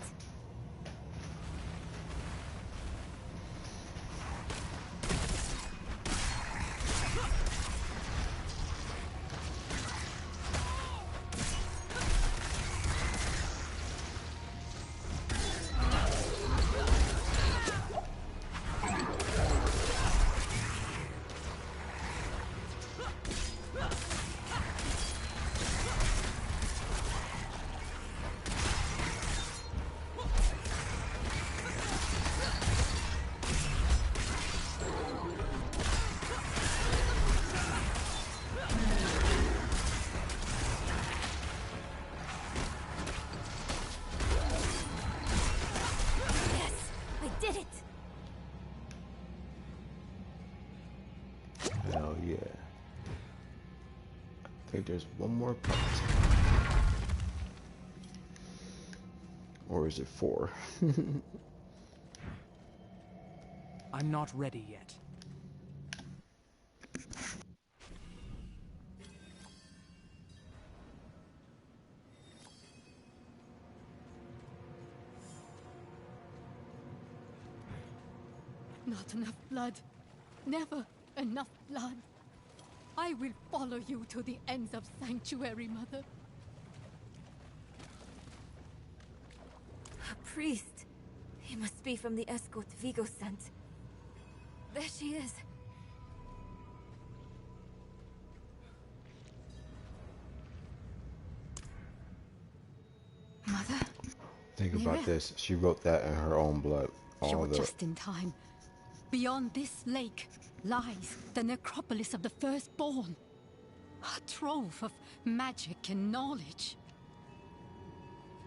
think there's one more part. Or is it 4? I'm not ready yet. Not enough blood. Never enough blood. I will follow you to the ends of Sanctuary, Mother. A priest. He must be from the escort Vigo sent. There she is. Mother? Think about this. She wrote that in her own blood. You're just in time. Beyond this lake lies the necropolis of the Firstborn. A trove of magic and knowledge.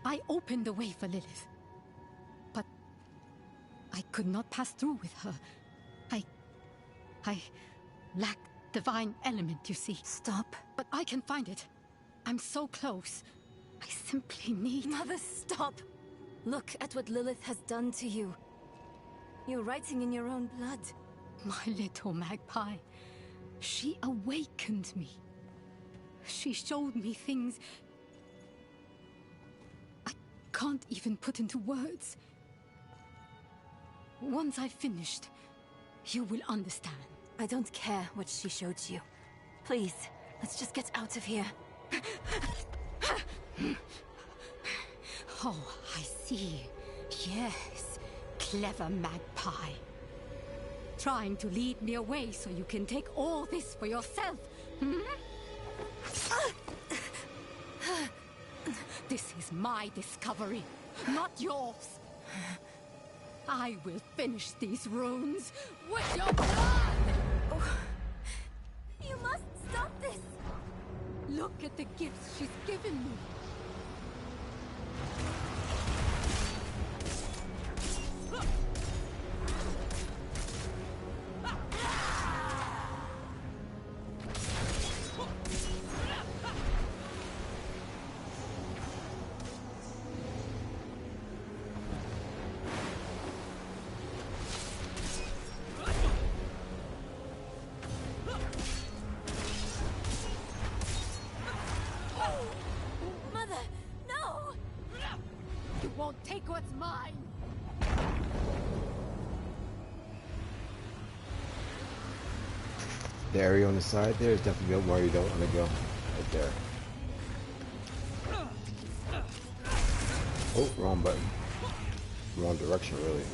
I opened the way for Lilith. But I could not pass through with her. I lack divine element, you see. Stop. But I can find it. I'm so close. I simply need... Mother, stop! Look at what Lilith has done to you. You're writing in your own blood. My little magpie. She awakened me. She showed me things I can't even put into words. Once I've finished, you will understand. I don't care what she showed you. Please, let's just get out of here. Oh, I see. Yes, clever magpie. Trying to lead me away so you can take all this for yourself, hmm? This is my discovery, not yours. I will finish these runes with your blood! Oh, you must stop this! Look at the gifts she's given me. Take what's mine! The area on the side there is definitely where you don't want to go. Right there. Oh, wrong button. Wrong direction, really.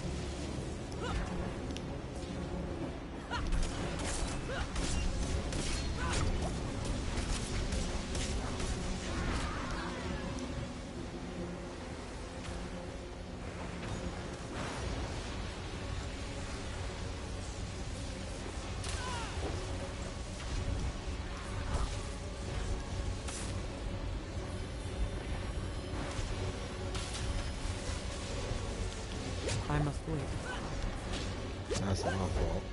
I must wait. That's my fault.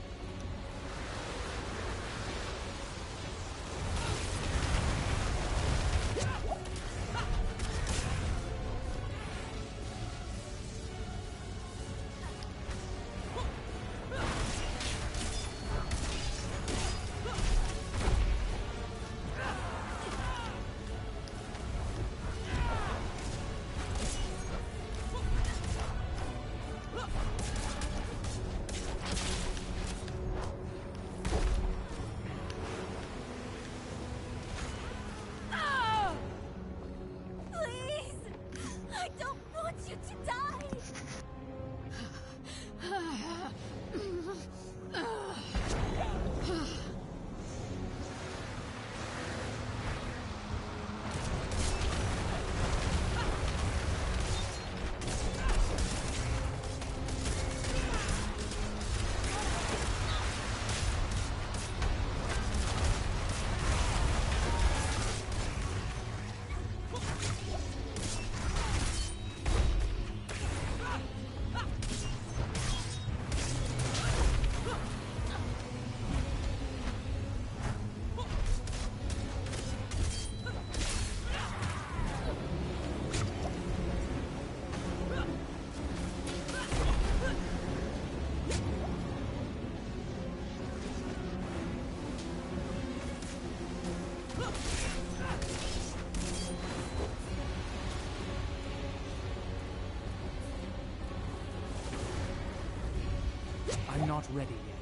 I'm not ready yet.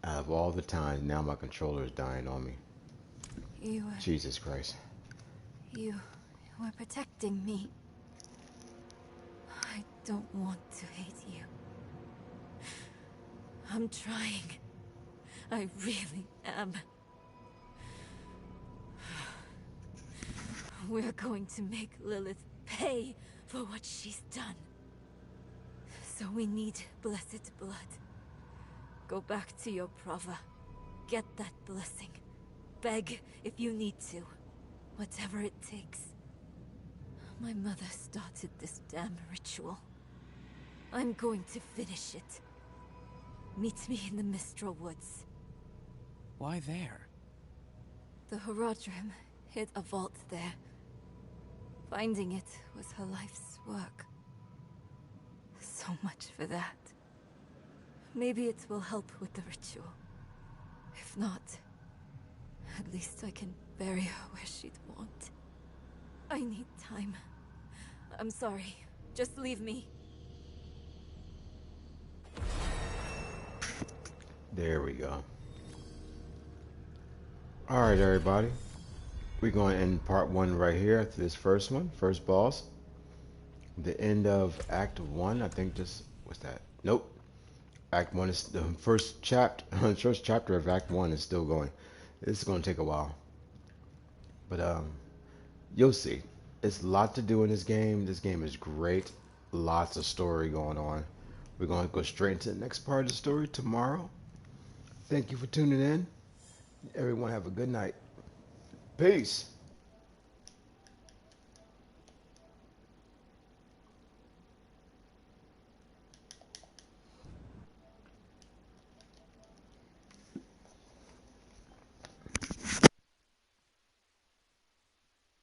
Out of all the times, now my controller is dying on me. Jesus Christ. You were protecting me. I don't want to hate you. I'm trying. I really am. We're going to make Lilith pay for what she's done. So we need blessed blood. Go back to your Prava. Get that blessing. Beg if you need to. Whatever it takes. My mother started this damn ritual. I'm going to finish it. Meet me in the Mistral Woods. Why there? The Horadrim hid a vault there. Finding it was her life's work. So much for that. Maybe it will help with the ritual. If not, at least I can bury her where she'd want. I need time. I'm sorry. Just leave me. There we go. Alright, everybody. We're going to end part 1 right here after this first one. First boss. The end of Act 1. I think this... What's that? Nope. Act 1 is... The first chapter of Act 1 is still going. This is going to take a while. But, you'll see. It's a lot to do in this game. This game is great. Lots of story going on. We're going to go straight into the next part of the story tomorrow. Thank you for tuning in. Everyone have a good night. Peace.